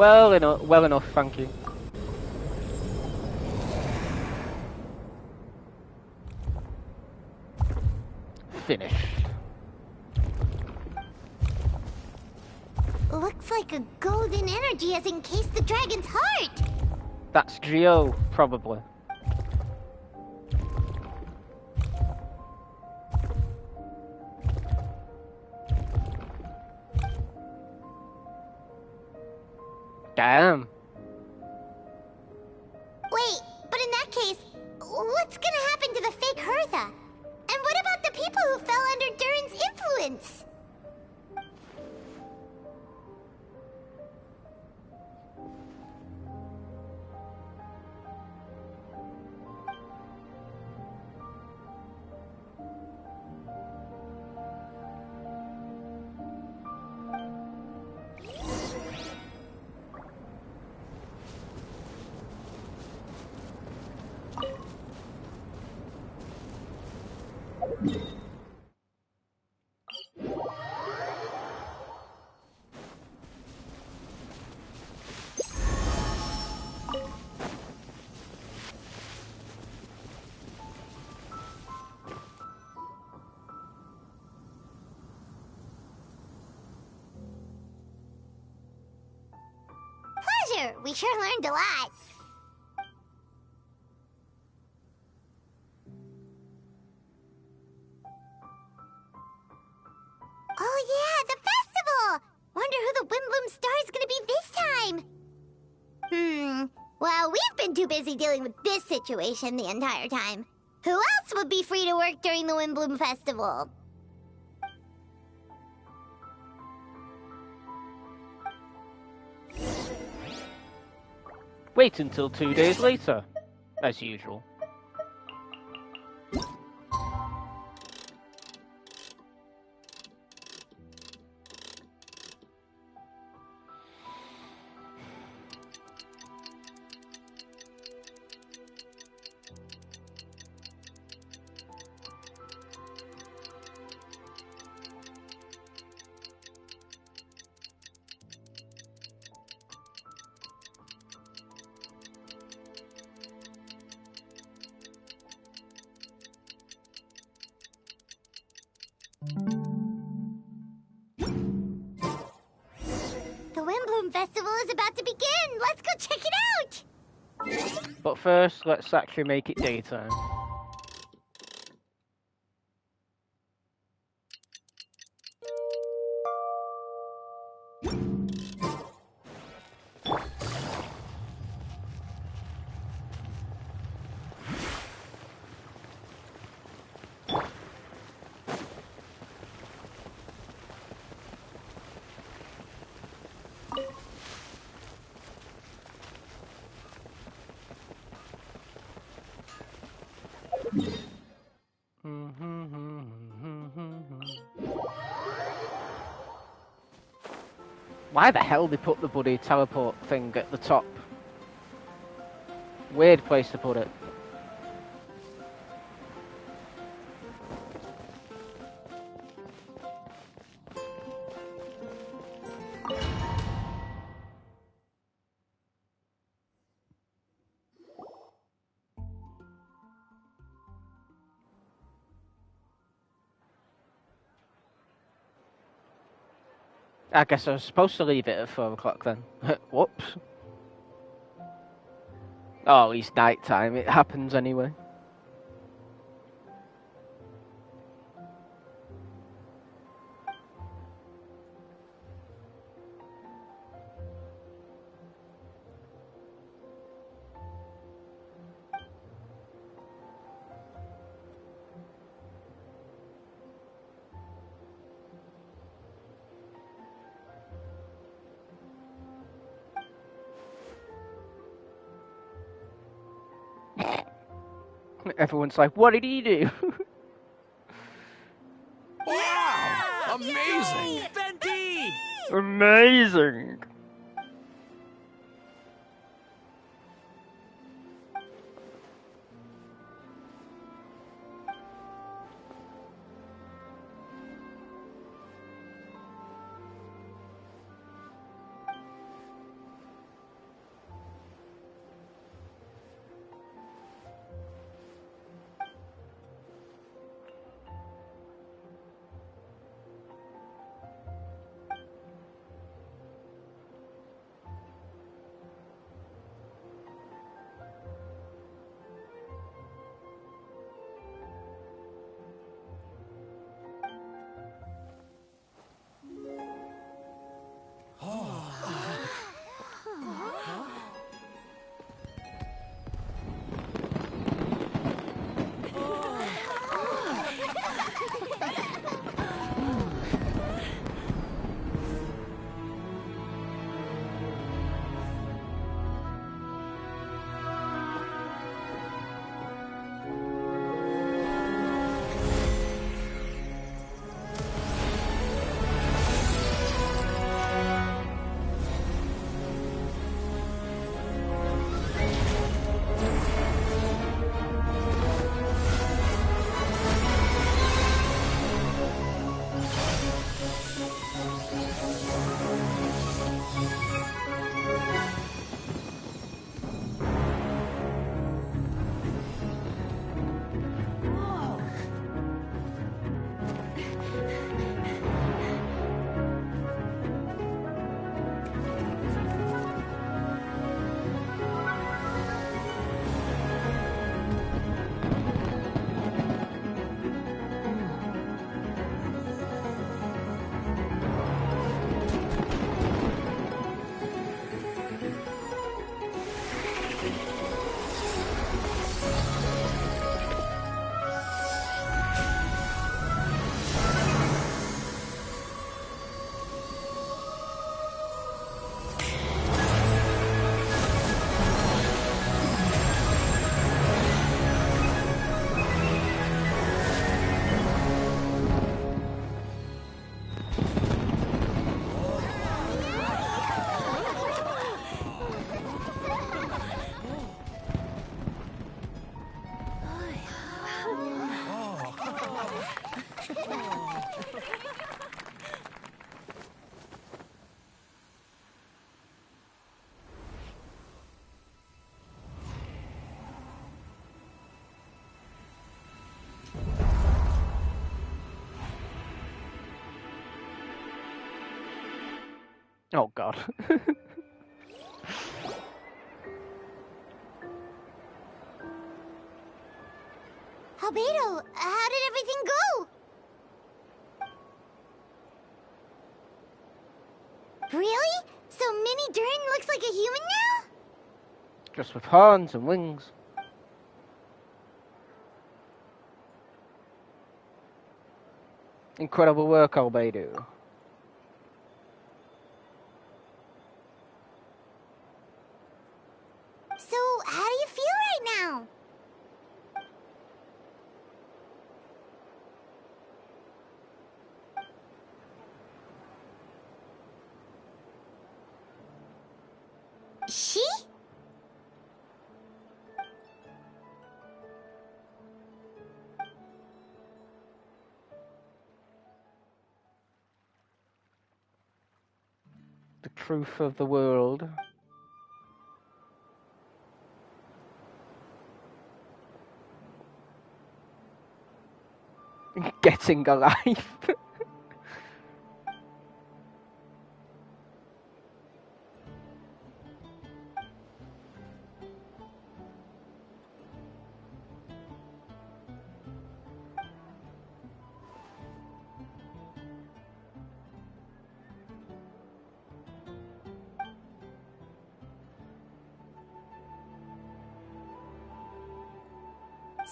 Well enough, thank you. Finished. Looks like a golden energy has encased the dragon's heart. That's Geo, probably. Damn. Wait, but in that case, what's gonna happen to the fake Hertha? And what about the people who fell under Durin's influence? Pleasure! We sure learned a lot. Oh yeah, the festival! Wonder who the Windbloom Star is gonna be this time? Well, we've been too busy dealing with this situation the entire time. Who else would be free to work during the Windbloom Festival? Wait until 2 days later, as usual. The Windbloom Festival is about to begin! Let's go check it out! But first, let's actually make it daytime. Why the hell they put the bloody teleport thing at the top? Weird place to put it. I guess I was supposed to leave it at 4 o'clock then. Whoops. Oh, at least night time. It happens anyway. Everyone's like, what did he do? Wow! Amazing! Venti! Amazing! Oh god. Albedo, how did everything go? Really? So Mini Durin looks like a human now? Just with horns and wings. Incredible work, Albedo. So, how do you feel right now? She? The truth of the world. Getting alive.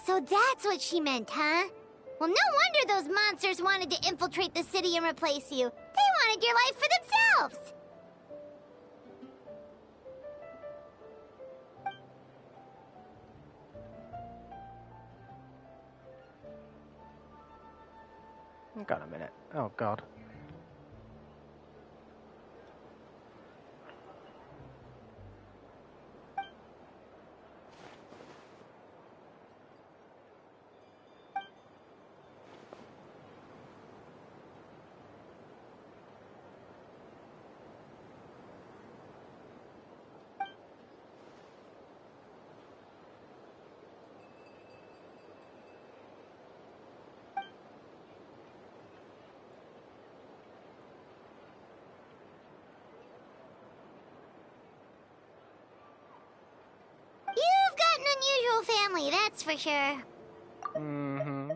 So that's what she meant, huh? Well, no wonder those monsters wanted to infiltrate the city and replace you. They wanted your life for themselves! Hang on a minute. Oh god. You've got an unusual family, that's for sure. Mm-hmm.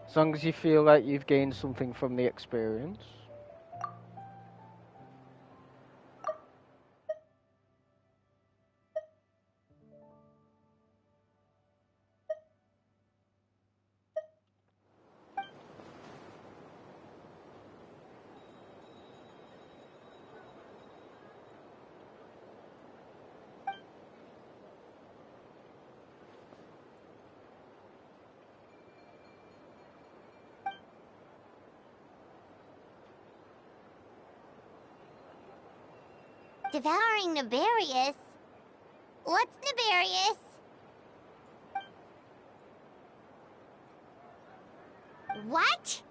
As long as you feel like you've gained something from the experience. Devouring Nefarious? What's Nefarious? What?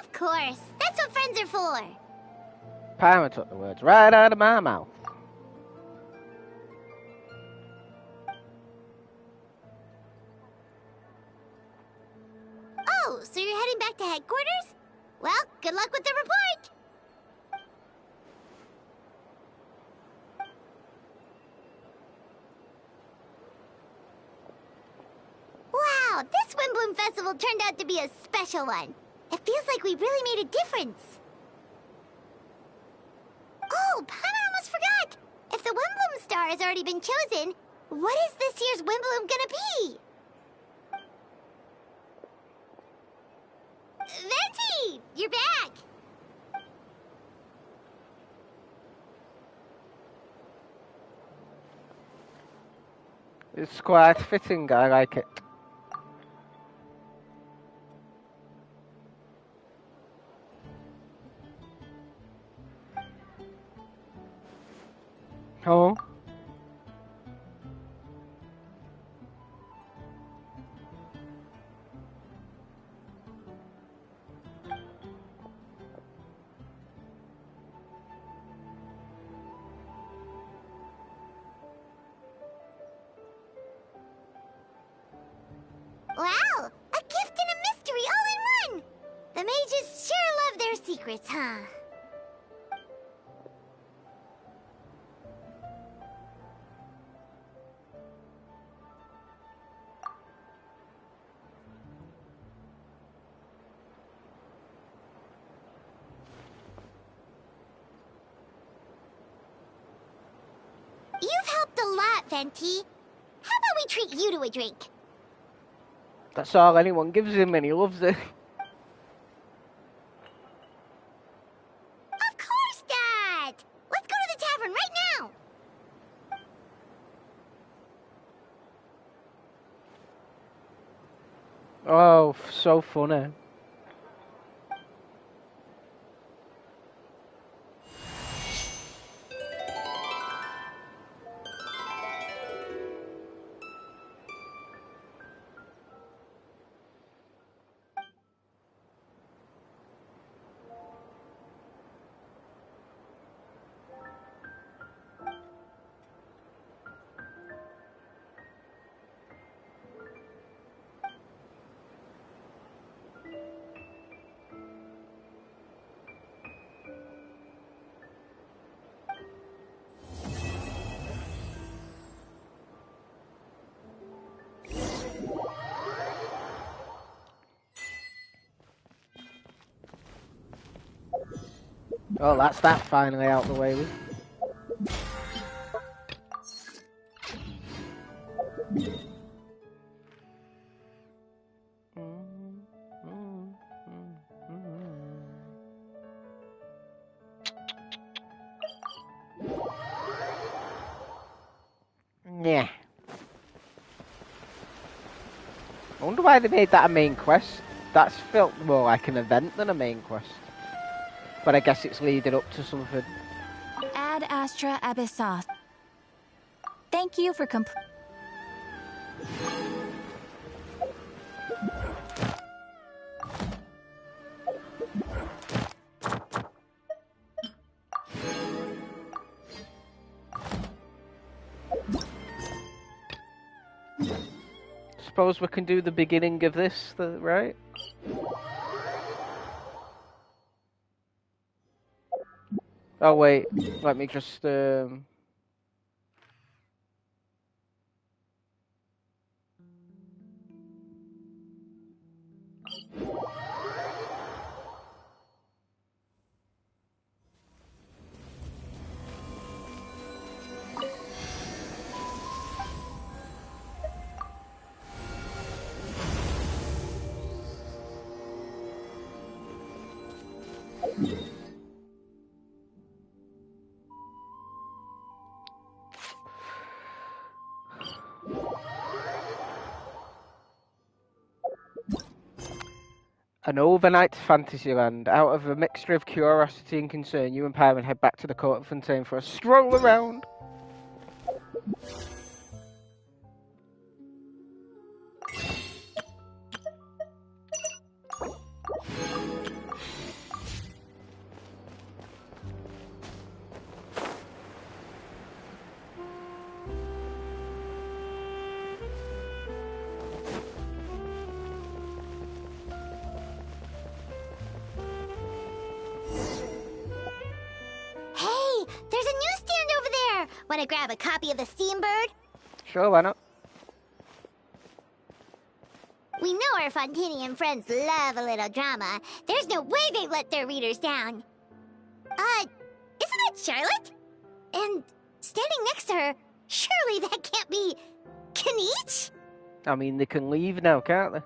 Of course. That's what friends are for. Palmer took the words right out of my mouth. Oh, so you're heading back to headquarters? Well, good luck with the report. Wow, this Windbloom Festival turned out to be a special one. It feels like we really made a difference. Oh, Palmer almost forgot. If the Windblooms star has already been chosen, what is this year's Wimbledon gonna be? Venti! You're back! It's quite fitting, I like it. Oh. Wow! A gift and a mystery all in one! The mages sure love their secrets, huh? You've helped a lot, Venti. How about we treat you to a drink? That's all anyone gives him and he loves it. Of course, Dad! Let's go to the tavern right now! Oh, so funny. Oh, that's that finally out the way with. Yeah. I wonder why they made that a main quest. That's felt more like an event than a main quest. But I guess it's leading up to something. Ad Astra Abyssos. Thank you for Suppose we can do the beginning of this, right? Oh wait, let me just an overnight Fantasyland. Out of a mixture of curiosity and concern, you and Pyron head back to the Court of Fontaine for a stroll around. Want to grab a copy of the Steambird? Sure, why not? We know our Fontanian friends love a little drama. There's no way they've let their readers down. Isn't that Charlotte? And Standing next to her, surely that can't be... Kinich? I mean, they can leave now, can't they?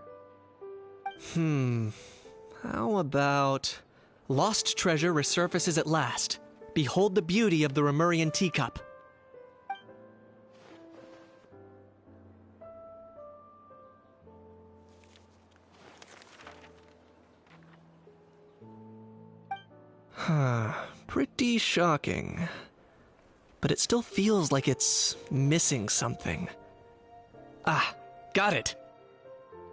How about... Lost treasure resurfaces at last. Behold the beauty of the Remurian teacup. Pretty shocking. But it still feels like it's missing something. Ah, got it!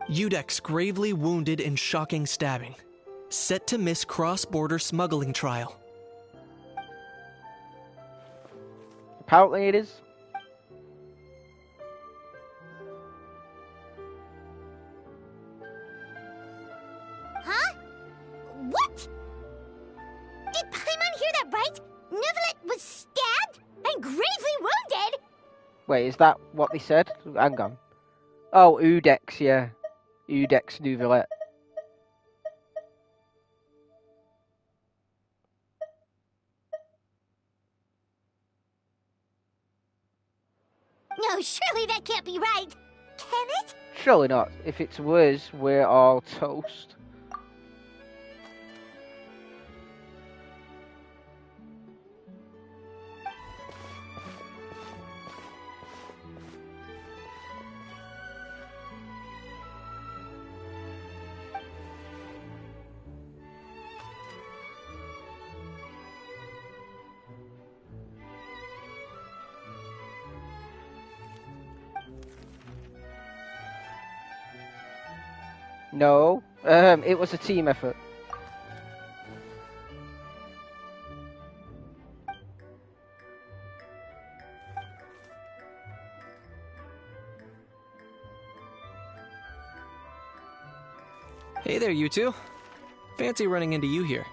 Udex gravely wounded in shocking stabbing. Set to miss cross-border smuggling trial. Apparently it is. Huh? What? Did Paimon hear that right? Neuvillette was stabbed and gravely wounded? Wait, is that what they said? Hang on. Oh, Udex, yeah. Udex Neuvillette. No, surely that can't be right. Can it? Surely not. If it's worse, we're all toast. No, it was a team effort. Hey there, you two. Fancy running into you here.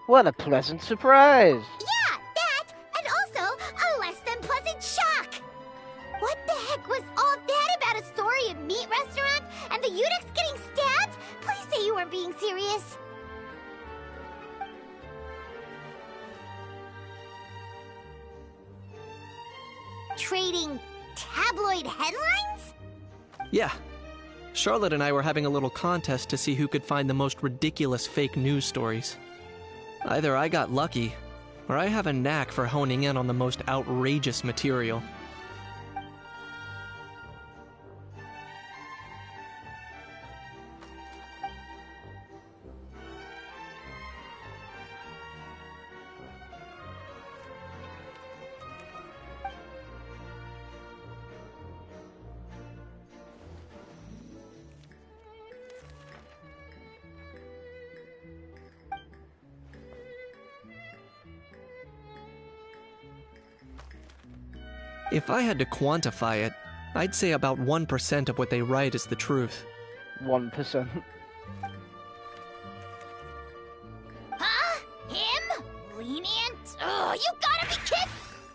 What a pleasant surprise! Yeah, that, and also a less than pleasant shock! What the heck was all that about a story of meat restaurant and the Udex getting stabbed? Please say you weren't being serious. Trading tabloid headlines? Yeah. Charlotte and I were having a little contest to see who could find the most ridiculous fake news stories. Either I got lucky, or I have a knack for honing in on the most outrageous material. If I had to quantify it, I'd say about 1% of what they write is the truth. 1%. Huh? Him? Lenient? Oh, you gotta be kidding!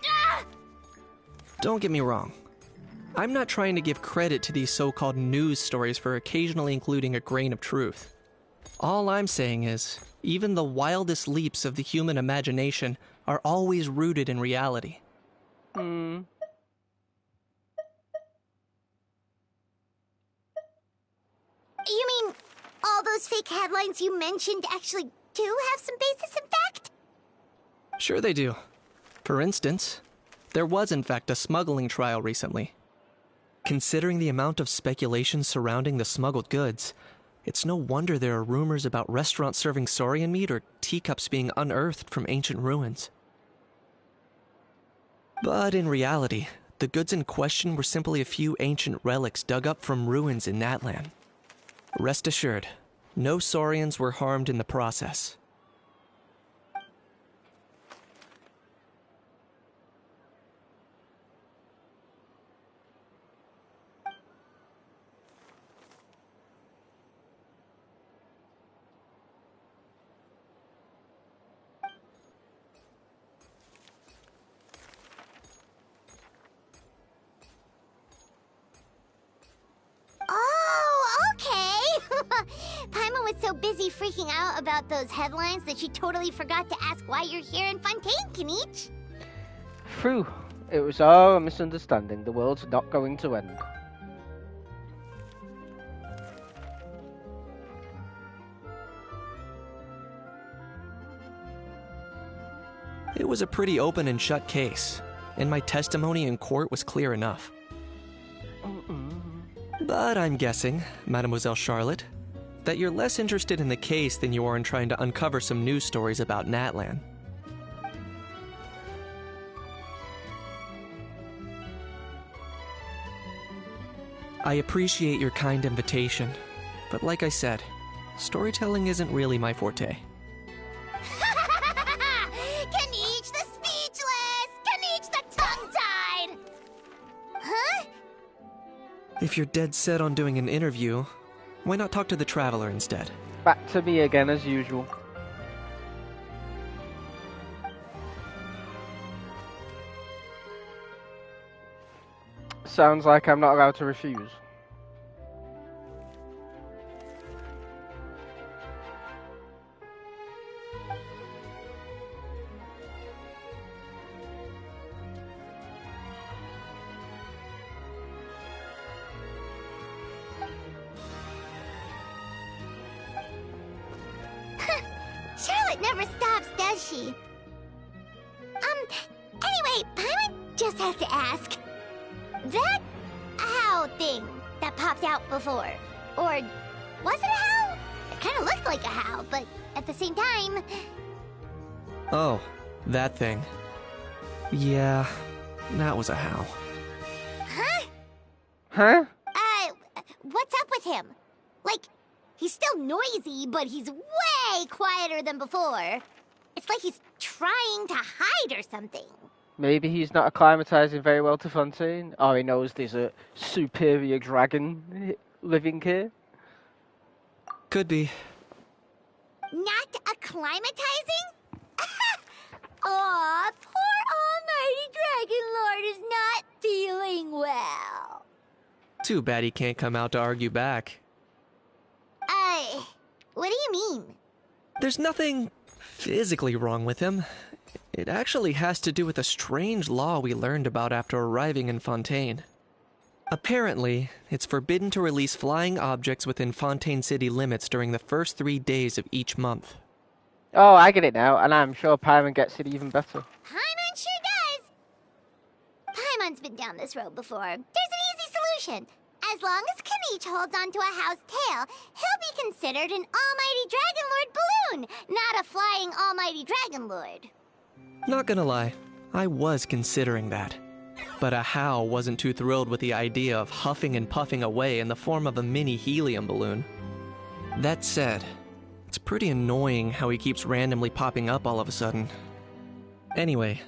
Ah! Don't get me wrong. I'm not trying to give credit to these so-called news stories for occasionally including a grain of truth. All I'm saying is, even the wildest leaps of the human imagination are always rooted in reality. You mean all those fake headlines you mentioned actually do have some basis in fact? Sure they do. For instance, there was in fact a smuggling trial recently. Considering the amount of speculation surrounding the smuggled goods, it's no wonder there are rumors about restaurants serving saurian meat or teacups being unearthed from ancient ruins. But in reality, the goods in question were simply a few ancient relics dug up from ruins in Natlan. Rest assured, no saurians were harmed in the process. Paimon was so busy freaking out about those headlines that she totally forgot to ask why you're here in Fontaine, Kinich. Phew. It was all a misunderstanding. The world's not going to end. It was a pretty open and shut case, and my testimony in court was clear enough. But I'm guessing, Mademoiselle Charlotte, that you're less interested in the case than you are in trying to uncover some news stories about Natlan. I appreciate your kind invitation, but like I said, storytelling isn't really my forte. Kaniche the speechless! Kaniche the tongue-tied! Huh? If you're dead set on doing an interview, why not talk to the Traveler instead? Back to me again as usual. Sounds like I'm not allowed to refuse. Charlotte never stops, does she? Anyway, Paimon just has to ask. That how thing that popped out before, or was it a how? It kind of looked like a how, but at the same time... Oh, that thing. Yeah, that was a how. Huh? Huh? What's up with him? Like, he's still noisy, but he's way quieter than before. It's like he's trying to hide or something. Maybe he's not acclimatizing very well to Fontaine, or he knows there's a superior dragon living here. Could be. Not acclimatizing? Aw, poor Almighty Dragon Lord is not feeling well. Too bad he can't come out to argue back. What do you mean? There's nothing physically wrong with him. It actually has to do with a strange law we learned about after arriving in Fontaine. Apparently, it's forbidden to release flying objects within Fontaine city limits during the first 3 days of each month. Oh, I get it now, and I'm sure Paimon gets it even better. Paimon sure does! Paimon's been down this road before. There's an easy solution. As long as Kaniche holds onto a house tail, he'll be considered an Almighty Dragon Lord balloon, not a flying Almighty Dragon Lord. Not gonna lie, I was considering that. But a how wasn't too thrilled with the idea of huffing and puffing away in the form of a mini helium balloon. That said, it's pretty annoying how he keeps randomly popping up all of a sudden. Anyway,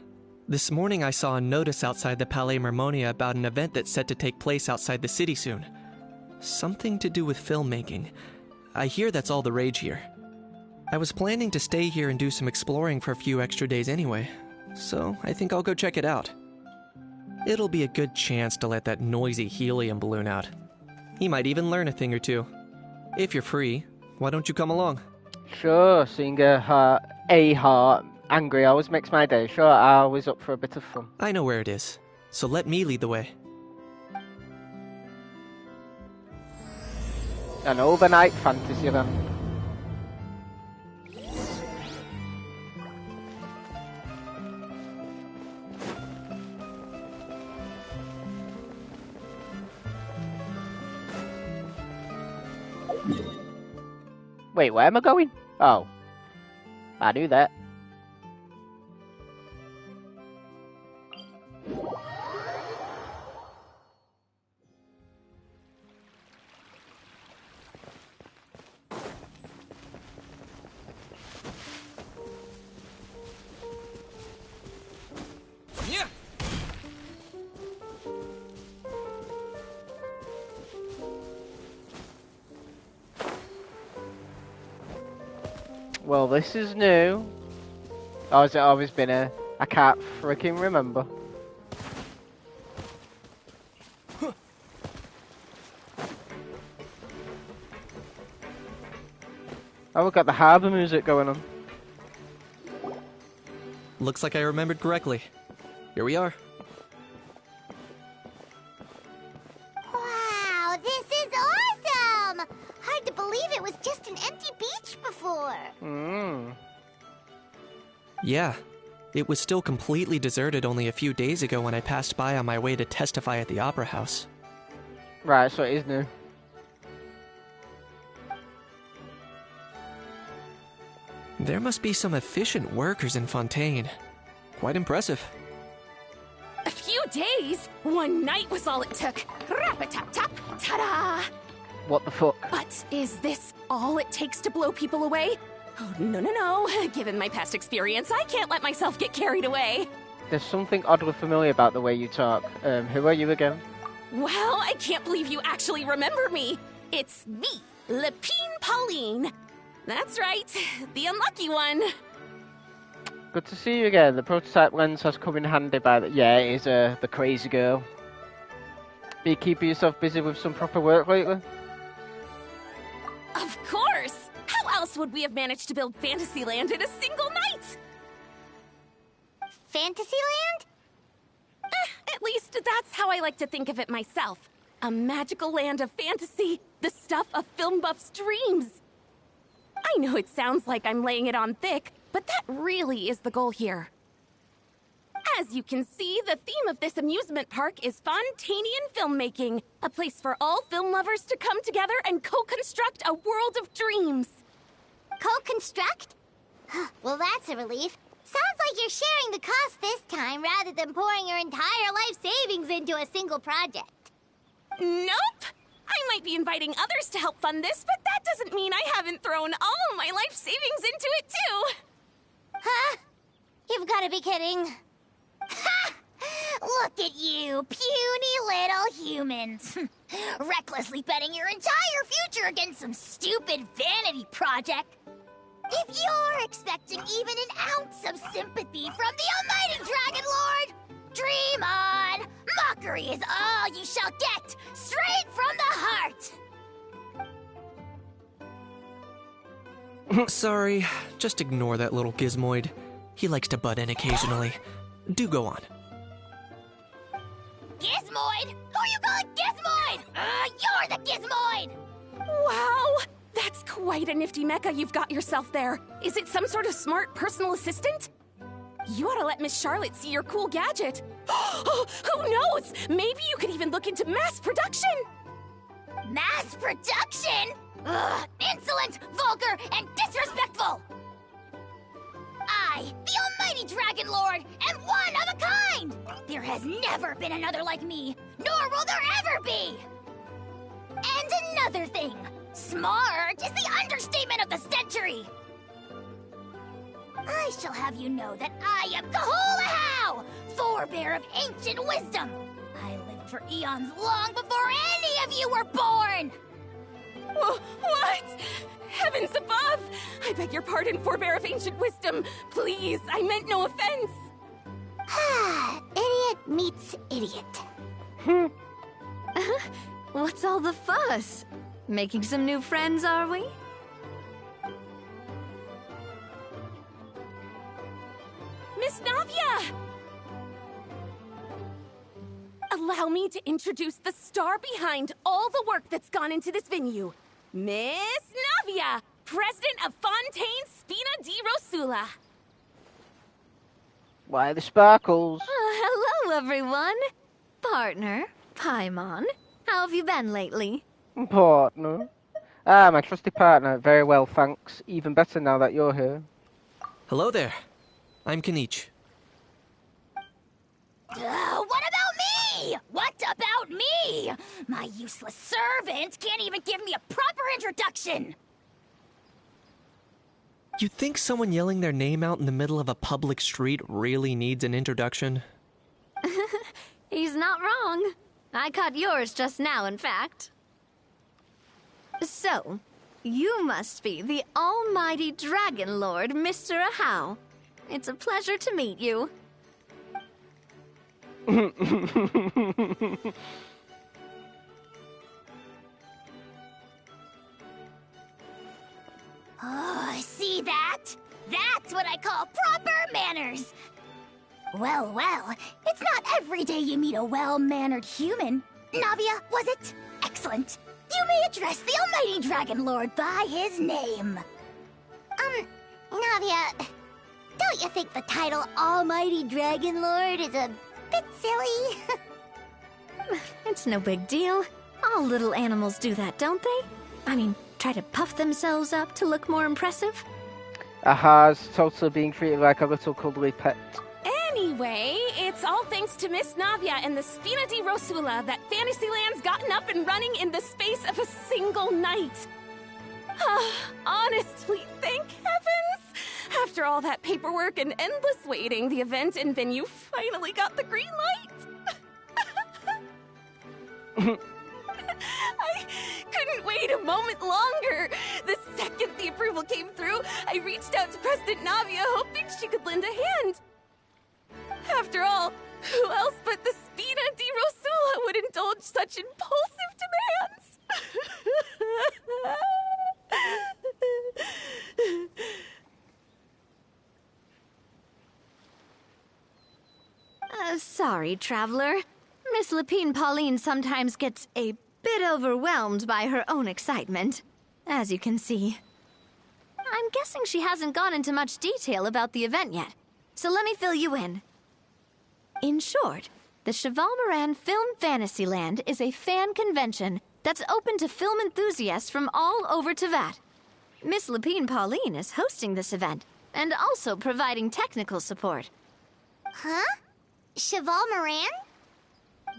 this morning I saw a notice outside the Palais Mermonia about an event that's set to take place outside the city soon. Something to do with filmmaking. I hear that's all the rage here. I was planning to stay here and do some exploring for a few extra days anyway, so I think I'll go check it out. It'll be a good chance to let that noisy helium balloon out. He might even learn a thing or two. If you're free, why don't you come along? Sure, seeing a heart angry always makes my day. Sure, I always up for a bit of fun. I know where it is, so let me lead the way. An overnight fantasy then. Wait, where am I going? Oh. I knew that. Yeah. Well, this is new. Or has it always been a... I can't freaking remember. Oh, we've got the harbour music going on. Looks like I remembered correctly. Here we are. Yeah. It was still completely deserted only a few days ago when I passed by on my way to testify at the Opera House. Right, so it is new. There must be some efficient workers in Fontaine. Quite impressive. A few days? One night was all it took. Rap-a-tap-tap, ta-da! What the fuck? But is this all it takes to blow people away? Oh, no. Given my past experience, I can't let myself get carried away. There's something oddly familiar about the way you talk. Who are you again? Well, I can't believe you actually remember me. It's me, Lepine Pauline. That's right, the unlucky one. Good to see you again. The prototype lens has come in handy by the... Yeah, it is the crazy girl. Be you keeping yourself busy with some proper work lately? Of course! How else would we have managed to build Fantasyland in a single night? Fantasyland? At least that's how I like to think of it myself. A magical land of fantasy, the stuff of film buffs' dreams. I know it sounds like I'm laying it on thick, but that really is the goal here. As you can see, the theme of this amusement park is Fontainian filmmaking, a place for all film lovers to come together and co-construct a world of dreams. Co-construct? Well, that's a relief. Sounds like you're sharing the cost this time rather than pouring your entire life savings into a single project. Nope! I might be inviting others to help fund this, but that doesn't mean I haven't thrown all my life savings into it, too! Huh? You've got to be kidding. Ha! Look at you, puny little humans. Recklessly betting your entire future against some stupid vanity project. If you're expecting even an ounce of sympathy from the almighty Dragon Lord, dream on! Mockery is all you shall get, straight from the heart! Sorry, just ignore that little gizmoid. He likes to butt in occasionally. Do go on. Gizmoid? Who you calling Gizmoid? You're the Gizmoid! Wow! That's quite a nifty mecha you've got yourself there. Is it some sort of smart personal assistant? You ought to let Miss Charlotte see your cool gadget. Who knows? Maybe you could even look into mass production. Mass production? Ugh, insolent, vulgar, and disrespectful! I, the almighty Dragon Lord, am one of a kind! There has never been another like me, nor will there ever be! And another thing, smart is the understatement of the century! I shall have you know that I am Kahulahau, forebear of ancient wisdom! I lived for eons long before any of you were born! What? Heavens above! I beg your pardon, forebear of ancient wisdom. Please, I meant no offense. Idiot meets idiot. What's all the fuss? Making some new friends, are we? Miss Navia! Allow me to introduce the star behind all the work that's gone into this venue. Miss Navia, president of Fontaine Spina di Rosula. Why the sparkles? Hello, everyone. Partner, Paimon, how have you been lately? Partner? My trusty partner. Very well, thanks. Even better now that you're here. Hello there. I'm Kanich. What about me? What about me? My useless servant can't even give me a proper introduction. You think someone yelling their name out in the middle of a public street really needs an introduction? He's not wrong. I caught yours just now, in fact. So, you must be the almighty Dragon Lord, Mr. Ahau. It's a pleasure to meet you. Oh, see that? That's what I call proper manners. Well, it's not every day you meet a well-mannered human. Navia, was it? Excellent. You may address the almighty Dragon Lord by his name. Navia, don't you think the title Almighty Dragon Lord is a bit silly? It's no big deal. All little animals do that, don't they? I mean, try to puff themselves up to look more impressive. Aha's totally being treated like a little cuddly pet. Anyway, it's all thanks to Miss Navia and the Spina di Rosula that Fantasyland's gotten up and running in the space of a single night. Honestly, thank heavens! After all that paperwork and endless waiting, the event and venue finally got the green light. I couldn't wait a moment longer. The second the approval came through, I reached out to President Navia, hoping she could lend a hand. After all, who else but the Spina di Rosula would indulge such impulsive demands? Sorry, Traveler. Miss Lapine Pauline sometimes gets a bit overwhelmed by her own excitement, as you can see. I'm guessing she hasn't gone into much detail about the event yet, so let me fill you in. In short, the Cheval Moran Film Fantasyland is a fan convention that's open to film enthusiasts from all over Teyvat. Miss Lapine Pauline is hosting this event, and also providing technical support. Huh? Cheval Moran?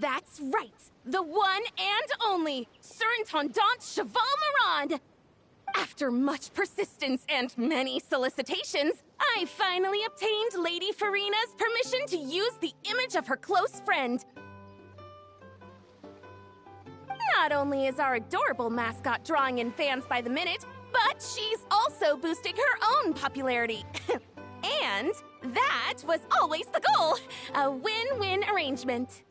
That's right! The one and only Sir Intendant Cheval Moran! After much persistence and many solicitations, I finally obtained Lady Farina's permission to use the image of her close friend. Not only is our adorable mascot drawing in fans by the minute, but she's also boosting her own popularity. And that was always the goal! A win-win arrangement.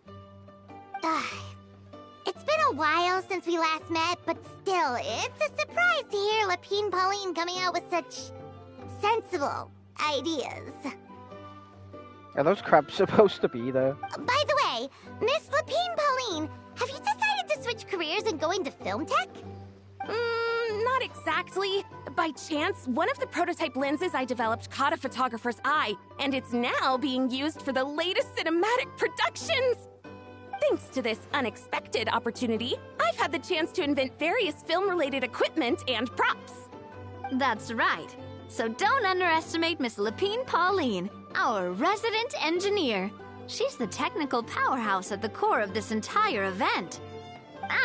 It's been a while since we last met, but still, it's a surprise to hear Lapine Pauline coming out with such sensible ideas. Are those crabs supposed to be there? By the way, Miss Lapine Pauline, have you decided to switch careers and go into film tech? Not exactly. By chance, one of the prototype lenses I developed caught a photographer's eye, and it's now being used for the latest cinematic productions. Thanks to this unexpected opportunity, I've had the chance to invent various film-related equipment and props. That's right. So don't underestimate Miss Lapine Pauline, our resident engineer. She's the technical powerhouse at the core of this entire event.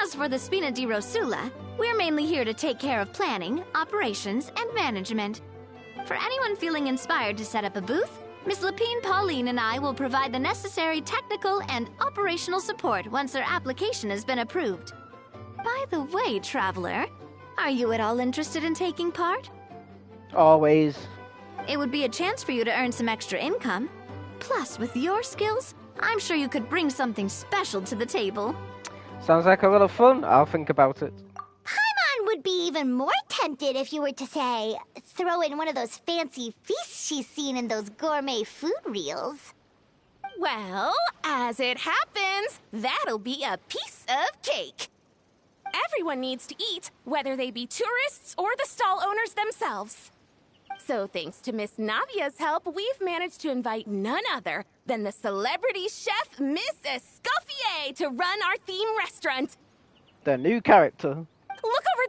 As for the Spina di Rosula, we're mainly here to take care of planning, operations, and management. For anyone feeling inspired to set up a booth, Miss Lapine Pauline and I will provide the necessary technical and operational support once their application has been approved. By the way, Traveler, are you at all interested in taking part? Always. It would be a chance for you to earn some extra income. Plus, with your skills, I'm sure you could bring something special to the table. Sounds like a lot of fun. I'll think about it. Paimon would be even more tempted if you were to, say, throw in one of those fancy feasts she's seen in those gourmet food reels. Well, as it happens, that'll be a piece of cake. Everyone needs to eat, whether they be tourists or the stall owners themselves. So thanks to Miss Navia's help, we've managed to invite none other than the celebrity chef, Miss Escoffier, to run our theme restaurant. The new character. Look over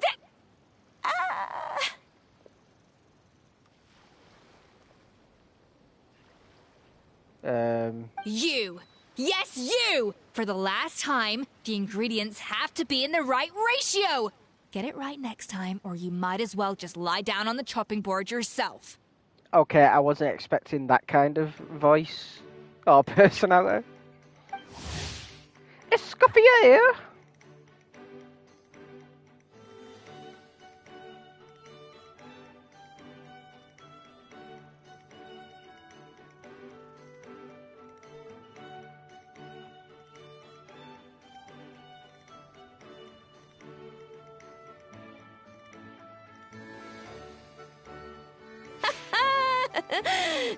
there! You! Yes, you! For the last time, the ingredients have to be in the right ratio! Get it right next time, or you might as well just lie down on the chopping board yourself. Okay, I wasn't expecting that kind of voice or personality. Escoffier!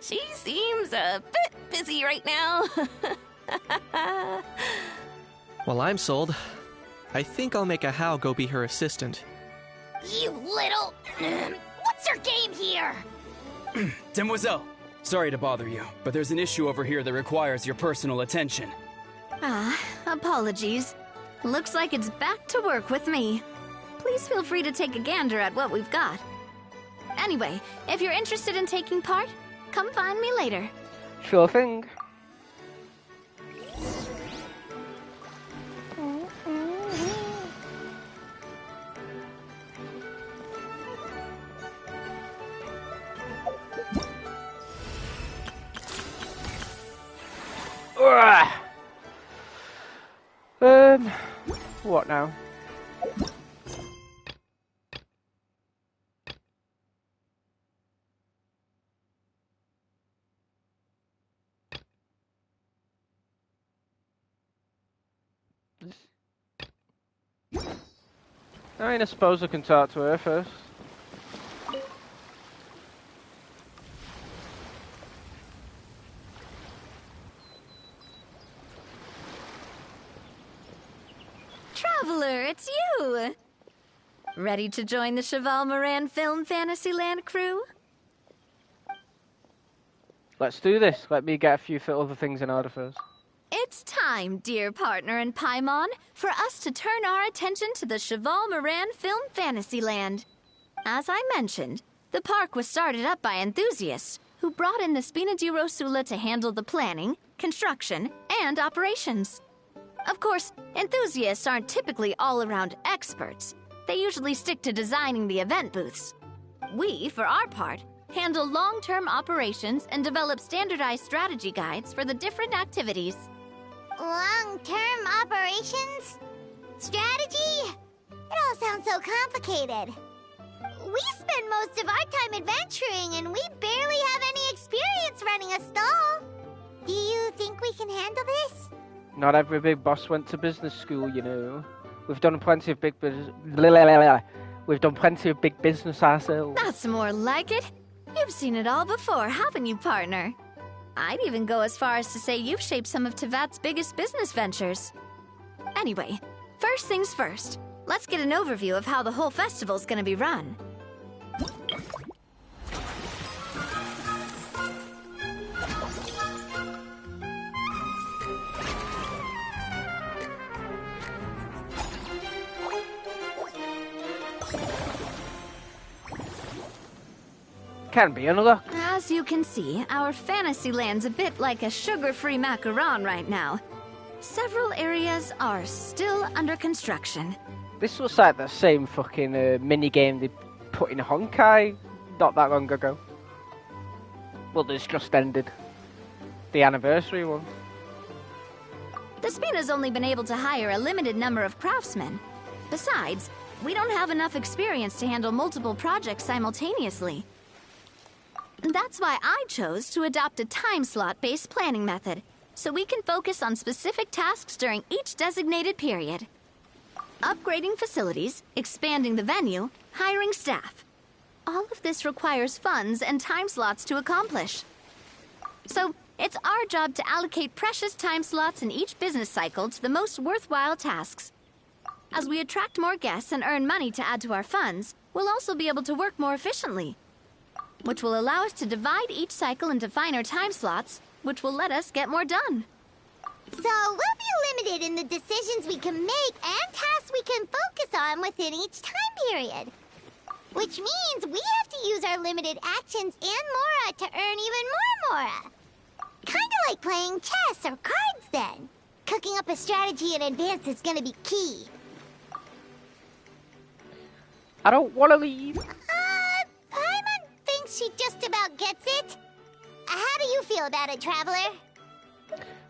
She seems a bit busy right now. Well, I'm sold. I think I'll make a How go be her assistant. You little... What's your game here? Demoiselle, sorry to bother you, but there's an issue over here that requires your personal attention. Apologies. Looks like it's back to work with me. Please feel free to take a gander at what we've got. Anyway, if you're interested in taking part, come find me later. Sure thing. What now? I suppose I can talk to her first. Traveler, it's you! Ready to join the Cheval Moran Film Fantasyland crew? Let's do this. Let me get a few other things in order first. It's time, dear partner in Paimon, for us to turn our attention to the Cheval Moran Film Fantasyland. As I mentioned, the park was started up by enthusiasts who brought in the Spina di Rosula to handle the planning, construction, and operations. Of course, enthusiasts aren't typically all-around experts. They usually stick to designing the event booths. We, for our part, handle long-term operations and develop standardized strategy guides for the different activities. Long-term operations? Strategy? It all sounds so complicated. We spend most of our time adventuring and we barely have any experience running a stall. Do you think we can handle this? Not every big boss went to business school, you know. We've done plenty of big business. We've done plenty of big business ourselves. That's more like it. You've seen it all before, haven't you, partner? I'd even go as far as to say you've shaped some of Tevat's biggest business ventures. Anyway, first things first. Let's get an overview of how the whole festival's gonna be run. Can be unlocked. As you can see, our Fantasyland's a bit like a sugar-free macaron right now. Several areas are still under construction. This looks like the same fucking mini-game they put in Honkai not that long ago. Well, this just ended. The anniversary one. The Spina's only been able to hire a limited number of craftsmen. Besides, we don't have enough experience to handle multiple projects simultaneously. That's why I chose to adopt a time slot-based planning method, so we can focus on specific tasks during each designated period. Upgrading facilities, expanding the venue, hiring staff. All of this requires funds and time slots to accomplish. So, it's our job to allocate precious time slots in each business cycle to the most worthwhile tasks. As we attract more guests and earn money to add to our funds, we'll also be able to work more efficiently, which will allow us to divide each cycle into finer time slots, which will let us get more done. So we'll be limited in the decisions we can make and tasks we can focus on within each time period. Which means we have to use our limited actions and Mora to earn even more Mora. Kinda like playing chess or cards then. Cooking up a strategy in advance is gonna be key. I don't want to leave. Paimon thinks she just about gets it. How do you feel about it, Traveler?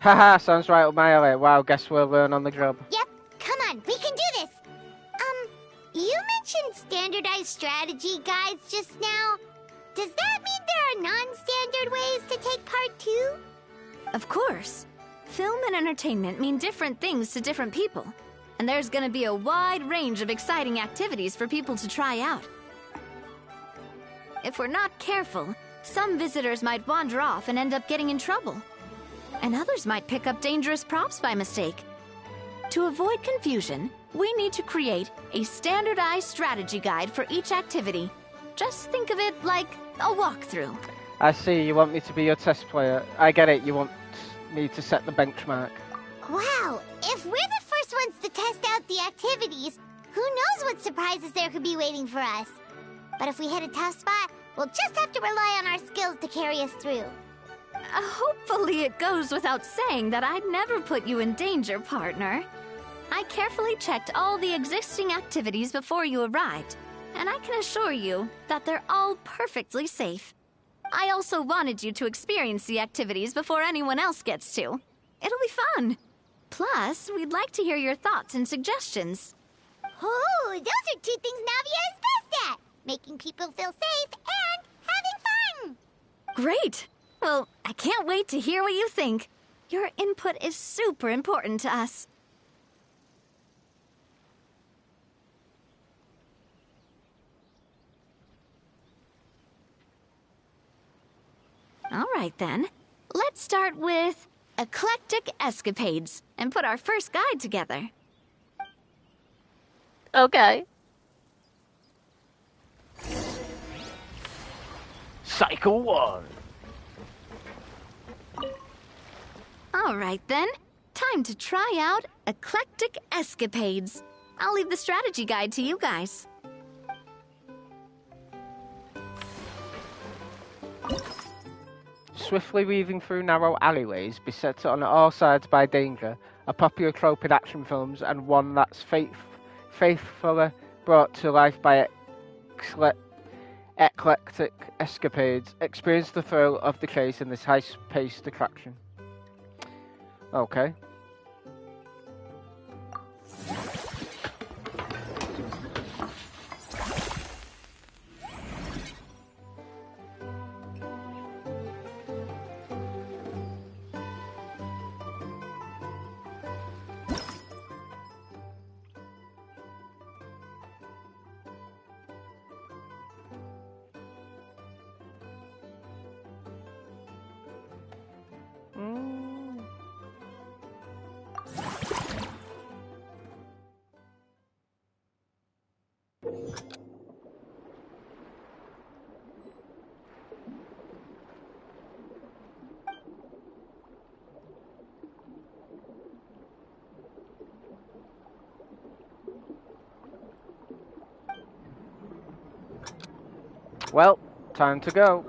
Haha, sounds right up my alley. Wow, guess we'll learn on the job. Yep, come on, we can do this. You mentioned standardized strategy guides just now. Does that mean there are non-standard ways to take part too? Of course. Film and entertainment mean different things to different people. And there's gonna be a wide range of exciting activities for people to try out. If we're not careful, some visitors might wander off and end up getting in trouble. And others might pick up dangerous props by mistake. To avoid confusion, we need to create a standardized strategy guide for each activity. Just think of it like a walkthrough. I see, you want me to be your test player. I get it, you want me to set the benchmark. Wow, if we're the first ones to test out the activities, who knows what surprises there could be waiting for us. But if we hit a tough spot, we'll just have to rely on our skills to carry us through. Hopefully it goes without saying that I'd never put you in danger, partner. I carefully checked all the existing activities before you arrived, and I can assure you that they're all perfectly safe. I also wanted you to experience the activities before anyone else gets to. It'll be fun. Plus, we'd like to hear your thoughts and suggestions. Oh, those are two things Navia is best at. Making people feel safe and having fun. Great! Well, I can't wait to hear what you think. Your input is super important to us. All right, then. Let's start with eclectic escapades and put our first guide together. Okay. Cycle 1. All right, then. Time to try out eclectic escapades. I'll leave the strategy guide to you guys. Swiftly weaving through narrow alleyways, beset on all sides by danger, a popular trope in action films and one that's faithfully brought to life by eclectic escapades. Experience the thrill of the chase in this high-paced attraction. Okay. Well, time to go.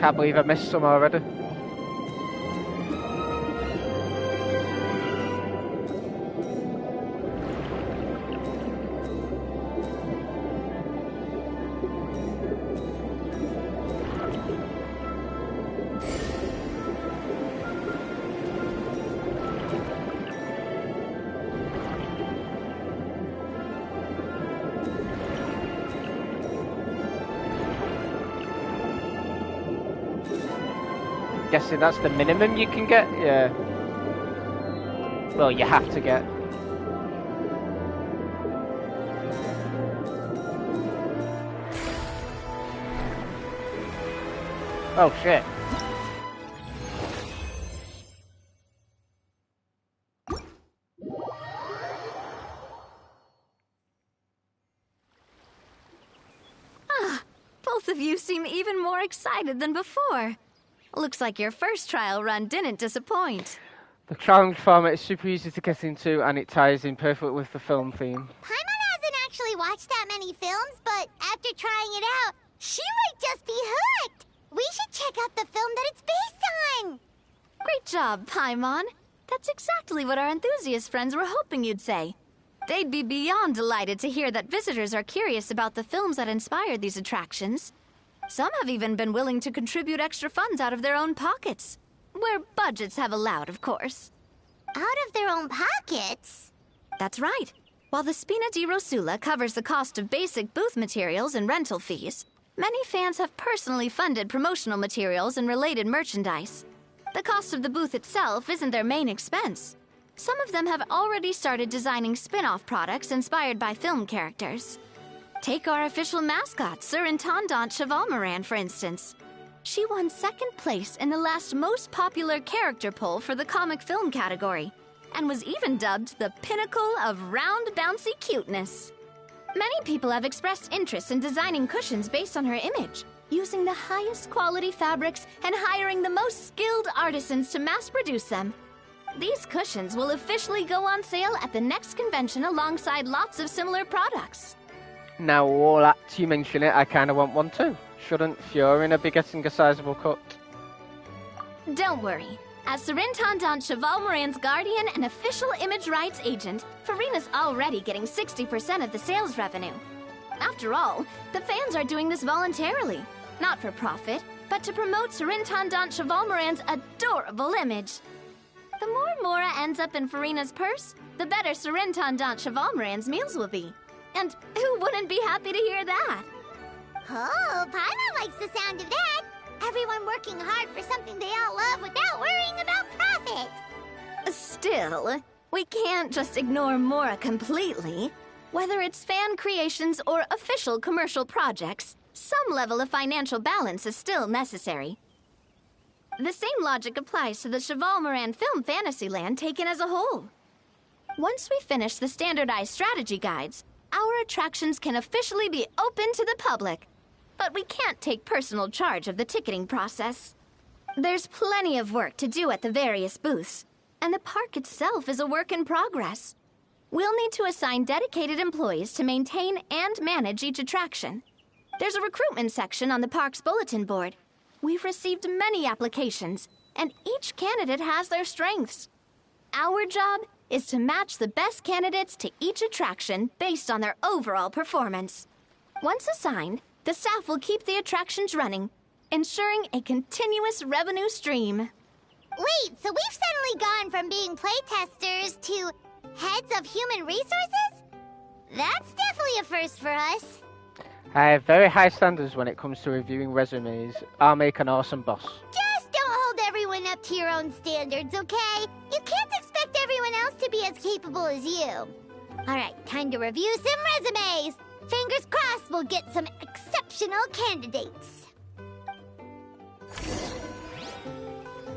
Can't believe I missed some already. Guessing that's the minimum you can get? Yeah. Well, you have to get. Oh shit. Both of you seem even more excited than before. Looks like your first trial run didn't disappoint. The challenge format is super easy to get into and it ties in perfectly with the film theme. Paimon hasn't actually watched that many films, but after trying it out, she might just be hooked. We should check out the film that it's based on. Great job, Paimon. That's exactly what our enthusiast friends were hoping you'd say. They'd be beyond delighted to hear that visitors are curious about the films that inspired these attractions. Some have even been willing to contribute extra funds out of their own pockets. Where budgets have allowed, of course. Out of their own pockets? That's right. While the Spina di Rosula covers the cost of basic booth materials and rental fees, many fans have personally funded promotional materials and related merchandise. The cost of the booth itself isn't their main expense. Some of them have already started designing spin-off products inspired by film characters. Take our official mascot, Surintendant Chevalmoran, for instance. She won 2nd place in the last most popular character poll for the comic film category, and was even dubbed the pinnacle of round, bouncy cuteness. Many people have expressed interest in designing cushions based on her image, using the highest quality fabrics and hiring the most skilled artisans to mass produce them. These cushions will officially go on sale at the next convention alongside lots of similar products. Now, all that you mention it, I kind of want one too. Shouldn't Fiorin be getting a sizable cut? Don't worry. As Surintendant Chevalmoran's guardian and official image rights agent, Farina's already getting 60% of the sales revenue. After all, the fans are doing this voluntarily, not for profit, but to promote Surintendant Chevalmoran's adorable image. The more Mora ends up in Farina's purse, the better Surintendant Chevalmoran's meals will be. And who wouldn't be happy to hear that? Oh, Paimon likes the sound of that. Everyone working hard for something they all love without worrying about profit. Still, we can't just ignore Mora completely. Whether it's fan creations or official commercial projects, some level of financial balance is still necessary. The same logic applies to the Chevalmoran Film Fantasyland taken as a whole. Once we finish the standardized strategy guides, our attractions can officially be open to the public. But we can't take personal charge of the ticketing process. There's plenty of work to do at the various booths, and the park itself is a work in progress. We'll need to assign dedicated employees to maintain and manage each attraction. There's a recruitment section on the park's bulletin board. We've received many applications, and each candidate has their strengths. Our job is to match the best candidates to each attraction based on their overall performance. Once assigned, the staff will keep the attractions running, ensuring a continuous revenue stream. Wait, so we've suddenly gone from being playtesters to heads of human resources? That's definitely a first for us. I have very high standards when it comes to reviewing resumes. I'll make an awesome boss. Just don't hold everyone up to your own standards, okay? You can't expect everyone else to be as capable as you. Alright, time to review some resumes. Fingers crossed we'll get some exceptional candidates.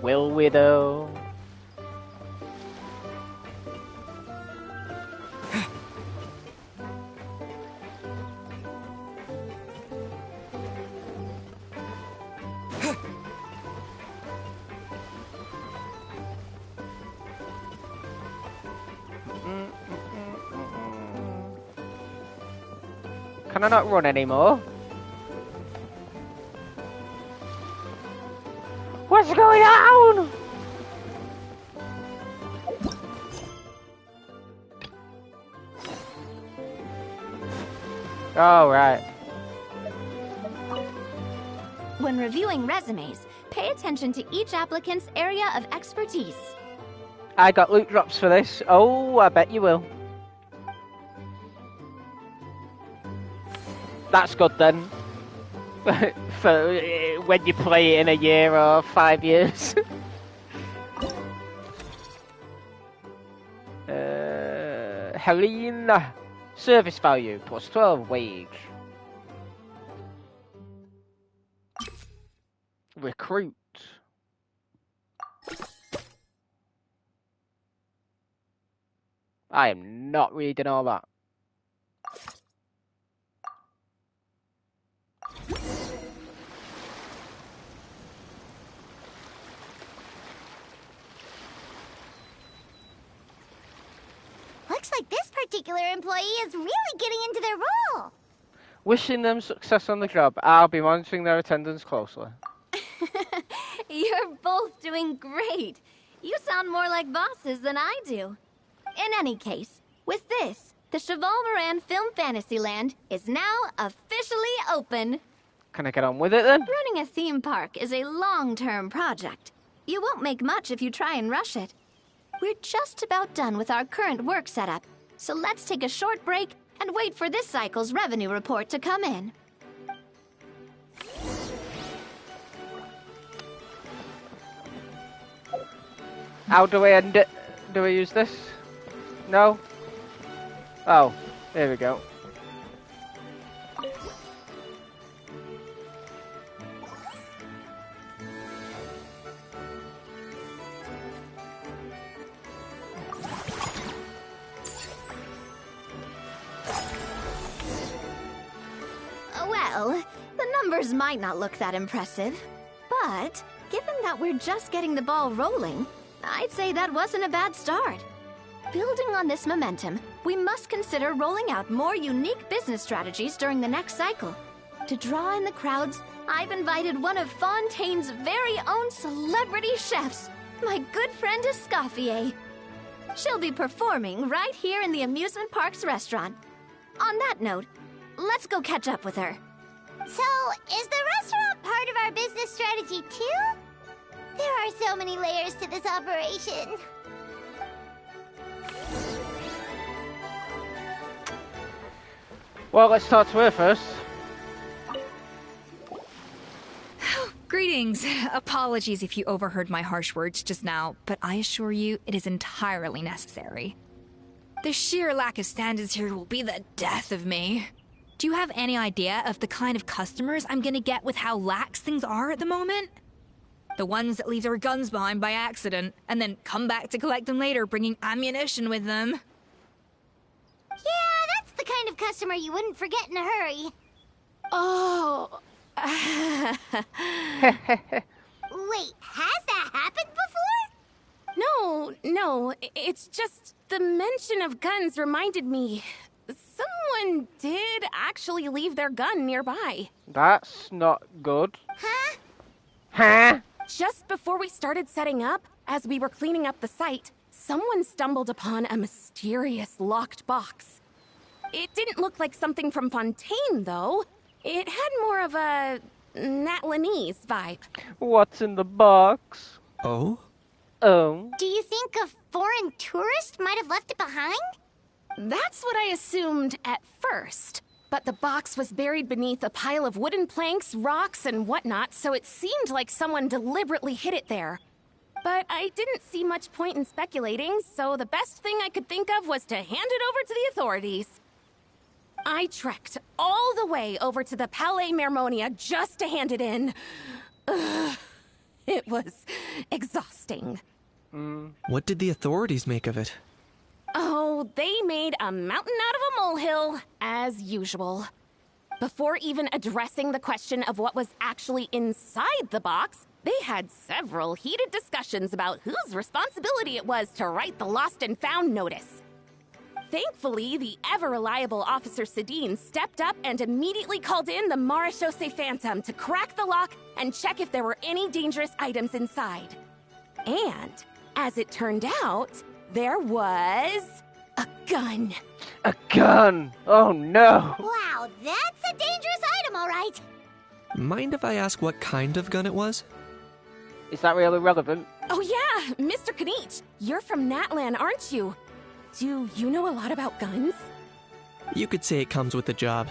Will we though? Can I not run anymore? What's going on? Oh, right. When reviewing resumes, pay attention to each applicant's area of expertise. I got loot drops for this. Oh, I bet you will. That's good then. For when you play it in a year or 5 years. Helena. Service value plus 12 wage. Recruit. I am not reading all that. Looks like this particular employee is really getting into their role. Wishing them success on the job. I'll be monitoring their attendance closely. You're both doing great. You sound more like bosses than I do. In any case, with this, the Chevalmoran Film Fantasyland is now officially open. Can I get on with it then? Running a theme park is a long-term project. You won't make much if you try and rush it. We're just about done with our current work setup, so let's take a short break and wait for this cycle's revenue report to come in. How do I end it? Do I use this? No? Oh, there we go. Well, the numbers might not look that impressive, but given that we're just getting the ball rolling, I'd say that wasn't a bad start. Building on this momentum, we must consider rolling out more unique business strategies during the next cycle. To draw in the crowds, I've invited one of Fontaine's very own celebrity chefs, my good friend Escoffier. She'll be performing right here in the amusement park's restaurant. On that note, let's go catch up with her. So, is the restaurant part of our business strategy too? There are so many layers to this operation. Well, let's talk to her first. Greetings. Apologies if you overheard my harsh words just now, but I assure you it is entirely necessary. The sheer lack of standards here will be the death of me. Do you have any idea of the kind of customers I'm gonna get with how lax things are at the moment? The ones that leave their guns behind by accident, and then come back to collect them later, bringing ammunition with them. Yeah, that's the kind of customer you wouldn't forget in a hurry. Oh. Wait, has that happened before? No, it's just the mention of guns reminded me. Someone did actually leave their gun nearby. That's not good. Huh? Huh? Just before we started setting up, as we were cleaning up the site, someone stumbled upon a mysterious locked box. It didn't look like something from Fontaine, though. It had more of a Natlanese vibe. What's in the box? Oh? Oh. Do you think a foreign tourist might have left it behind? That's what I assumed at first. But the box was buried beneath a pile of wooden planks, rocks, and whatnot, so it seemed like someone deliberately hid it there. But I didn't see much point in speculating, so the best thing I could think of was to hand it over to the authorities. I trekked all the way over to the Palais Mermonia just to hand it in. Ugh, it was exhausting. What did the authorities make of it? Oh, they made a mountain out of a molehill, as usual. Before even addressing the question of what was actually inside the box, they had several heated discussions about whose responsibility it was to write the lost and found notice. Thankfully, the ever-reliable Officer Sedine stepped up and immediately called in the Marechaussee Phantom to crack the lock and check if there were any dangerous items inside. And, as it turned out, there was a gun. A gun! Oh no! Wow, that's a dangerous item, all right. Mind if I ask what kind of gun it was? Is that really relevant? Oh yeah, Mr. Kanich, you're from Natlan, aren't you? Do you know a lot about guns? You could say it comes with the job.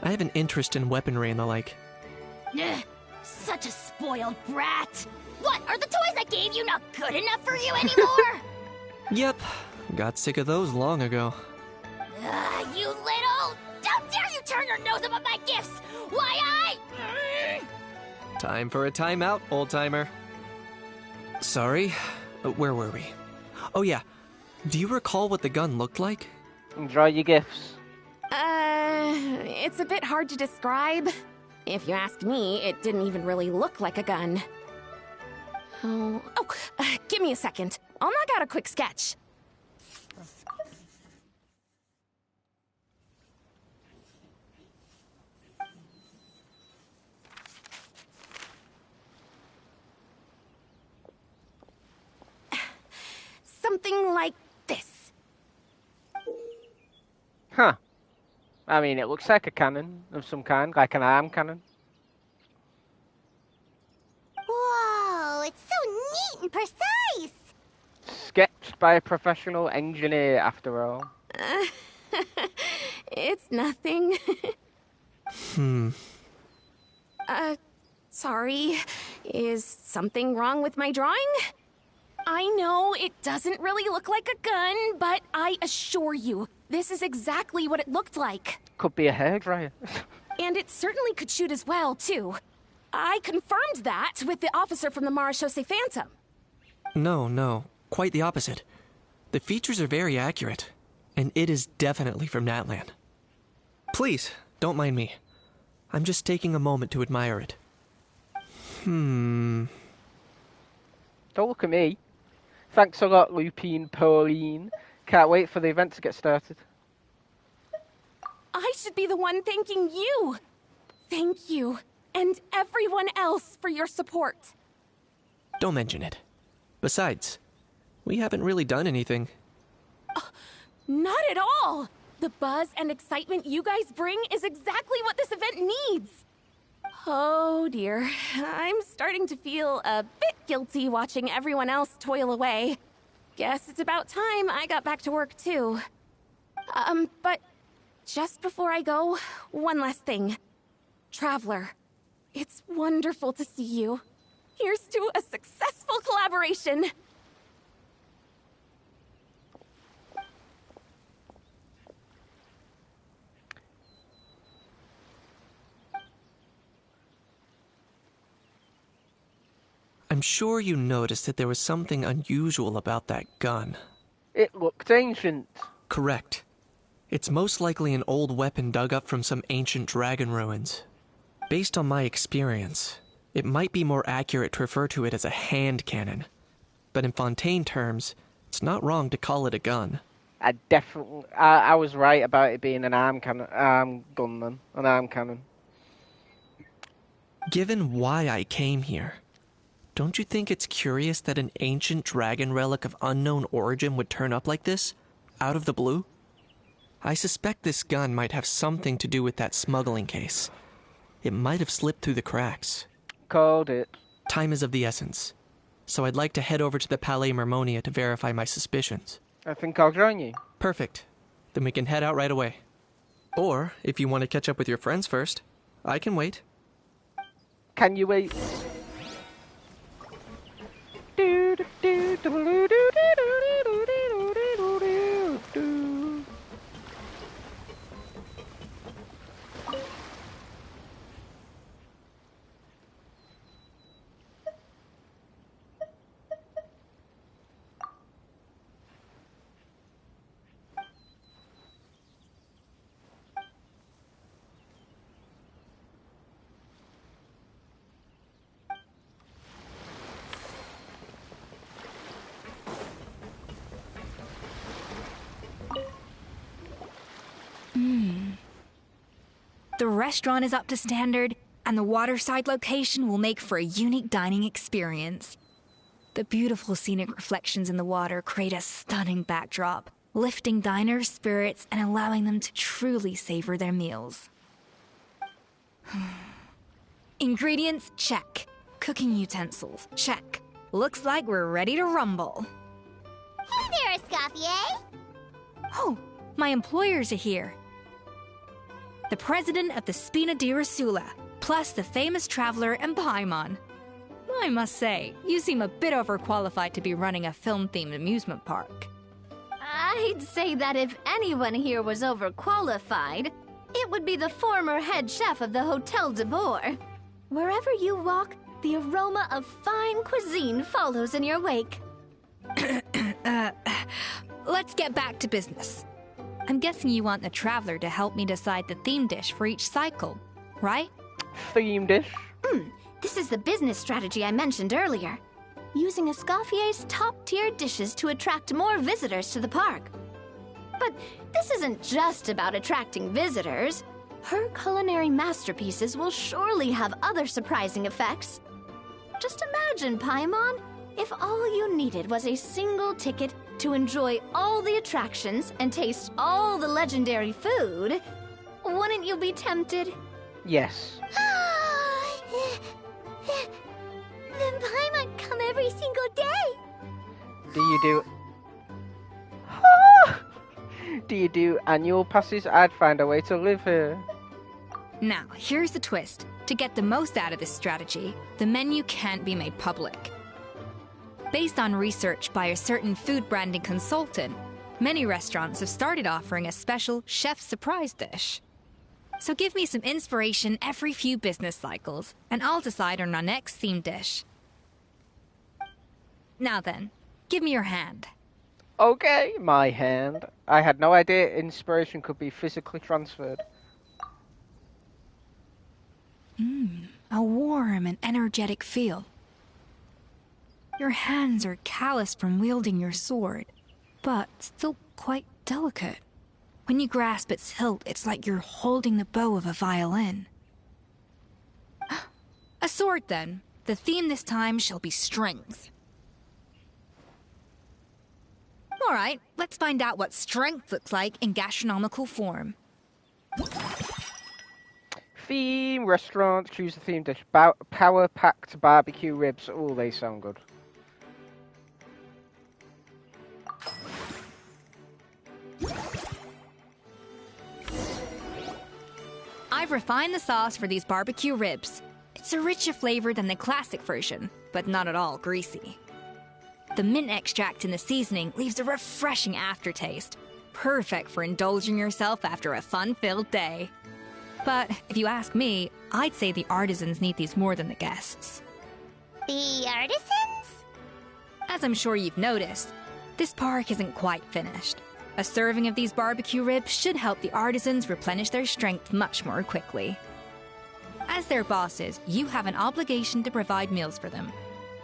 I have an interest in weaponry and the like. Ugh, such a spoiled brat. What, are the toys I gave you not good enough for you anymore? Yep, got sick of those long ago. You little... How dare you turn your nose up at my gifts! Why, Time for a timeout, old-timer. Sorry, where were we? Oh yeah, do you recall what the gun looked like? Enjoy your gifts. It's a bit hard to describe. If you ask me, it didn't even really look like a gun. Give me a second. I'll knock out a quick sketch. Something like this. Huh. I mean, it looks like a cannon of some kind, like an arm cannon. Whoa, it's so neat and precise. Sketched by a professional engineer, after all. It's nothing. Sorry. Is something wrong with my drawing? I know it doesn't really look like a gun, but I assure you, this is exactly what it looked like. Could be a hairdryer. And it certainly could shoot as well, too. I confirmed that with the officer from the Marechaussee Phantom. No, quite the opposite. The features are very accurate, and it is definitely from Natlan. Please, don't mind me. I'm just taking a moment to admire it. Don't look at me. Thanks a lot, Lupine Pauline. Can't wait for the event to get started. I should be the one thanking you. Thank you, and everyone else for your support. Don't mention it. Besides, we haven't really done anything. Not at all! The buzz and excitement you guys bring is exactly what this event needs. Oh dear, I'm starting to feel a bit guilty watching everyone else toil away. Guess it's about time I got back to work too. But just before I go, one last thing. Traveler, it's wonderful to see you. Here's to a successful collaboration! I'm sure you noticed that there was something unusual about that gun. It looked ancient. Correct. It's most likely an old weapon dug up from some ancient dragon ruins. Based on my experience, it might be more accurate to refer to it as a hand cannon. But in Fontaine terms, it's not wrong to call it a gun. I was right about it being an arm cannon, an arm cannon. Given why I came here, don't you think it's curious that an ancient dragon relic of unknown origin would turn up like this, out of the blue? I suspect this gun might have something to do with that smuggling case. It might have slipped through the cracks. Called it. Time is of the essence, so I'd like to head over to the Palais Mermonia to verify my suspicions. I think I'll join you. Perfect. Then we can head out right away. Or, if you want to catch up with your friends first, I can wait. Can you wait? The restaurant is up to standard, and the waterside location will make for a unique dining experience. The beautiful scenic reflections in the water create a stunning backdrop, lifting diners' spirits and allowing them to truly savor their meals. Ingredients, check. Cooking utensils, check. Looks like we're ready to rumble. Hey there, Escoffier! Oh, my employers are here. The president of the Spina di Rosula, plus the famous traveler and Paimon. I must say, you seem a bit overqualified to be running a film-themed amusement park. I'd say that if anyone here was overqualified, it would be the former head chef of the Hotel de Boer. Wherever you walk, the aroma of fine cuisine follows in your wake. Let's get back to business. I'm guessing you want the traveler to help me decide the theme dish for each cycle, right? Theme dish? This is the business strategy I mentioned earlier. Using Escoffier's top-tier dishes to attract more visitors to the park. But this isn't just about attracting visitors. Her culinary masterpieces will surely have other surprising effects. Just imagine, Paimon, if all you needed was a single ticket to enjoy all the attractions and taste all the legendary food. Wouldn't you be tempted? Yes. Then Paimon come every single day. Do you do annual passes? I'd find a way to live here. Now, here's the twist. To get the most out of this strategy, the menu can't be made public. Based on research by a certain food branding consultant, many restaurants have started offering a special chef surprise dish. So give me some inspiration every few business cycles, and I'll decide on our next theme dish. Now then, give me your hand. Okay, my hand. I had no idea inspiration could be physically transferred. a warm and energetic feel. Your hands are calloused from wielding your sword, but still quite delicate. When you grasp its hilt, it's like you're holding the bow of a violin. A sword, then. The theme this time shall be strength. Alright, let's find out what strength looks like in gastronomical form. Theme, restaurant, choose a theme dish. Power-packed barbecue ribs. Oh, they sound good. I've refined the sauce for these barbecue ribs. It's a richer flavor than the classic version, but not at all greasy. The mint extract in the seasoning leaves a refreshing aftertaste, perfect for indulging yourself after a fun-filled day. But if you ask me, I'd say the artisans need these more than the guests. The artisans? As I'm sure you've noticed, this park isn't quite finished. A serving of these barbecue ribs should help the artisans replenish their strength much more quickly. As their bosses, you have an obligation to provide meals for them.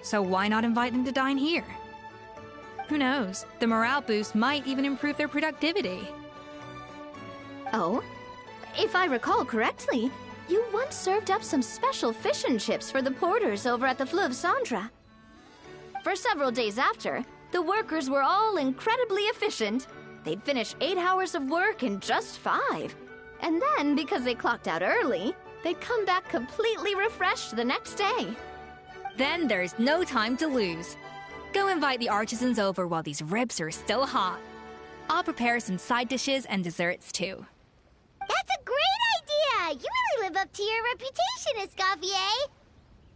So why not invite them to dine here? Who knows? The morale boost might even improve their productivity. Oh? If I recall correctly, you once served up some special fish and chips for the porters over at the Fleuve Cendra. For several days after, the workers were all incredibly efficient. They'd finish 8 hours of work in just 5. And then, because they clocked out early, they'd come back completely refreshed the next day. Then there's no time to lose. Go invite the artisans over while these ribs are still hot. I'll prepare some side dishes and desserts too. That's a great idea! You really live up to your reputation, Escoffier.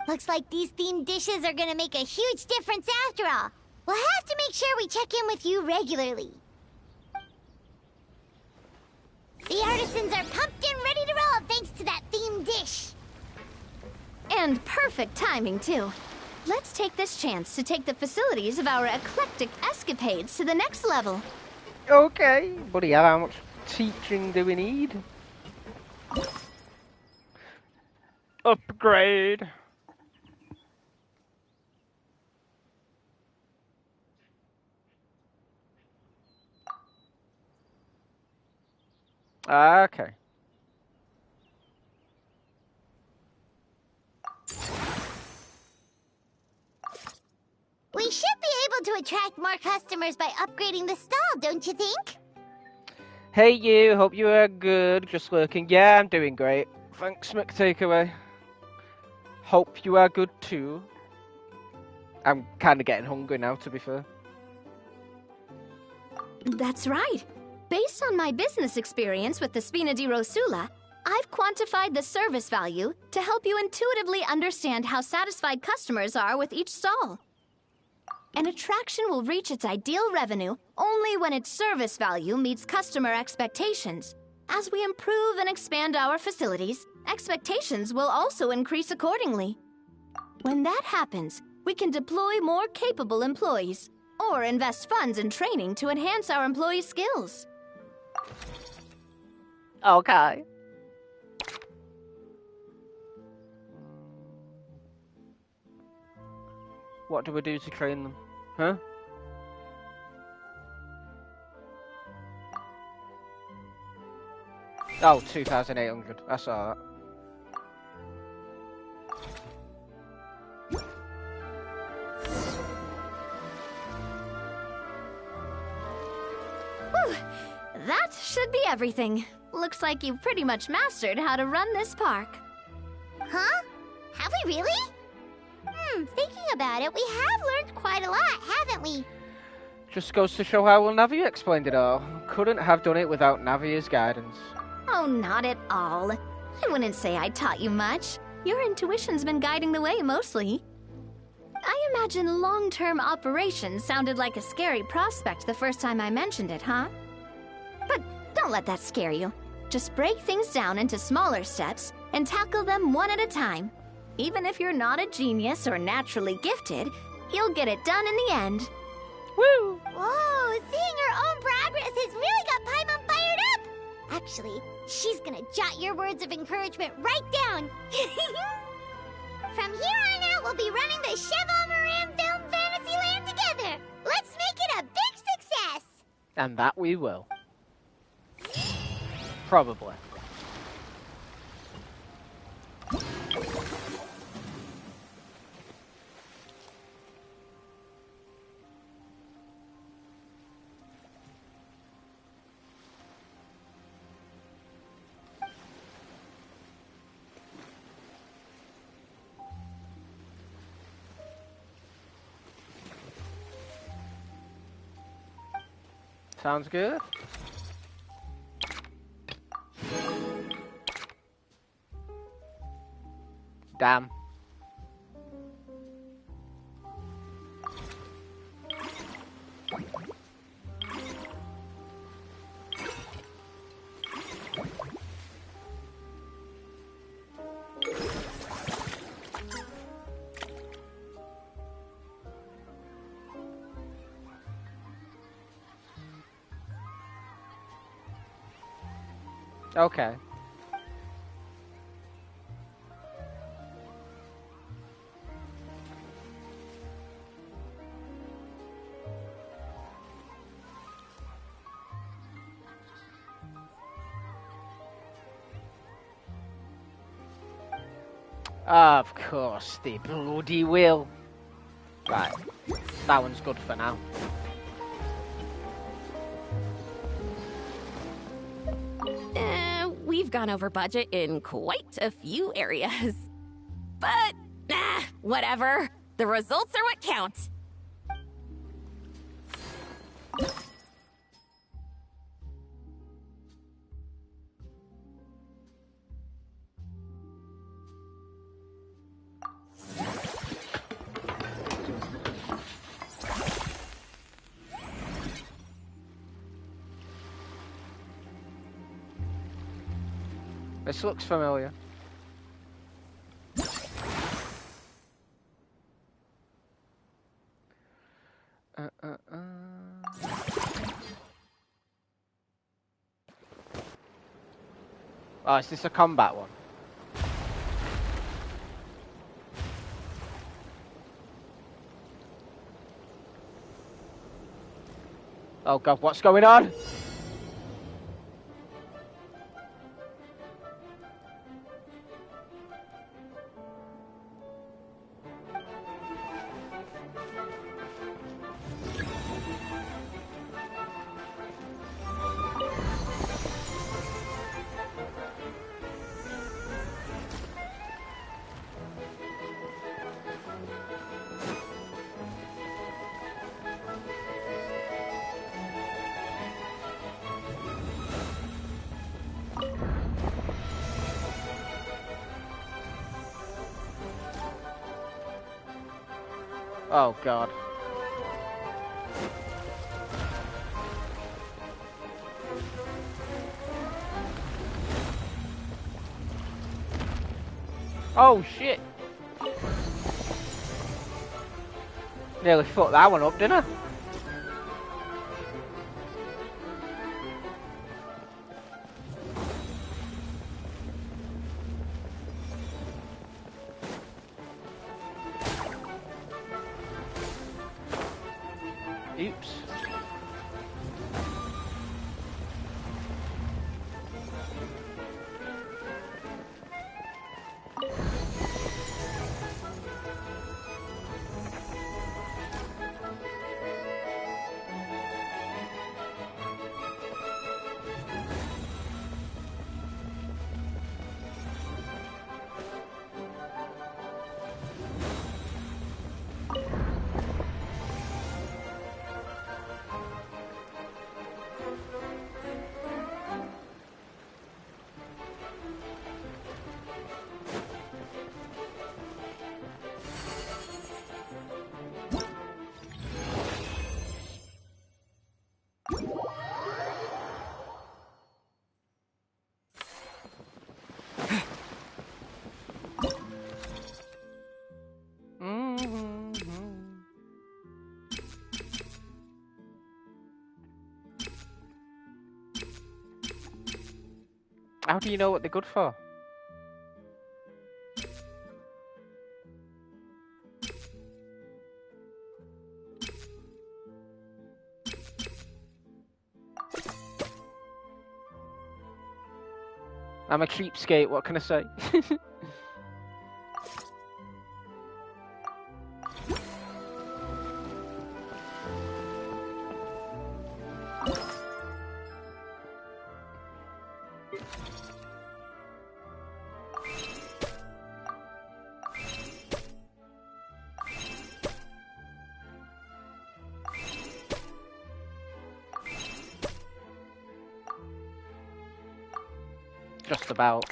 Looks like these themed dishes are gonna make a huge difference after all. We'll have to make sure we check in with you regularly. The artisans are pumped and ready to roll thanks to that themed dish. And perfect timing, too. Let's take this chance to take the facilities of our eclectic escapades to the next level. Okay, buddy, how much teaching do we need? Upgrade. Okay. We should be able to attract more customers by upgrading the stall, don't you think? Hey you, hope you are good. Just lurking. Yeah, I'm doing great. Thanks, McTakeaway. Hope you are good too. I'm kind of getting hungry now, to be fair. That's right. Based on my business experience with the Spina di Rosula, I've quantified the service value to help you intuitively understand how satisfied customers are with each stall. An attraction will reach its ideal revenue only when its service value meets customer expectations. As we improve and expand our facilities, expectations will also increase accordingly. When that happens, we can deploy more capable employees or invest funds in training to enhance our employees' skills. Okay. What do we do to train them? Huh? Oh, 2,800. I saw that. Whew. That should be everything. Looks like you've pretty much mastered how to run this park. Huh? Have we really? Thinking about it, we have learned quite a lot, haven't we? Just goes to show how well Navia explained it all. Couldn't have done it without Navia's guidance. Oh, not at all. I wouldn't say I taught you much. Your intuition's been guiding the way mostly. I imagine long-term operations sounded like a scary prospect the first time I mentioned it, huh? But don't let that scare you. Just break things down into smaller steps and tackle them one at a time. Even if you're not a genius or naturally gifted, you'll get it done in the end. Woo! Whoa, seeing her own progress has really got Paimon fired up! Actually, she's gonna jot your words of encouragement right down. From here on out, we'll be running the Cheval Moran Film Fantasyland together. Let's make it a big success. And that we will. Probably. Sounds good. Damn. Okay. Of course, they bloody will. Right. That one's good for now. We've gone over budget in quite a few areas. But, whatever. The results are what count. This looks familiar. Oh, is this a combat one? Oh god, what's going on? Oh god. Oh shit. Nearly fucked that one up, didn't I? Oops. How do you know what they're good for? I'm a cheapskate, what can I say? Just about.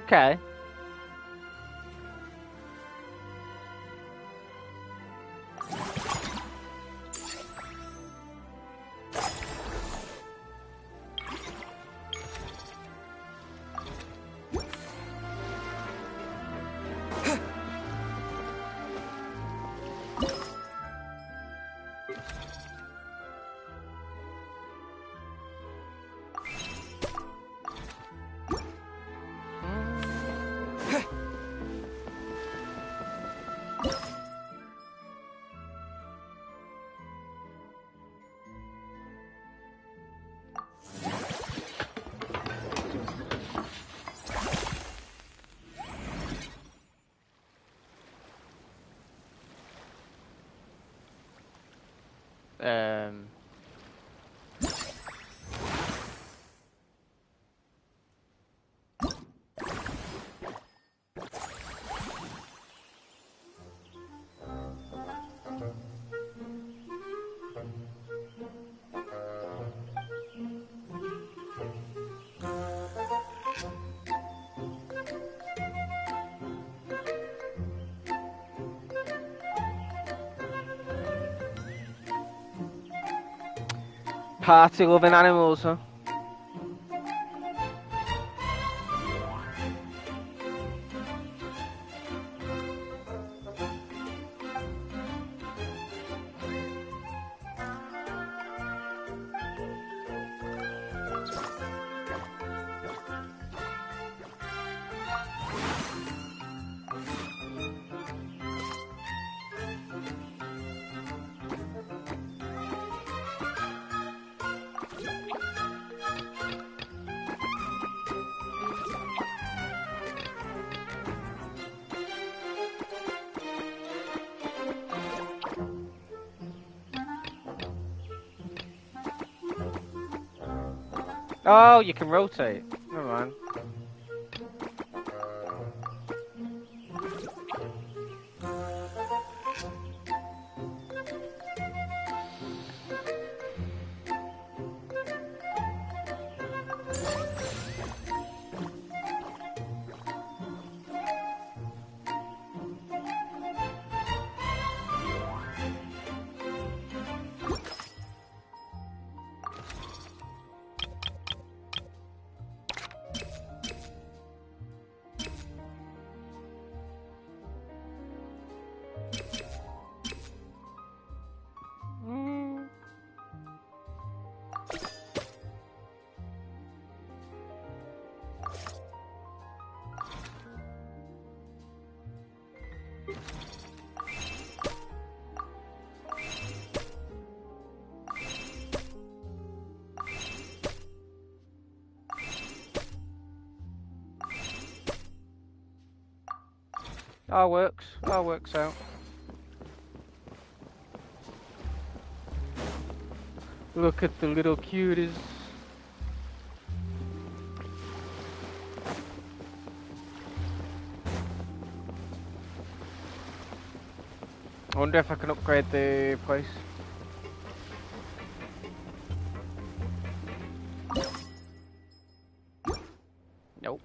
Okay. Um. Party loving animals, huh? Oh, you can rotate. Never mind. All works. All works out. Look at the little cuties. I wonder if I can upgrade the place. Nope.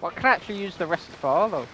What can I actually use the rest for, though?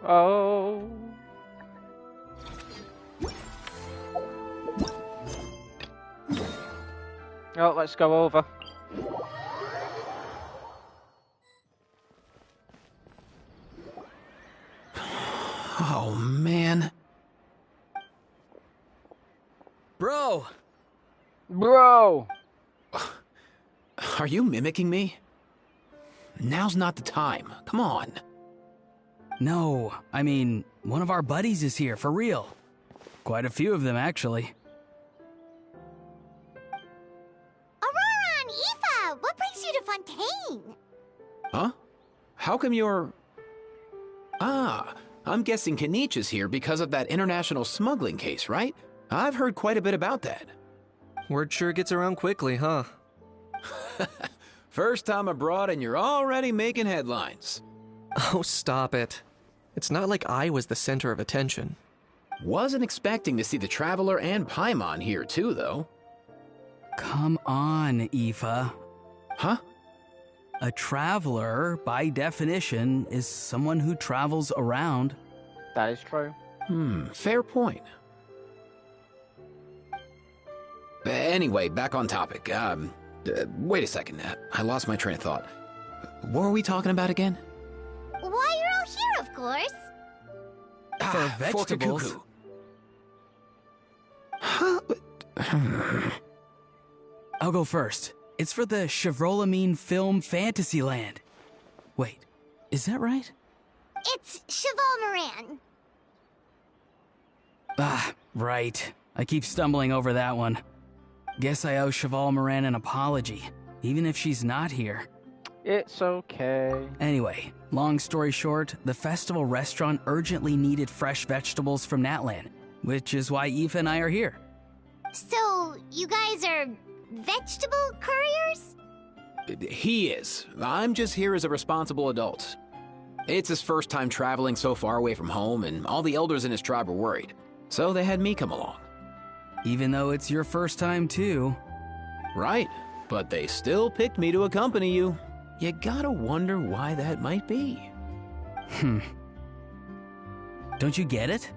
Oh. Oh, let's go over. Oh, man. Bro! Bro! Are you mimicking me? Now's not the time. Come on. No, I mean, one of our buddies is here, for real. Quite a few of them, actually. Aurora and Aoife, what brings you to Fontaine? Huh? How come you're... Ah, I'm guessing Kanich is here because of that international smuggling case, right? I've heard quite a bit about that. Word sure gets around quickly, huh? First time abroad and you're already making headlines. Oh, stop it. It's not like I was the center of attention. Wasn't expecting to see the Traveler and Paimon here too, though. Come on, Aoife. Huh? A traveler, by definition, is someone who travels around. That is true. Fair point. Anyway, back on topic. Wait a second. I lost my train of thought. What were we talking about again? Why you're all here, of course. For vegetables. Huh? I'll go first. It's for the Chevrolamine Film Fantasyland. Wait, is that right? It's Cheval Moran. Ah, right. I keep stumbling over that one. Guess I owe Cheval Moran an apology, even if she's not here. It's okay. Anyway, long story short, the festival restaurant urgently needed fresh vegetables from Natlan, which is why Aoife and I are here. So, you guys are vegetable couriers? He is. I'm just here as a responsible adult. It's his first time traveling so far away from home, and all the elders in his tribe were worried. So they had me come along. Even though it's your first time too. Right, but they still picked me to accompany you. You gotta wonder why that might be. Don't you get it?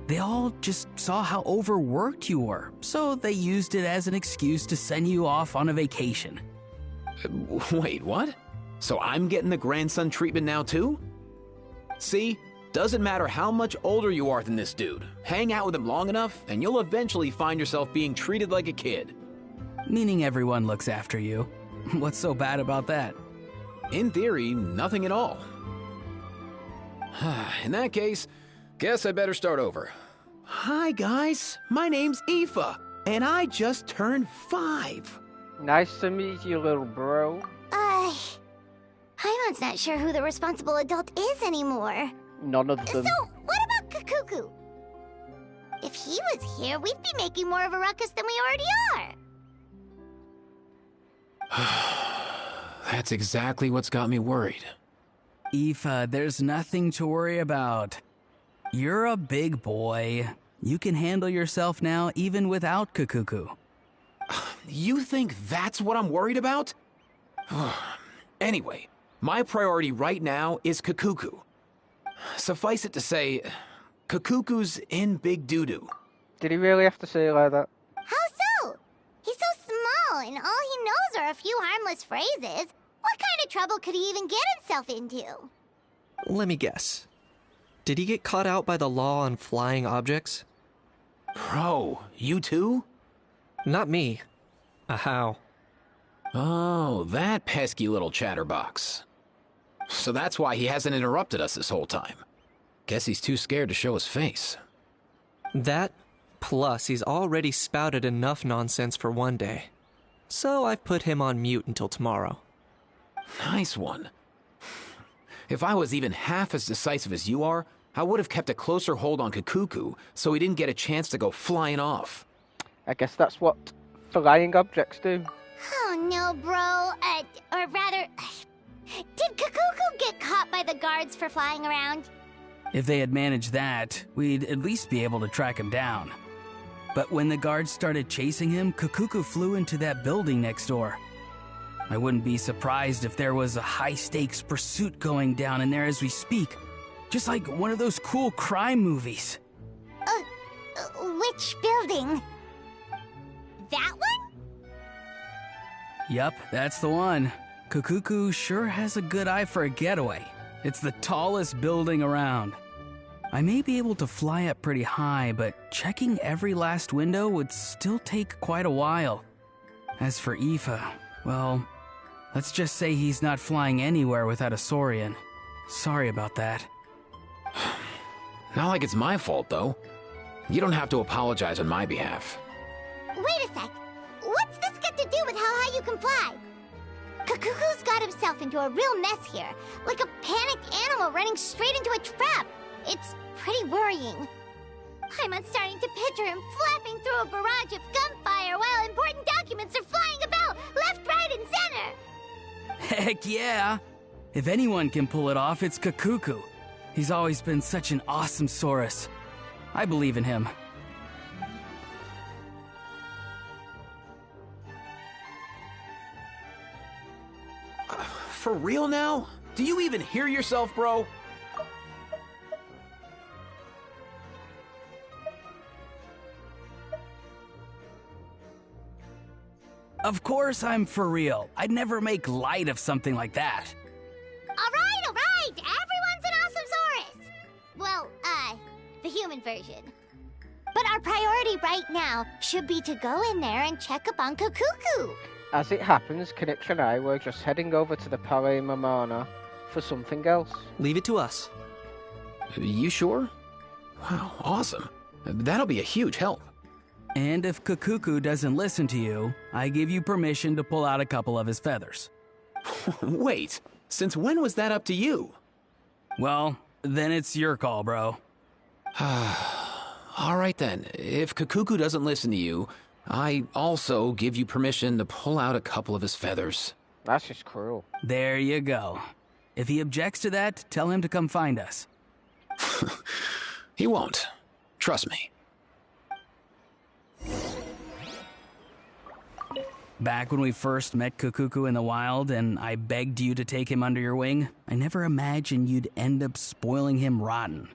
They all just saw how overworked you were, so they used it as an excuse to send you off on a vacation. Wait, what? So I'm getting the grandson treatment now too? See? Doesn't matter how much older you are than this dude. Hang out with him long enough, and you'll eventually find yourself being treated like a kid. Meaning everyone looks after you. What's so bad about that? In theory, nothing at all. In that case, guess I better start over. Hi guys, my name's Aoife, and I just turned 5. Nice to meet you, little bro. Paimon's not sure who the responsible adult is anymore. None of them. So, what about Kakuku? If he was here, we'd be making more of a ruckus than we already are. That's exactly what's got me worried. Aoife, there's nothing to worry about. You're a big boy. You can handle yourself now even without Kakuku. You think that's what I'm worried about? Anyway, my priority right now is Kakuku. Suffice it to say, Kakuku's in big doo-doo. Did he really have to say it like that? How so? He's so small, and all he knows are a few harmless phrases. What kind of trouble could he even get himself into? Let me guess. Did he get caught out by the law on flying objects? Bro, you too? Not me. How? Oh, that pesky little chatterbox. So that's why he hasn't interrupted us this whole time. Guess he's too scared to show his face. That, plus he's already spouted enough nonsense for one day. So I've put him on mute until tomorrow. Nice one. If I was even half as decisive as you are, I would have kept a closer hold on Kakuku so he didn't get a chance to go flying off. I guess that's what flying objects do. Oh no, bro. Or rather, did Kakuku get caught by the guards for flying around? If they had managed that, we'd at least be able to track him down. But when the guards started chasing him, Kakuku flew into that building next door. I wouldn't be surprised if there was a high-stakes pursuit going down in there as we speak. Just like one of those cool crime movies. Which building? That one? Yup, that's the one. Kakuku sure has a good eye for a getaway. It's the tallest building around. I may be able to fly up pretty high, but checking every last window would still take quite a while. As for Aoife, well, let's just say he's not flying anywhere without a Saurian. Sorry about that. Not like it's my fault, though. You don't have to apologize on my behalf. Wait a sec. What's this got to do with how high you can fly? Kakuku's got himself into a real mess here, like a panicked animal running straight into a trap. It's pretty worrying. I'm starting to picture him flapping through a barrage of gunfire while important documents are flying about left, right, and center. Heck yeah! If anyone can pull it off, it's Kakuku. He's always been such an awesome Saurus. I believe in him. For real now? Do you even hear yourself, bro? Of course I'm for real. I'd never make light of something like that. All right. Everyone's an awesome Saurus. Well, the human version. But our priority right now should be to go in there and check up on Kakuku. As it happens, Kinitch and I were just heading over to the Palais Mamana for something else. Leave it to us. You sure? Wow, awesome. That'll be a huge help. And if Kakuku doesn't listen to you, I give you permission to pull out a couple of his feathers. Wait, since when was that up to you? Well, then it's your call, bro. All right then, if Kakuku doesn't listen to you, I also give you permission to pull out a couple of his feathers. That's just cruel. There you go. If he objects to that, tell him to come find us. He won't. Trust me. Back when we first met Kakuku in the wild and I begged you to take him under your wing, I never imagined you'd end up spoiling him rotten.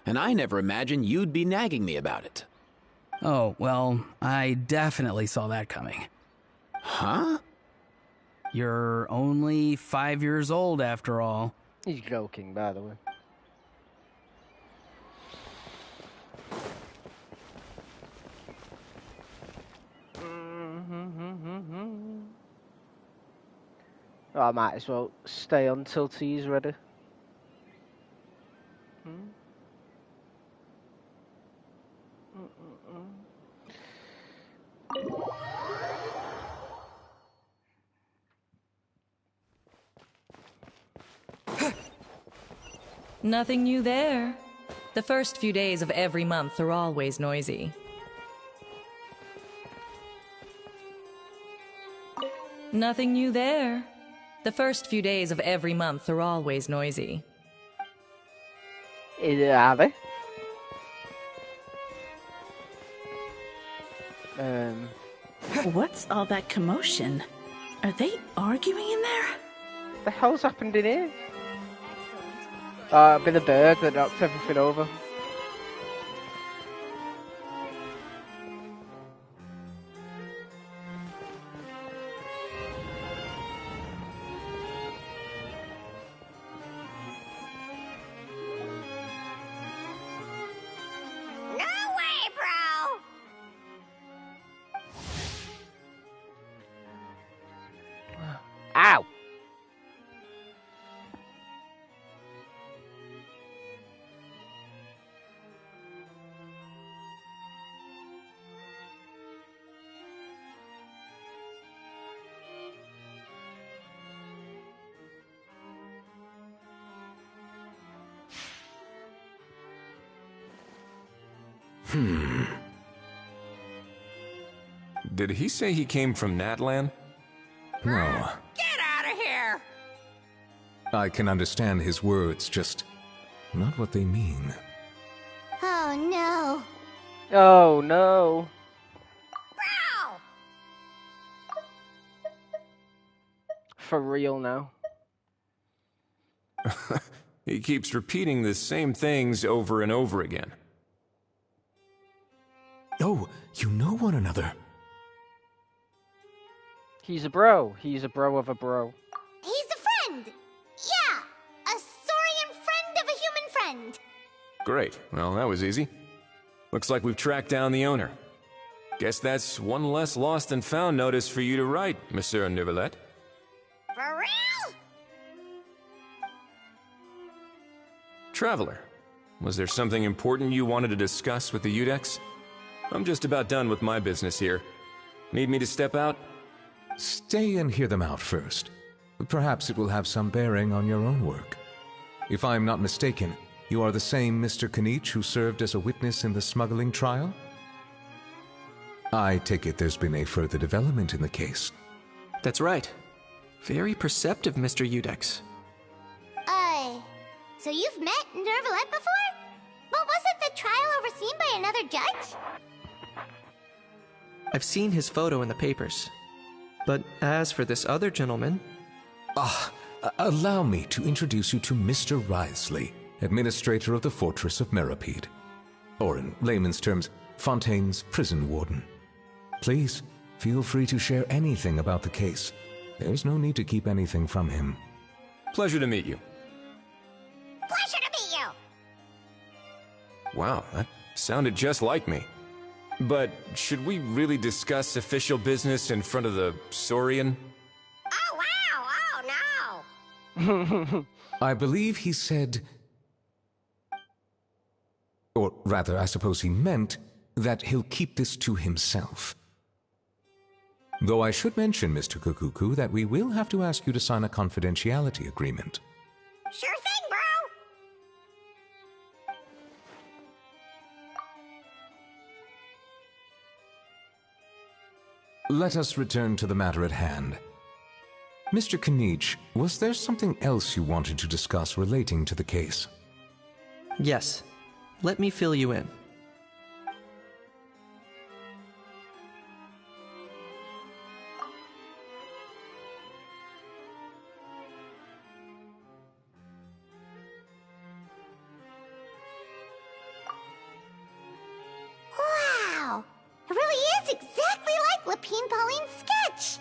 And I never imagined you'd be nagging me about it. Oh, well, I definitely saw that coming. Huh? You're only 5 years old after all. He's joking, by the way. Oh, I might as well stay until tea's ready. Nothing new there. The first few days of every month are always noisy. Nothing new there. The first few days of every month are always noisy. Are they? What's all that commotion? Are they arguing in there? What the hell's happened in here? It'd been a bird that knocked everything over. Did he say he came from Natlan? No. Get out of here! I can understand his words, just not what they mean. Oh no. Oh no. For real now. He keeps repeating the same things over and over again. Oh, you know one another. He's a bro. He's a bro of a bro. He's a friend! Yeah! A Saurian friend of a human friend! Great. Well, that was easy. Looks like we've tracked down the owner. Guess that's one less lost and found notice for you to write, Monsieur Neuvillette. For real? Traveler, was there something important you wanted to discuss with the Udex? I'm just about done with my business here. Need me to step out? Stay and hear them out first. Perhaps it will have some bearing on your own work. If I'm not mistaken, you are the same Mr. Kanich who served as a witness in the smuggling trial? I take it there's been a further development in the case. That's right. Very perceptive, Mr. Udex. So you've met Neuvillette before? But wasn't the trial overseen by another judge? I've seen his photo in the papers. But as for this other gentleman... Allow me to introduce you to Mr. Wriothesley, administrator of the Fortress of Meripede. Or in layman's terms, Fontaine's prison warden. Please, feel free to share anything about the case. There's no need to keep anything from him. Pleasure to meet you. Pleasure to meet you! Wow, that sounded just like me. But should we really discuss official business in front of the Saurian? Oh, wow! Oh, no! I believe he said... Or rather, I suppose he meant that he'll keep this to himself. Though I should mention, Mr. Kukuku, that we will have to ask you to sign a confidentiality agreement. Sure thing, bro! Let us return to the matter at hand. Mr. Kanich, was there something else you wanted to discuss relating to the case? Yes. Let me fill you in. Wow! It really is exactly like Lapine Pauline's sketch!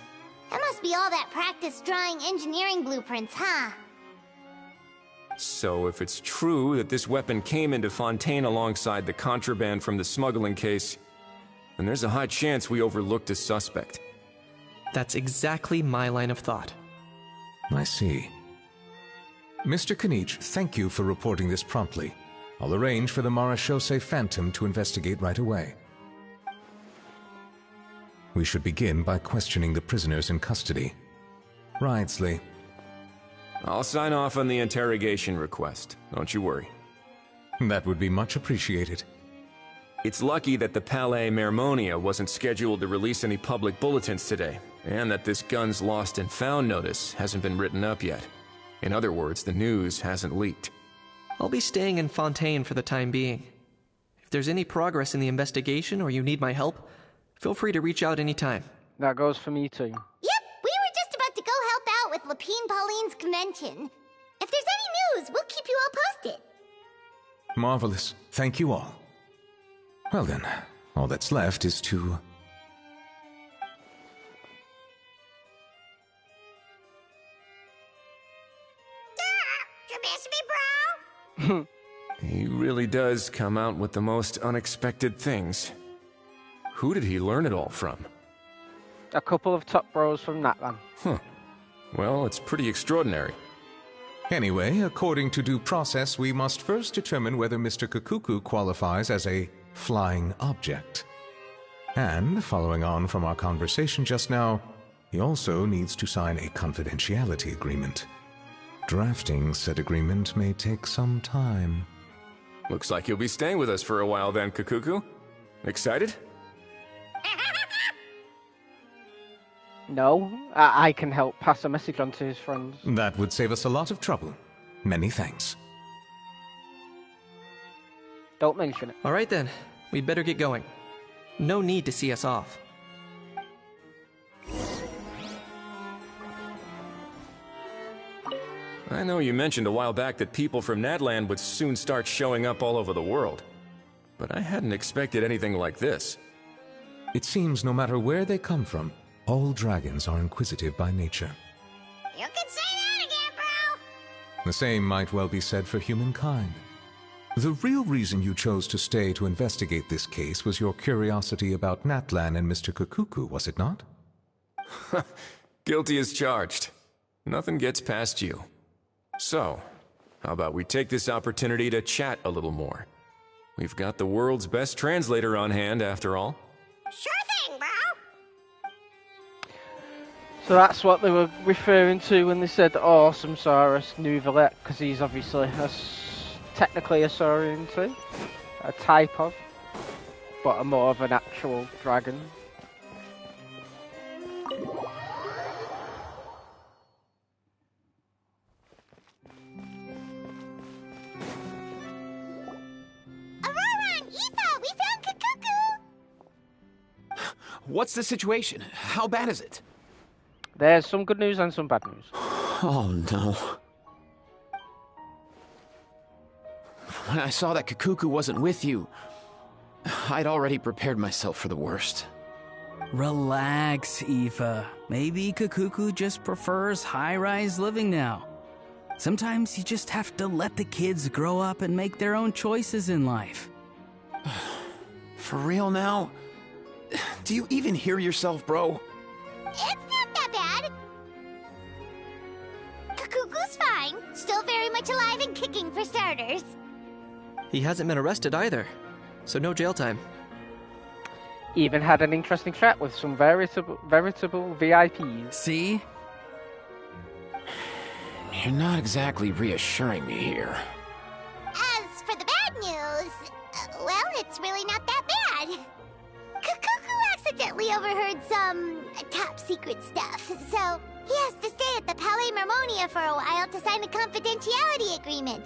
That must be all that practice drawing engineering blueprints, huh? So if it's true that this weapon came into Fontaine alongside the contraband from the smuggling case, then there's a high chance we overlooked a suspect. That's exactly my line of thought. I see. Mr. Kanich, thank you for reporting this promptly. I'll arrange for the Marechaussee Phantom to investigate right away. We should begin by questioning the prisoners in custody. Wriothesley. I'll sign off on the interrogation request. Don't you worry. That would be much appreciated. It's lucky that the Palais Mermonia wasn't scheduled to release any public bulletins today, and that this gun's lost and found notice hasn't been written up yet. In other words, the news hasn't leaked. I'll be staying in Fontaine for the time being. If there's any progress in the investigation or you need my help, feel free to reach out anytime. That goes for me too. Yep, we were just about to go help out with Lapine Pauline's convention. If there's any news, we'll keep you all posted. Marvelous. Thank you all. Well then, all that's left is to... You miss me, bro? He really does come out with the most unexpected things. Who did he learn it all from? A couple of top bros from Natlan. Huh. Well, it's pretty extraordinary. Anyway, according to due process, we must first determine whether Mr. Kukuku qualifies as a flying object. And, following on from our conversation just now, he also needs to sign a confidentiality agreement. Drafting said agreement may take some time. Looks like you'll be staying with us for a while then, Kukuku. Excited? No, I can help pass a message on to his friends. That would save us a lot of trouble. Many thanks. Don't mention it. All right then, we'd better get going. No need to see us off. I know you mentioned a while back that people from Nadland would soon start showing up all over the world. But I hadn't expected anything like this. It seems no matter where they come from, all dragons are inquisitive by nature. You can say that again, bro! The same might well be said for humankind. The real reason you chose to stay to investigate this case was your curiosity about Natlan and Mr. Kukuku, was it not? Guilty as charged. Nothing gets past you. So, how about we take this opportunity to chat a little more? We've got the world's best translator on hand, after all. Sure thing, bro! So that's what they were referring to when they said Awesome Saurus Nouvelet, because he's obviously technically a saurian too. A type of, but a more of an actual dragon. What's the situation? How bad is it? There's some good news and some bad news. Oh no. When I saw that Kukuku wasn't with you, I'd already prepared myself for the worst. Relax, Aoife. Maybe Kukuku just prefers high-rise living now. Sometimes you just have to let the kids grow up and make their own choices in life. For real now? Do you even hear yourself, bro? It's not that bad. Kukuku's fine. Still very much alive and kicking for starters. He hasn't been arrested either, so no jail time. Even had an interesting chat with some veritable VIPs. See? You're not exactly reassuring me here. As for the bad news, well, it's really not that bad. Kukuku accidentally overheard some top-secret stuff, so he has to stay at the Palais Mermonia for a while to sign the confidentiality agreement.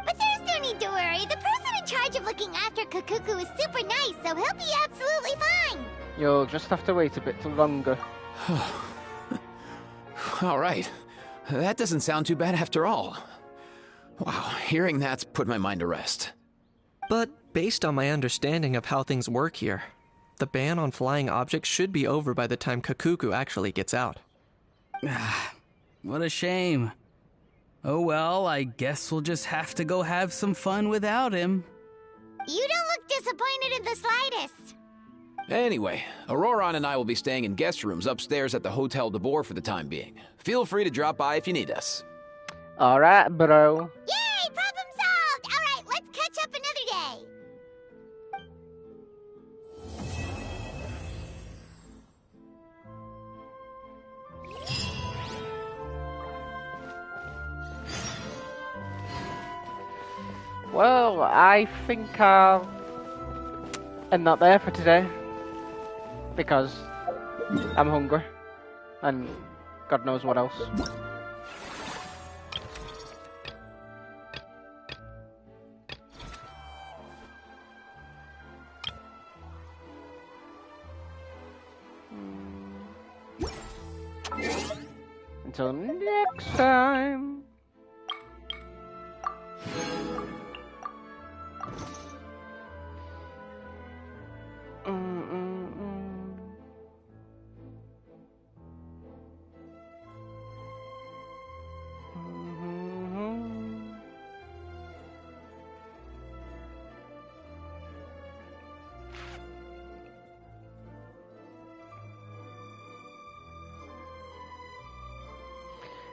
But there's no need to worry. The person in charge of looking after Kukuku is super nice, so he'll be absolutely fine. You'll just have to wait a bit longer. All right. That doesn't sound too bad after all. Wow, hearing that's put my mind to rest. But based on my understanding of how things work here, the ban on flying objects should be over by the time Kukuku actually gets out. What a shame. Oh well, I guess we'll just have to go have some fun without him. You don't look disappointed in the slightest. Anyway, Auroron and I will be staying in guest rooms upstairs at the Hotel de Boer for the time being. Feel free to drop by if you need us. Alright, bro. Yay! Problem solved! Alright, let's catch up another day. Well, I think I'll end that there for today. Because I'm hungry. And God knows what else. Until next time.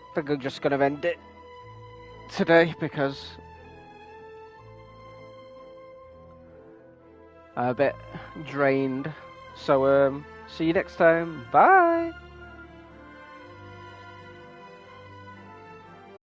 I think I'm just gonna end it today because I'm a bit drained. So see you next time. Bye.